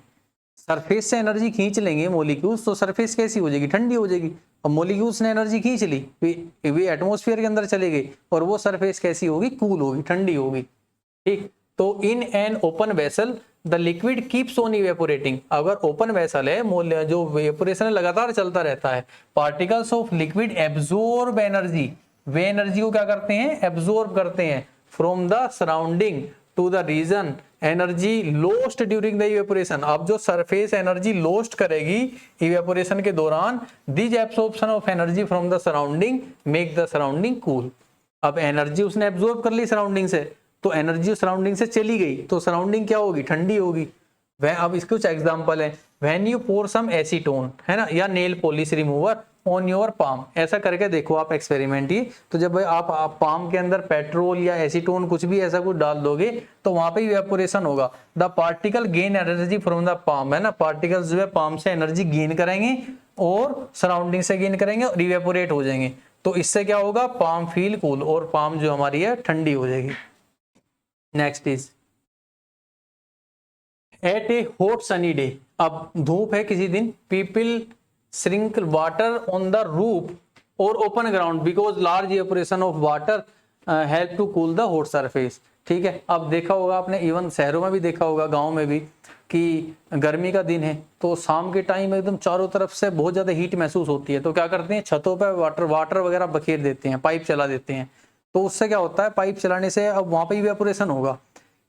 S1: सरफेस से एनर्जी खींच लेंगे मॉलिक्यूल्स, तो सरफेस कैसी हो जाएगी, ठंडी हो जाएगी। और मॉलिक्यूल्स ने एनर्जी खींच ली, वे एटमॉस्फेयर के अंदर चले गए और वो सरफेस कैसी होगी, कूल होगी, ठंडी होगी, ठीक। तो in an open vessel the liquid keeps on evaporating, अगर ओपन वेसल है, जो इवेपोरेशन लगातार चलता रहता है, particles of liquid absorb energy, वे एनर्जी को क्या करते हैं, एब्जॉर्ब करते हैं from the surrounding to the reason energy lost during the evaporation. अब जो सरफेस एनर्जी लोस्ट करेगी इवेपोरेशन के दौरान, this absorption of energy from the surrounding make the surrounding cool. अब एनर्जी उसने एब्जॉर्ब कर ली सराउंडिंग से, तो एनर्जी सराउंडिंग से चली गई तो सराउंडिंग क्या होगी, ठंडी होगी। वह अब इसके कुछ एग्जांपल है, when you pour some acetone है ना, या nail polish remover on your palm, ऐसा करके देखो आप एक्सपेरिमेंट ये। तो जब आप पाम के अंदर पेट्रोल या एसीटोन कुछ भी ऐसा कुछ डाल दोगे तो वहां पे इवेपोरेशन होगा। The particle gain energy from the palm, है ना, पार्टिकल्स जो है पाम से एनर्जी गेन करेंगे और सराउंडिंग से गेन करेंगे और इवेपोरेट हो जाएंगे। तो इससे क्या होगा, पाम फील कूल, और पाम जो हमारी है ठंडी हो जाएगी। Next is at a hot sunny day, अब धूप है किसी दिन, people sprinkle water on the roof और open ground because large evaporation of water help to cool the hot surface, ठीक है। अब देखा होगा आपने, इवन शहरों में भी देखा होगा, गांव में भी, कि गर्मी का दिन है तो शाम के टाइम एकदम चारों तरफ से बहुत ज्यादा हीट महसूस होती है, तो क्या करते हैं, छतों पर वाटर वगैरह बखेर देते हैं, पाइप चला देते हैं, तो उससे क्या होता है, पाइप चलाने से अब वहां पे इवेपोरेशन होगा,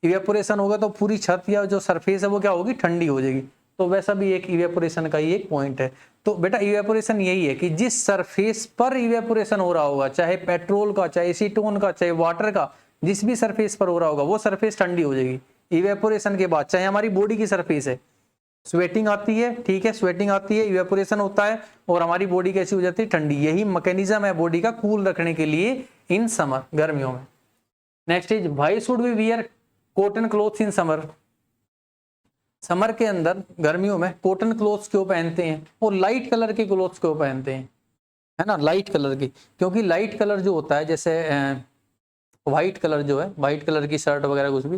S1: इवेपोरेशन होगा तो पूरी छत या जो सरफेस है वो क्या होगी, ठंडी हो जाएगी। तो वैसा भी एक इवेपोरेशन का ही एक पॉइंट है। तो बेटा इवेपोरेशन यही है कि जिस सरफेस पर इवेपोरेशन हो रहा होगा, चाहे पेट्रोल का, चाहे एसीटोन का, चाहे वाटर का, जिस भी सरफेस पर हो रहा होगा वो सरफेस ठंडी हो जाएगी इवेपोरेशन के बाद। चाहे हमारी बॉडी की सरफेस है, स्वेटिंग आती है, ठीक है, स्वेटिंग आती है, इवेपोरेशन होता है और हमारी बॉडी कैसी हो जाती है, ठंडी। यही मैकेनिज्म है बॉडी का कूल रखने के लिए इन समर, गर्मियों में। Next is why should we wear cotton clothes in summer. Summer के अंदर, गर्मियों में कॉटन क्लोथ्स क्यों पहनते हैं और लाइट कलर के क्लोथ्स क्यों पहनते हैं, है ना, लाइट कलर की। क्योंकि लाइट कलर जो होता है, जैसे व्हाइट कलर जो है, व्हाइट कलर की शर्ट वगैरह कुछ भी,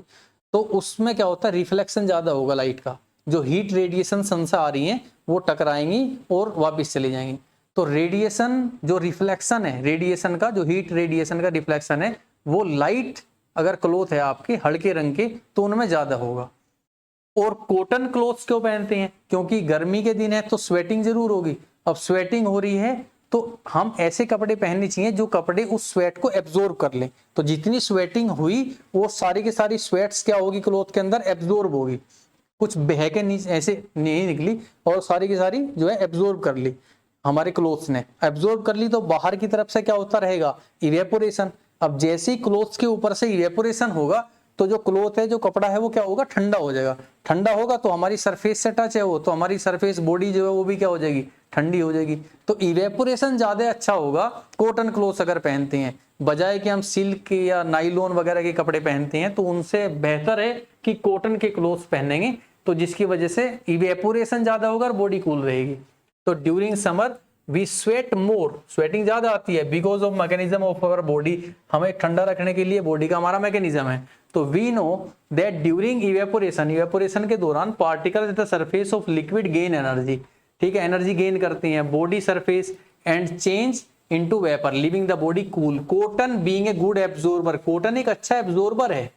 S1: तो उसमें क्या होता है, रिफ्लेक्शन ज्यादा होगा लाइट का। जो हीट रेडिएशन सन से आ रही है वो टकराएंगी और वापस चली जाएंगी। तो रेडिएशन जो रिफ्लेक्शन है, रेडिएशन का जो हीट रेडिएशन का रिफ्लेक्शन है, वो लाइट अगर क्लोथ है आपके हल्के रंग के तो उनमें ज्यादा होगा। और कॉटन क्लोथ्स क्यों पहनते हैं, क्योंकि गर्मी के दिन है तो स्वेटिंग जरूर होगी। अब स्वेटिंग हो रही है तो हम ऐसे कपड़े पहनने चाहिए जो कपड़े उस स्वेट को एब्जॉर्ब कर लें। तो जितनी स्वेटिंग हुई वो सारी की सारी स्वेट्स क्या होगी, क्लोथ के अंदर एब्जॉर्ब होगी, कुछ बह के नीचे ऐसे नहीं निकली और सारी की सारी जो है एब्जॉर्ब कर ली, हमारे क्लोथ्स ने एब्जॉर्ब कर ली। तो बाहर की तरफ से क्या होता रहेगा, इवेपोरेशन। अब जैसे ही क्लोथ्स के ऊपर से इवेपोरेशन होगा तो जो क्लोथ है, जो कपड़ा है, वो क्या होगा, ठंडा हो जाएगा। ठंडा होगा तो हमारी सरफेस से टच है वो, तो हमारी सरफेस बॉडी जो है वो भी क्या हो जाएगी, ठंडी हो जाएगी। तो इवेपोरेशन ज्यादा अच्छा होगा कॉटन क्लोथ्स अगर पहनते हैं, बजाय कि हम सिल्क या नाइलॉन वगैरह के कपड़े पहनते हैं। तो उनसे बेहतर है कि कॉटन के क्लोथ्स पहनेंगे, तो जिसकी वजह से इवेपोरेशन ज्यादा होगा और बॉडी कूल रहेगी। तो during summer we sweat more, sweating ज्यादा आती है because of mechanism of our body, हमें ठंडा रखने के लिए बॉडी का हमारा मैकेनिज्म है। तो we know that during evaporation, evaporation के दौरान particles at the surface of liquid gain energy, ठीक है, एनर्जी गेन करती हैं body surface and change into vapour leaving the body cool. Cotton being a good absorber, cotton एक अच्छा absorber है,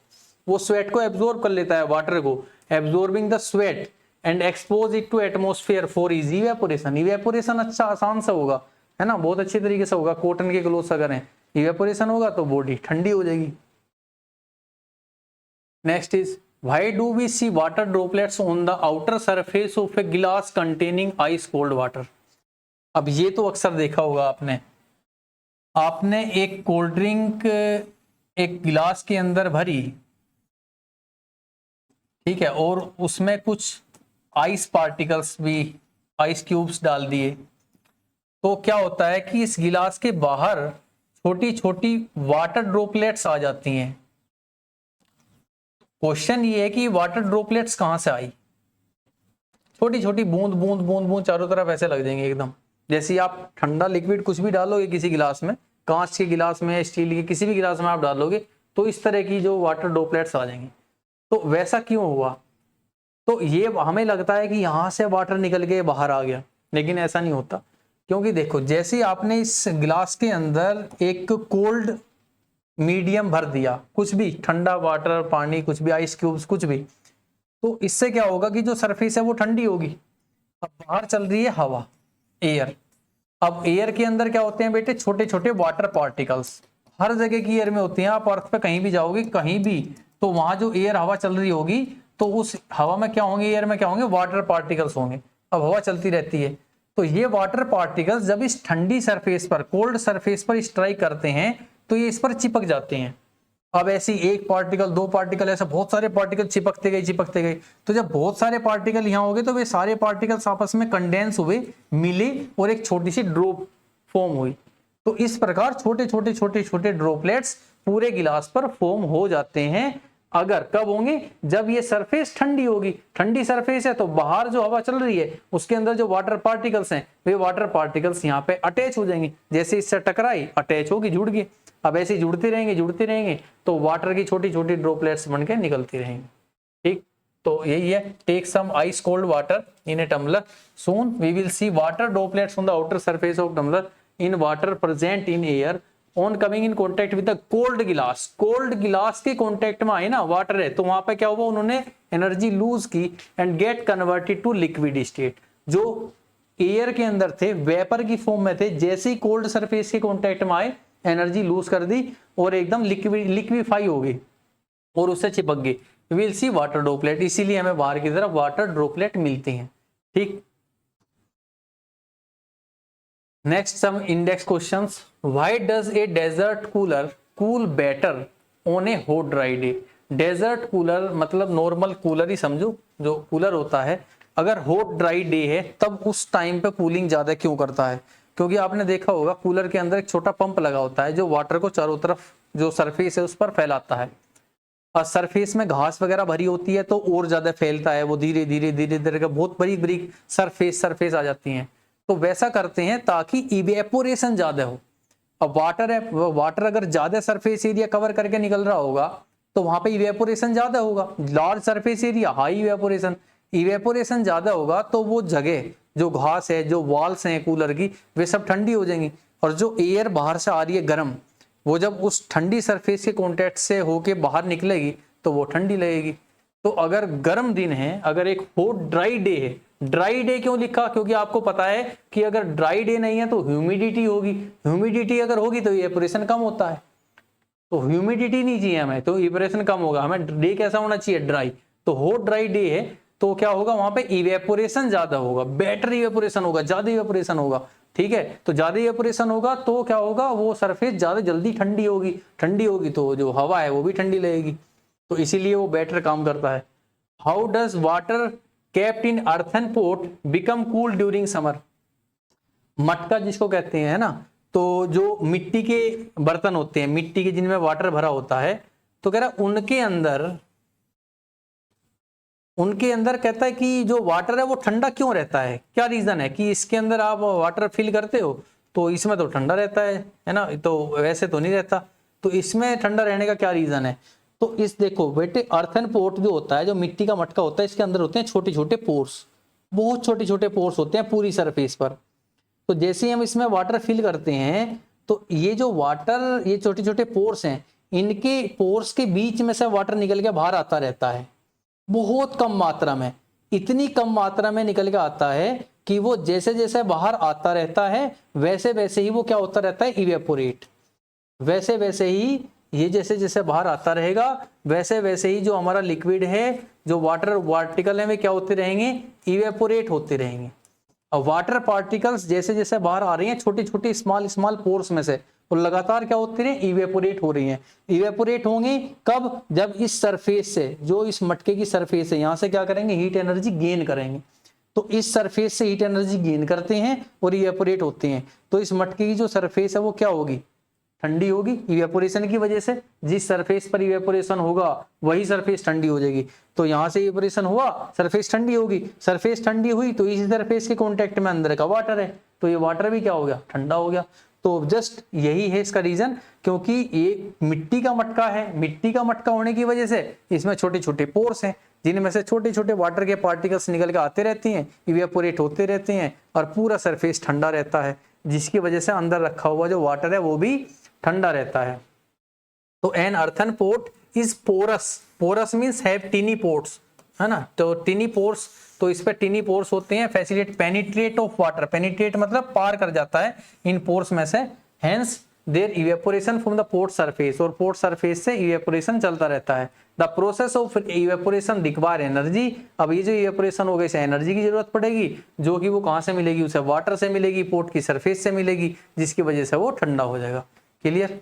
S1: वो स्वेट को एब्जॉर्ब कर लेता है, वाटर को, absorbing the sweat and expose it to atmosphere for easy evaporation. Evaporation अच्छा आसान सा होगा, है ना, बहुत अच्छे तरीके से होगा। कॉटन के क्लोथ्स अगर हैं, इवेपोरेशन होगा तो बॉडी ठंडी हो जाएगी। Next is why do we see water droplets on the outer surface of a glass containing ice cold water. अब ये तो अक्सर देखा होगा आपने, आपने एक कोल्ड ड्रिंक एक गिलास के अंदर भरी, ठीक है, और उसमें कुछ आइस पार्टिकल्स भी, आइस क्यूब्स डाल दिए, तो क्या होता है कि इस गिलास के बाहर छोटी छोटी वाटर ड्रॉपलेट्स आ जाती हैं। क्वेश्चन ये है कि वाटर ड्रॉपलेट्स कहां से आई, छोटी छोटी बूंद बूंद बूंद बूंद चारों तरफ ऐसे लग जाएंगे एकदम, जैसे आप ठंडा लिक्विड कुछ भी डालोगे किसी गिलास में, कांच के गिलास में, स्टील के किसी भी गिलास में आप डालोगे तो इस तरह की जो वाटर ड्रॉपलेट्स आ जाएंगे। तो वैसा क्यों हुआ, तो ये हमें लगता है कि यहां से वाटर निकल के बाहर आ गया, लेकिन ऐसा नहीं होता। क्योंकि देखो, जैसे ही आपने इस गिलास के अंदर एक कोल्ड मीडियम भर दिया, कुछ भी ठंडा वाटर, पानी, कुछ भी, आइस क्यूब्स, कुछ भी, तो इससे क्या होगा कि जो सरफेस है वो ठंडी होगी। अब बाहर चल रही है हवा, एयर। अब एयर के अंदर क्या होते हैं बेटे, छोटे छोटे वाटर पार्टिकल्स, हर जगह की एयर में होती हैं। आप अर्थ पे कहीं भी जाओगे, कहीं भी, तो वहां जो एयर हवा चल रही होगी तो उस हवा में क्या होंगे, एयर में क्या होंगे, वाटर पार्टिकल्स होंगे। अब हवा चलती रहती है तो ये वाटर पार्टिकल्स जब इस ठंडी सरफेस पर, कोल्ड सरफेस पर स्ट्राइक करते हैं तो ये इस पर चिपक जाते हैं। अब ऐसी एक पार्टिकल, दो पार्टिकल, ऐसा बहुत सारे पार्टिकल चिपकते गए चिपकते गए। तो जब बहुत सारे पार्टिकल यहाँ हो गए तो वे सारे पार्टिकल्स आपस में कंडेंस हुए, मिले और एक छोटी सी ड्रॉप फॉर्म हुई। तो इस प्रकार छोटे छोटे छोटे छोटे ड्रॉपलेट्स पूरे गिलास पर फॉर्म हो जाते हैं। अगर कब होंगे, जब ये सरफेस ठंडी होगी। ठंडी सरफेस है तो बाहर जो हवा चल रही है उसके अंदर जो वाटर पार्टिकल्स हैं, वे वाटर पार्टिकल्स यहाँ पे अटैच हो जाएंगे, जैसे इससे टकराई, अटैच होगी, जुड़ गई। अब ऐसे जुड़ते रहेंगे तो वाटर की छोटी छोटी ड्रॉपलेट्स बन के निकलती रहेंगी। ठीक, तो यही है, take some ice cold water in a tumbler, soon we will see water droplets on the outer surface of tumbler in water present in air on coming in contact with the cold glass. Cold glass के contact में आए ना, water है, तो वहां पे क्या हुआ, उन्होंने एनर्जी लूज की and get converted to liquid state. जो एयर के अंदर थे, वेपर की फॉर्म में थे, जैसे ही कोल्ड सरफेस के कॉन्टेक्ट में आए एनर्जी लूज कर दी और एकदम लिक्विफाई हो गई और उससे चिपक गई, विल सी वाटर ड्रॉपलेट। इसीलिए हमें बाहर की तरफ वाटर ड्रॉपलेट मिलती हैं। ठीक, next some index questions. Why does a desert cooler cool better on a hot dry day? Desert cooler मतलब नॉर्मल कूलर ही समझो, जो कूलर होता है अगर हॉट ड्राई डे है तब उस टाइम पे कूलिंग ज्यादा क्यों करता है? क्योंकि आपने देखा होगा कूलर के अंदर एक छोटा पंप लगा होता है जो वाटर को चारों तरफ जो सरफेस है उस पर फैलाता है, और सरफेस में घास वगैरह भरी होती है तो और ज्यादा फैलता है, वो धीरे धीरे धीरे धीरे बहुत बड़ी बड़ी सरफेस आ जाती हैं। तो वैसा करते हैं ताकि इवेपोरेशन ज्यादा हो। अब वाटर है, वाटर अगर ज्यादा सरफेस एरिया कवर करके निकल रहा होगा तो वहां पे इवेपोरेशन ज्यादा होगा। Large surface area high evaporation, evaporation ज्यादा होगा तो वो जगह जो घास है, जो वॉल्स हैं कूलर की, वे सब ठंडी हो जाएंगी, और जो एयर बाहर से आ रही है गर्म, वो जब उस ठंडी सरफेस के कॉन्टेक्ट से होके बाहर निकलेगी तो वो ठंडी लगेगी। तो अगर गर्म दिन है, अगर एक हॉट ड्राई डे है, ड्राई डे क्यों लिखा? क्योंकि आपको पता है कि अगर ड्राई डे नहीं है तो ह्यूमिडिटी होगी, ह्यूमिडिटी अगर होगी तो इवेपोरेशन कम होता है, तो ह्यूमिडिटी नहीं चाहिए हमें तो इवेपोरेशन कम होगा। हमें डे कैसा होना चाहिए? ड्राई। तो हॉट ड्राई डे है तो क्या होगा? वहां पे इवेपोरेशन ज्यादा होगा, बेटर इवेपोरेशन होगा, ज्यादा इवेपोरेशन होगा। ठीक है, तो ज्यादा इवेपोरेशन होगा तो क्या होगा? वो सरफेस ज्यादा जल्दी ठंडी होगी, ठंडी होगी तो जो हवा है वो भी ठंडी लगेगी, तो इसीलिए वो बेटर काम करता है। How does water kept in earthen pot become cool during summer? मटका जिसको कहते हैं ना, तो जो मिट्टी के बर्तन होते हैं, मिट्टी के जिनमें वाटर भरा होता है, तो कह रहा उनके अंदर कहता है कि जो वाटर है वो ठंडा क्यों रहता है? क्या रीजन है कि इसके अंदर आप वाटर फिल करते हो तो इसमें तो ठंडा रहता है ना, तो वैसे तो नहीं रहता, तो इसमें ठंडा रहने का क्या रीजन है? तो इस देखो बेटे, अर्थन पोर्ट जो होता है, जो मिट्टी का मटका होता है, इसके अंदर होते हैं छोटे छोटे पोर्स, बहुत छोटे छोटे पोर्स होते हैं पूरी सरफेस पर। तो जैसे ही हम इसमें वाटर फिल करते हैं तो ये जो वाटर, ये छोटे छोटे पोर्स हैं, इनके पोर्स के बीच में से वाटर निकल के बाहर आता रहता है, बहुत कम मात्रा में, इतनी कम मात्रा में निकल के आता है कि वो जैसे जैसे बाहर आता रहता है वैसे वैसे ही वो क्या होता रहता है? इवेपोरेट। वैसे वैसे ही ये जैसे जैसे बाहर आता रहेगा वैसे वैसे ही जो हमारा लिक्विड है, जो वाटर पार्टिकल है, वे क्या होते रहेंगे? इवेपोरेट होते रहेंगे। और वाटर पार्टिकल्स जैसे जैसे बाहर आ रही हैं छोटी छोटी स्मॉल स्मॉल पोर्स में से, वो लगातार क्या होती रही? इवेपोरेट हो रही हैं। इवेपोरेट होंगे कब? जब इस सरफेस से, जो इस मटके की सरफेस है, यहां से क्या करेंगे? हीट एनर्जी गेन करेंगे। तो इस सरफेस से हीट एनर्जी गेन करते हैं और इवेपोरेट होते हैं। तो इस मटके की जो सरफेस है वो क्या होगी? ठंडी होगी इवेपोरेशन की वजह से। जिस सरफेस पर इवेपोरेशन होगा वही सरफेस ठंडी हो जाएगी। तो यहां से इवेपोरेशन हुआ, सरफेस ठंडी होगी, सरफेस ठंडी हुई तो इसी सरफेस के कांटेक्ट में अंदर का वाटर है, तो ये वाटर भी क्या हो गया? ठंडा हो गया। तो जस्ट यही है इसका रीजन, क्योंकि ये मिट्टी का मटका है, मिट्टी का मटका होने की वजह से इसमें छोटे छोटे पोर्स हैं जिनमें से छोटे छोटे वाटर के पार्टिकल्स निकल के आते रहती हैं, इवेपोरेट होते रहते हैं और पूरा सरफेस ठंडा रहता है, जिसकी वजह से अंदर रखा हुआ जो वाटर है वो भी ठंडा रहता है। तो an earthen pot is porous, porous means have tiny pores, है ना, तो टिनी पोर्स, तो इस पे टिनी पोर्स होते हैं, facilitate penetrate of water, penetrate मतलब पार कर जाता है इन पोर्स में से, hence there evaporation from the pot surface, और पोर्ट सरफेस से इवेपोरेशन चलता रहता है। The process of evaporation require energy, अब ये जो इवेपोरेशन होगा इसे एनर्जी की जरूरत पड़ेगी, जो कि वो कहां से मिलेगी? उसे वाटर से मिलेगी, पोर्ट की सरफेस से मिलेगी, जिसकी वजह से वो ठंडा हो जाएगा। Clear?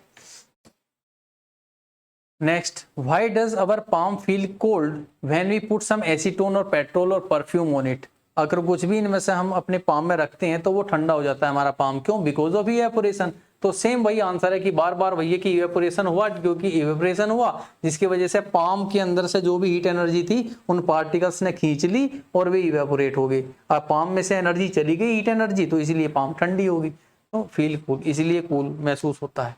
S1: Next, why does our palm feel cold when we put some acetone और पेट्रोल और परफ्यूम ऑन इट? अगर कुछ भी इनमें से हम अपने पाम में रखते हैं तो वो ठंडा हो जाता है हमारा पाम, क्यों? Because of evaporation. तो सेम वही आंसर है कि बार बार वही है कि इवेपोरेशन हुआ, क्योंकि इवेपोरेशन हुआ जिसकी वजह से पाम के अंदर से जो भी हीट एनर्जी थी उन पार्टिकल्स ने खींच ली और वे इवेपोरेट हो गई। अब पाम में से एनर्जी चली गई, हीट एनर्जी, तो इसीलिए पाम ठंडी होगी, तो फील कूल, इसीलिए कूल महसूस होता है।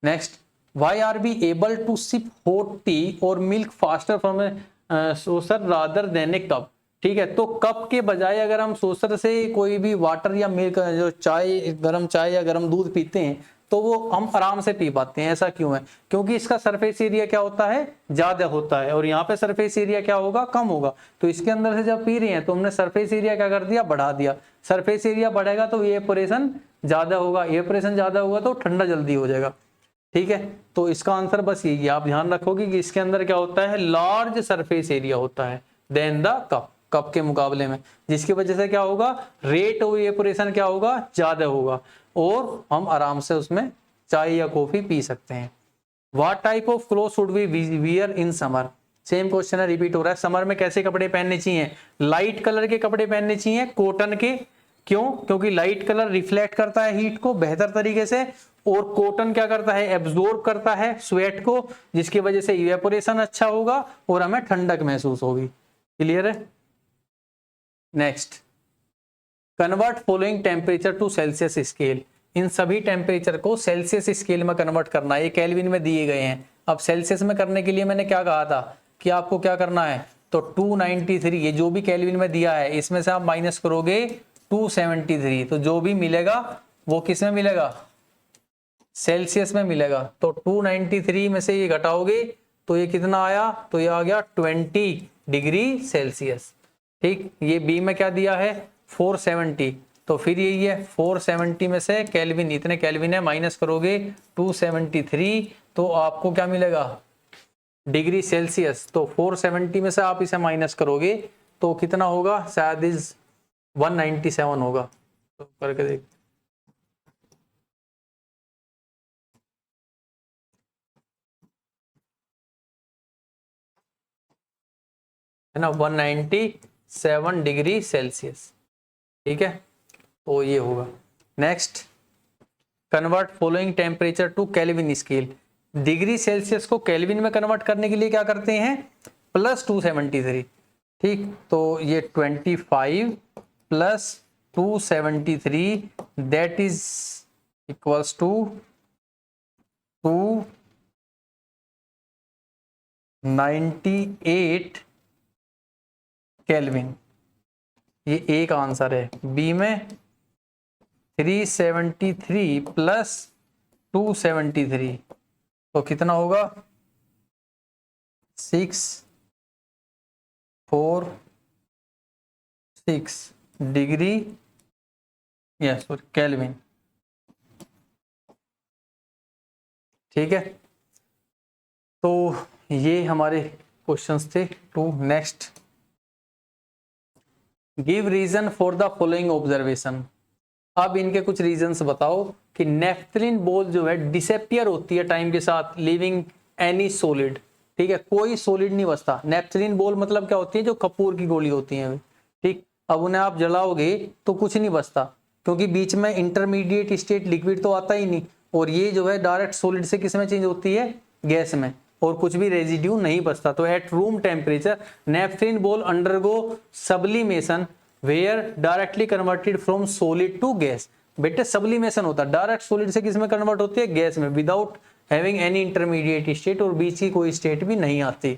S1: Next, why are we able to sip hot tea or milk faster from a saucer rather than a cup? ठीक है, तो कप के बजाय अगर हम सोसर से कोई भी वाटर या मिल्क, जो चाय, गर्म चाय या गर्म दूध पीते हैं तो वो हम आराम से पी पाते हैं। ऐसा क्यों है? क्योंकि इसका सरफेस एरिया क्या होता है, ज्यादा होता है, और यहाँ पे सरफेस एरिया क्या होगा, कम होगा। तो इसके अंदर से जब पी रहे हैं तो हमने सरफेस एरिया क्या कर दिया, बढ़ा दिया। सरफेस एरिया बढ़ेगा तो इवेपोरेशन ज्यादा होगा, इवेपोरेशन ज्यादा होगा तो ठंडा जल्दी हो जाएगा। ठीक है, तो इसका आंसर बस यही है। आप ध्यान रखोगे कि इसके अंदर क्या होता है, लार्ज सरफेस एरिया होता है देन द कप के मुकाबले में, जिसकी वजह से क्या होगा, रेट ऑफ इवेपोरेशन क्या होगा, ज्यादा होगा, और हम आराम से उसमें चाय या कॉफी पी सकते हैं। What type of cloth should we wear in summer? Same question है, रिपीट हो रहा है। समर में कैसे कपड़े पहनने चाहिए? लाइट कलर के कपड़े पहनने चाहिए, कॉटन के। क्यों? क्योंकि लाइट कलर रिफ्लेक्ट करता है हीट को बेहतर तरीके से, और कॉटन क्या करता है, एब्जॉर्ब करता है स्वेट को, जिसकी वजह से इवेपोरेशन अच्छा होगा और हमें ठंडक महसूस होगी। क्लियर है? Next, convert following temperature to Celsius scale. इन सभी टेम्परेचर को सेल्सियस स्केल में कन्वर्ट करना है। ये केल्विन में दिए गए हैं। अब सेल्सियस में करने के लिए मैंने क्या कहा था कि आपको क्या करना है, तो 293, ये जो भी केल्विन में दिया है इसमें से आप माइनस करोगे 273, तो जो भी मिलेगा वो किस में मिलेगा, सेल्सियस में मिलेगा। तो 293 में से ये घटाओगे तो ये कितना आया, तो ये आ गया 20 डिग्री सेल्सियस। ठीक, ये बी में क्या दिया है, 470, तो फिर यही है 470 में से केल्विन, इतने केल्विन है, माइनस करोगे 273, तो आपको क्या मिलेगा, डिग्री सेल्सियस। तो 470 में से आप इसे माइनस करोगे तो कितना होगा, शायद इज 197 होगा। तो करके देख, है ना, 197 डिग्री सेल्सियस। ठीक है, तो ये होगा। Next, convert following temperature to Kelvin scale. Degree Celsius को केल्विन में कन्वर्ट करने के लिए क्या करते हैं, प्लस 273। ठीक, तो ये 25 plus 273 that is equals to 298 kelvin. ये एक आंसर है। बी में 373 प्लस 273 तो कितना होगा, 646 डिग्री, यस केल्विन। ठीक है, तो ये हमारे क्वेश्चंस थे। To next, give reason for the following observation. अब इनके कुछ रीजंस बताओ कि नेफ्थलीन बॉल जो है डिसअपियर होती है टाइम के साथ, लिविंग एनी सॉलिड। ठीक है, कोई सॉलिड नहीं बचता। नेफ्थलीन बॉल मतलब क्या होती है, जो कपूर की गोली होती है। ठीक, अब उन्हें आप जलाओगे तो कुछ नहीं बचता, क्योंकि बीच में इंटरमीडिएट स्टेट लिक्विड तो आता ही नहीं, और ये जो है डायरेक्ट सॉलिड से किस में चेंज होती है, गैस में, और कुछ भी रेजिड्यू नहीं बचता। तो at room temperature naphthalene ball undergo sublimation where directly converted from solid to gas. बेटे सब्लिमेशन होता है, डायरेक्ट सॉलिड से किस में कन्वर्ट होती है, गैस में, without having any intermediate state, और बीच की कोई स्टेट भी नहीं आती।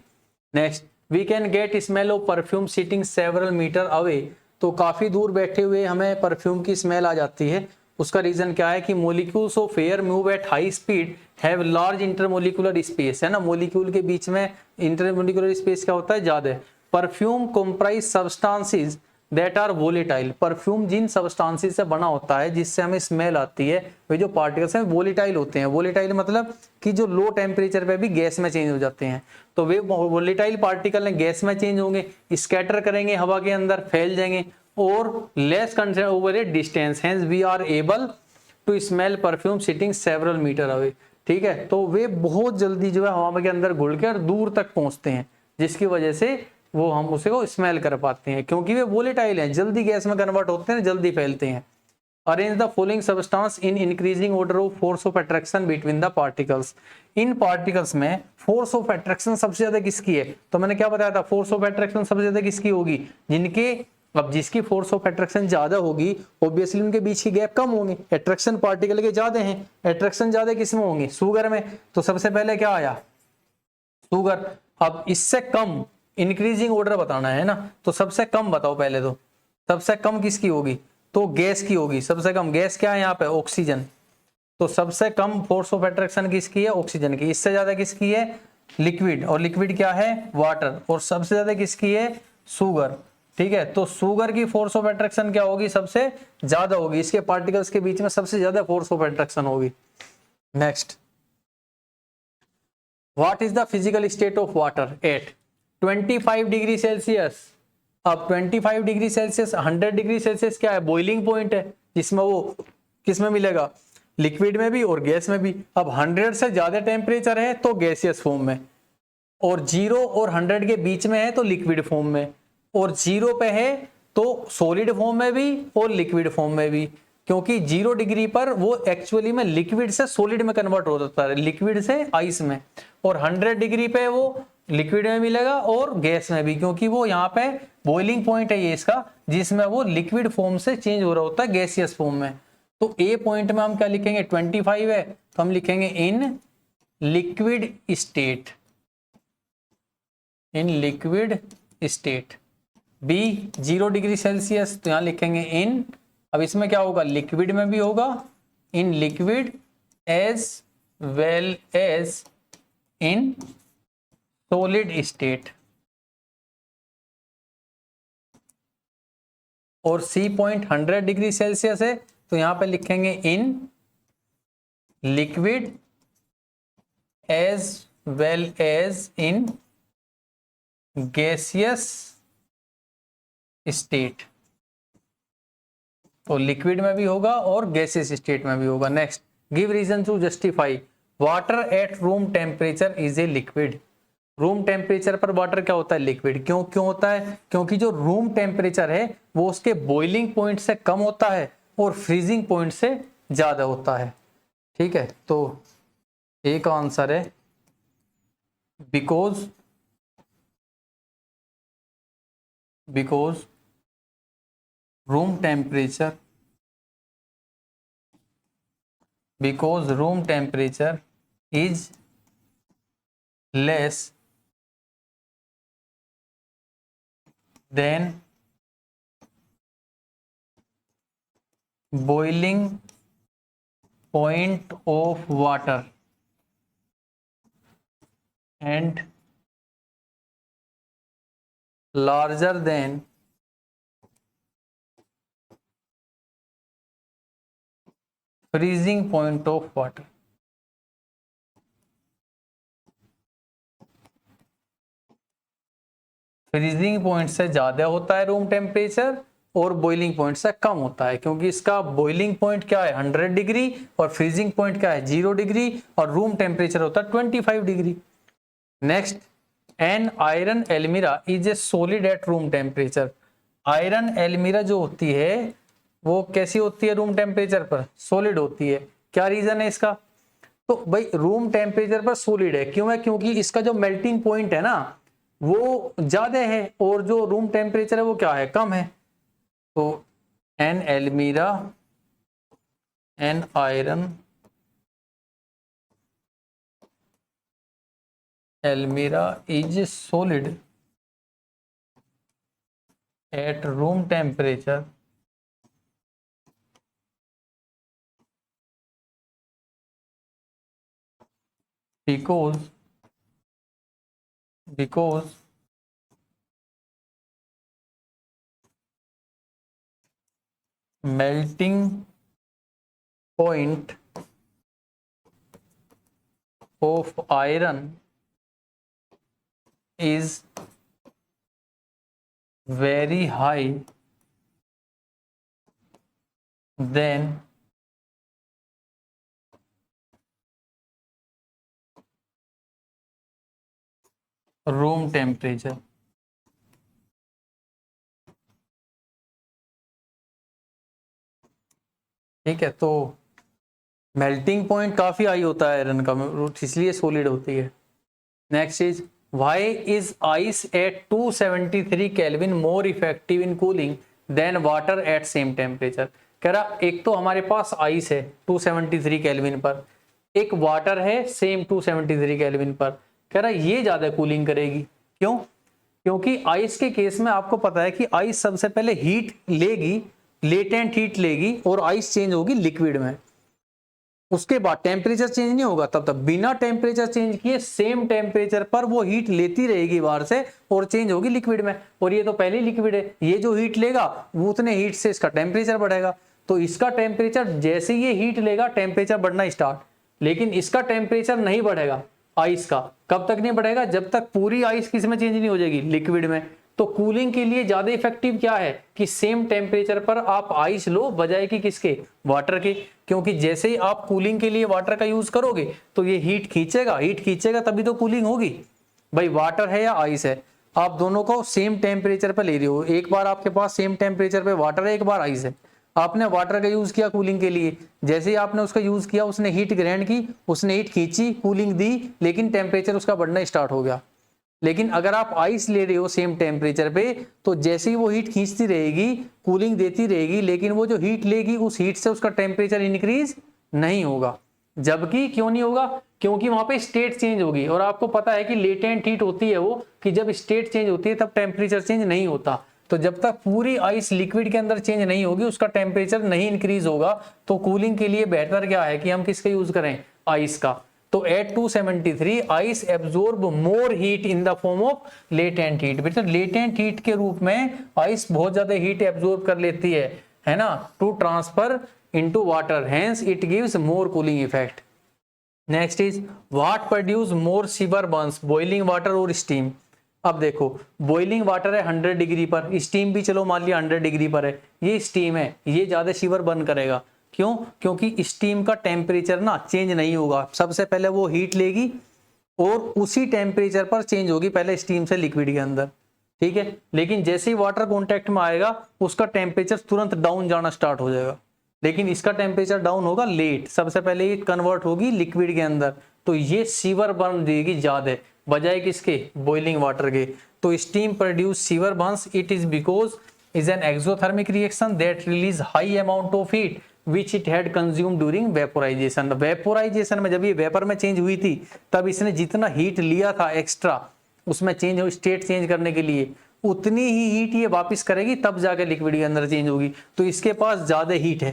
S1: Next, we can get smell of perfume sitting several metre away. तो काफी दूर बैठे हुए हमें परफ्यूम की स्मेल आ जाती है। उसका रीजन क्या है कि molecules of air move at high speed have large intermolecular space, है ना, मोलिक्यूल के बीच में इंटरमोलिकुलर स्पेस क्या होता है, ज्यादा। Perfume comprise substances that are volatile. Perfume जिन सब्सटेंसेस से बना होता है जिससे हमें स्मेल आती है, वे जो पार्टिकल्स हैं वोलेटाइल होते हैं। वोलेटाइल मतलब कि जो लो टेम्परेचर पे भी गैस में चेंज हो जाते हैं। तो वे वोलेटाइल पार्टिकल हैं, गैस में चेंज होंगे, स्कैटर करेंगे हवा के अंदर, फैल जाएंगे, और less concern over a distance, hence we are able to smell perfume sitting several metre away. ठीक है, तो वे बहुत जल्दी जो है हवा के अंदर घुल के और दूर तक पहुंचते हैं, जिसकी वजह से वो हम उसे को स्मेल कर पाते हैं, क्योंकि वे वोलेटाइल हैं, जल्दी गैस में कन्वर्ट होते हैं, जल्दी फैलते हैं। Arrange the following substance in increasing order of force of attraction between the particles. In particles में फोर्स ऑफ अट्रैक्शन सबसे ज्यादा किसकी है, तो मैंने क्या बताया था, फोर्स ऑफ अट्रैक्शन सबसे ज्यादा किसकी होगी, जिनके, अब जिसकी फोर्स ऑफ अट्रैक्शन ज्यादा होगी ऑब्वियसली उनके बीच की गैप कम होंगी, अट्रैक्शन पार्टिकल के ज्यादा हैं, अट्रैक्शन ज्यादा किस में होंगे, शुगर में। तो सबसे पहले क्या आया, शुगर। अब इससे कम इंक्रीजिंग ऑर्डर बताना है ना, तो सबसे कम बताओ पहले, तो सबसे कम किसकी होगी, तो गैस की होगी। सबसे कम गैस क्या है यहाँ पे, ऑक्सीजन। तो सबसे कम फोर्स ऑफ अट्रैक्शन किसकी है? ऑक्सीजन की। इससे ज्यादा किसकी है? लिक्विड। और लिक्विड क्या है? वाटर। और सबसे ज्यादा किसकी है? शुगर। ठीक है, तो शुगर की फोर्स ऑफ अट्रैक्शन क्या होगी? सबसे ज्यादा होगी, इसके पार्टिकल्स के बीच में सबसे ज्यादा फोर्स ऑफ अट्रैक्शन होगी। Next, what is the physical state of water at 25 degree Celsius? अब 25 डिग्री सेल्सियस, 100 डिग्री सेल्सियस क्या है? बॉइलिंग पॉइंट है, जिसमें वो किसमें मिलेगा? लिक्विड में भी और गैस में भी। अब 100 से ज्यादा टेम्परेचर है तो गैसियस फॉर्म में, और 0 और 100 के बीच में है तो लिक्विड फॉर्म में, और 0 पे है तो सॉलिड फॉर्म में भी और लिक्विड फॉर्म में भी, क्योंकि 0 डिग्री पर वो एक्चुअली में लिक्विड से सॉलिड में कन्वर्ट हो जाता है, लिक्विड से आइस में। और 100 डिग्री पे वो लिक्विड में मिलेगा और गैस में भी, क्योंकि वो यहाँ पे बॉइलिंग पॉइंट है ये इसका, जिसमें वो लिक्विड फॉर्म से चेंज हो रहा होता है गैसियस फॉर्म में। तो ए पॉइंट में हम क्या लिखेंगे? 25 है तो हम लिखेंगे in liquid state, in liquid state. B 0 degree Celsius, तो यहां लिखेंगे इन, अब इसमें क्या होगा? लिक्विड में भी होगा, in liquid as well as in solid state. और सी पॉइंट 100 डिग्री सेल्सियस है तो यहां पे लिखेंगे in liquid as well as in gaseous state. तो लिक्विड में भी होगा और गैसियस स्टेट में भी होगा। Next, give reason to justify water at room temperature is a liquid. Room temperature पर वाटर क्या होता है? लिक्विड। क्यों होता है? क्योंकि जो रूम टेम्परेचर है वो उसके बॉइलिंग पॉइंट से कम होता है और फ्रीजिंग पॉइंट से ज्यादा होता है। ठीक है, तो एक आंसर है because room temperature is less than boiling point of water and larger than freezing point of water। Freezing point से ज्यादा होता है रूम टेम्परेचर और बॉइलिंग पॉइंट से कम होता है, क्योंकि इसका बॉइलिंग पॉइंट क्या है? 100 डिग्री, और फ्रीजिंग पॉइंट क्या है? 0 डिग्री, और रूम टेम्परेचर होता है 25 degree. Next, an iron almirah is a solid at room temperature. Iron एल्मीरा जो होती है वो कैसी होती है? रूम टेम्परेचर पर सॉलिड होती है। क्या रीजन है इसका? तो भाई रूम टेम्परेचर पर सॉलिड है, क्यों है? क्योंकि इसका जो मेल्टिंग पॉइंट है ना वो ज्यादा है, और जो रूम टेम्परेचर है वो क्या है? कम है। तो an almirah, an iron almirah is solid at room temperature because melting point of iron is very high than room temperature. ठीक है, तो मेल्टिंग पॉइंट काफी हाई होता है आयरन का, इसलिए सॉलिड होती है। Next is why is ice at 273 kelvin more effective in cooling than water at same temperature. कह रहा एक तो हमारे पास आइस है 273 केल्विन पर, एक वाटर है सेम 273 केल्विन पर, कह रहा ये ज्यादा कूलिंग करेगी। क्यों? क्योंकि आइस के केस में आपको पता है कि आइस सबसे पहले हीट लेगी, लेटेंट हीट लेगी, और आइस चेंज होगी लिक्विड में। उसके बाद टेम्परेचर चेंज नहीं होगा, तब तक बिना टेम्परेचर चेंज किए सेम टेम्परेचर पर वो हीट लेती रहेगी बाहर से और चेंज होगी लिक्विड में। और ये तो पहले ही लिक्विड है, ये जो हीट लेगा वो उतने हीट से इसका टेम्परेचर बढ़ेगा। तो इसका टेम्परेचर जैसे ये हीट लेगा टेम्परेचर बढ़ना स्टार्ट, लेकिन इसका टेम्परेचर नहीं बढ़ेगा आइस का। कब तक नहीं बढ़ेगा? जब तक पूरी आइस किस में चेंज नहीं हो जाएगी, लिक्विड में। तो कूलिंग के लिए ज्यादा इफेक्टिव क्या है कि सेम टेम्परेचर पर आप आइस लो बजाय कि किसके, वाटर के। क्योंकि जैसे ही आप कूलिंग के लिए वाटर का यूज करोगे तो ये हीट खींचेगा तभी तो कूलिंग होगी। भाई वाटर है या आइस है, आप दोनों को सेम टेम्परेचर पर ले रहे हो। एक बार आपके पास सेम टेम्परेचर पे वाटर है, एक बार आइस है। आपने वाटर का यूज किया कूलिंग के लिए, जैसे ही आपने उसका यूज किया उसने हीट ग्रहण की, उसने हीट खींची, कूलिंग दी, लेकिन टेम्परेचर उसका बढ़ना स्टार्ट हो गया। लेकिन अगर आप आइस ले रहे हो सेम टेम्परेचर पे, तो जैसे ही वो हीट खींचती रहेगी, कूलिंग देती रहेगी, लेकिन वो जो हीट लेगी उस हीट से उसका टेम्परेचर इंक्रीज नहीं होगा। जबकि क्यों नहीं होगा? क्योंकि वहां पे स्टेट चेंज होगी। और आपको पता है कि लेटेंट हीट होती है वो, कि जब स्टेट चेंज होती है तब टेम्परेचर चेंज नहीं होता। तो जब तक पूरी आइस लिक्विड के अंदर चेंज नहीं होगी, उसका टेम्परेचर नहीं इंक्रीज होगा। तो कूलिंग के लिए बेहतर क्या है कि हम किसका यूज करें, आइस का। तो at 273 ice absorb more heat in the form of latent heat. बेटा लेटेंट हीट के रूप में आइस बहुत ज्यादा हीट एब्जॉर्ब कर लेती है ना, to transfer into water, hence it gives more cooling effect. Next is what produce more severe burns, boiling water और स्टीम। अब देखो बॉइलिंग वाटर है 100 डिग्री पर, स्टीम भी चलो मान लिया 100 डिग्री पर है, ये स्टीम है, ये ज्यादा सीवर बर्न करेगा। क्यों? क्योंकि स्टीम का टेम्परेचर ना चेंज नहीं होगा। सबसे पहले वो हीट लेगी और उसी टेम्परेचर पर चेंज होगी पहले स्टीम से लिक्विड के अंदर, ठीक है। लेकिन जैसे ही वाटर कांटेक्ट में आएगा उसका टेम्परेचर तुरंत डाउन जाना स्टार्ट हो जाएगा। लेकिन इसका टेम्परेचर डाउन होगा लेट, सबसे पहले ये कन्वर्ट होगी लिक्विड के अंदर। तो ये सीवर बर्न देगी ज्यादा बजाय किसके, बॉइलिंग वाटर के। तो steam produce sewer Burns, it is because is an exothermic reaction that release high amount of heat which it had consumed during vaporization। Vaporisation में जब ये वेपर में चेंज हुई थी तब इसने जितना हीट लिया था एक्स्ट्रा उसमें चेंज हो, स्टेट चेंज करने के लिए, उतनी ही हीट ये वापस करेगी तब जाकर लिक्विड के अंदर चेंज होगी। तो इसके पास ज्यादा हीट है,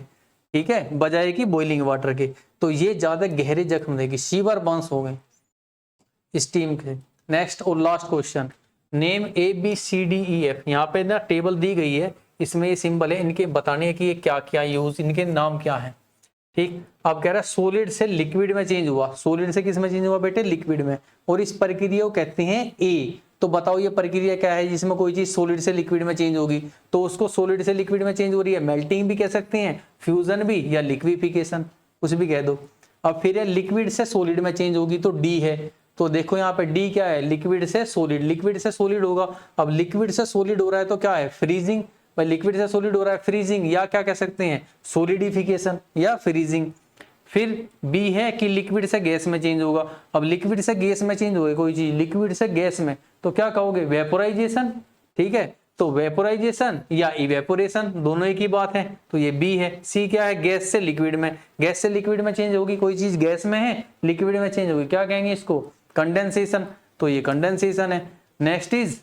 S1: ठीक है, बजाय की बॉइलिंग वाटर के। तो ये ज्यादा गहरे जख्म देगी, सीवर बर्न्स हो गए स्टीम के। नेक्स्ट और लास्ट क्वेश्चन, नेम ABCDEF। यहाँ पे ना टेबल दी गई है, इसमें ये सिंबल है, इनके बताने है कि ये क्या क्या यूज, इनके नाम क्या है, ठीक। अब कह रहा है सॉलिड से लिक्विड में चेंज हुआ, सॉलिड से किस में चेंज हुआ बेटे, लिक्विड में, और इस प्रक्रिया को कहते हैं ए। तो बताओ ये प्रक्रिया क्या है जिसमें कोई चीज सॉलिड से लिक्विड में चेंज होगी? तो उसको सॉलिड से लिक्विड में चेंज हो रही है, मेल्टिंग भी कह सकते हैं, फ्यूजन भी, या लिक्विफिकेशन, कुछ भी कह दो। अब फिर लिक्विड से सॉलिड में चेंज होगी तो डी है। तो देखो यहाँ पे डी क्या है, लिक्विड से सॉलिड, लिक्विड से सॉलिड होगा। अब लिक्विड से सॉलिड हो रहा है तो क्या है, फ्रीजिंग। भाई लिक्विड से सॉलिड हो रहा है, फ्रीजिंग, या क्या कह सकते हैं, सॉलिडिफिकेशन या फ्रीजिंग। फिर बी है कि लिक्विड से गैस में चेंज होगा। अब लिक्विड से गैस में चेंज होगा कोई चीज, लिक्विड से गैस में, तो क्या कहोगे, वेपोराइजेशन, ठीक है। तो वेपोराइजेशन या इवेपोरेशन दोनों एक ही बात है, तो ये बी है। सी क्या है, गैस से लिक्विड में, गैस से लिक्विड में चेंज होगी, कोई चीज गैस में है लिक्विड में चेंज होगी, क्या कहेंगे इसको, कंडेंसेशन। तो ये कंडेंसेशन है। नेक्स्ट इज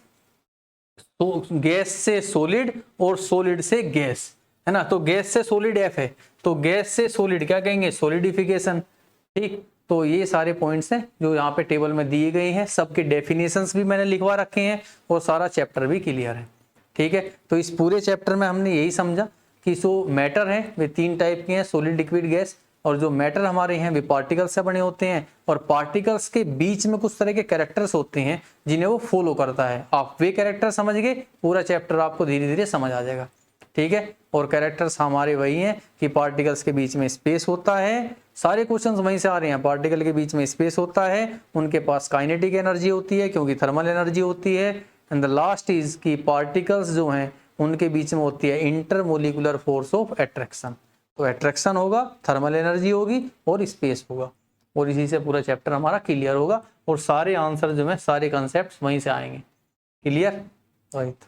S1: तो गैस से सॉलिड और सॉलिड से गैस, है ना। तो गैस से सॉलिड एफ है, तो गैस से सॉलिड क्या कहेंगे, सॉलिडिफिकेशन, ठीक। तो ये सारे पॉइंट्स हैं जो यहाँ पे टेबल में दिए गए हैं, सबके डेफिनेशंस भी मैंने लिखवा रखे हैं और सारा चैप्टर भी क्लियर है, ठीक है। तो इस पूरे चैप्टर में हमने यही समझा कि जो मैटर है वे 3 टाइप के हैं, सॉलिड, लिक्विड, गैस। और जो मैटर हमारे हैं वे पार्टिकल्स से बने होते हैं, और पार्टिकल्स के बीच में कुछ तरह के कैरेक्टर्स होते हैं जिन्हें वो फॉलो करता है। आप वे कैरेक्टर समझ गए, पूरा चैप्टर आपको धीरे धीरे समझ आ जाएगा, ठीक है। और कैरेक्टर्स हमारे वही हैं कि पार्टिकल्स के बीच में स्पेस होता है, सारे क्वेश्चंस वहीं से आ रहे हैं, पार्टिकल के बीच में स्पेस होता है, उनके पास काइनेटिक एनर्जी होती है क्योंकि थर्मल एनर्जी होती है, एंड द लास्ट इज कि पार्टिकल्स जो हैं उनके बीच में होती है इंटरमोलिकुलर फोर्स ऑफ अट्रैक्शन। तो अट्रैक्शन होगा, थर्मल एनर्जी होगी और स्पेस होगा, और इसी से पूरा चैप्टर हमारा क्लियर होगा, और सारे आंसर जो है, सारे कॉन्सेप्ट्स वहीं से आएंगे, क्लियर, राइट।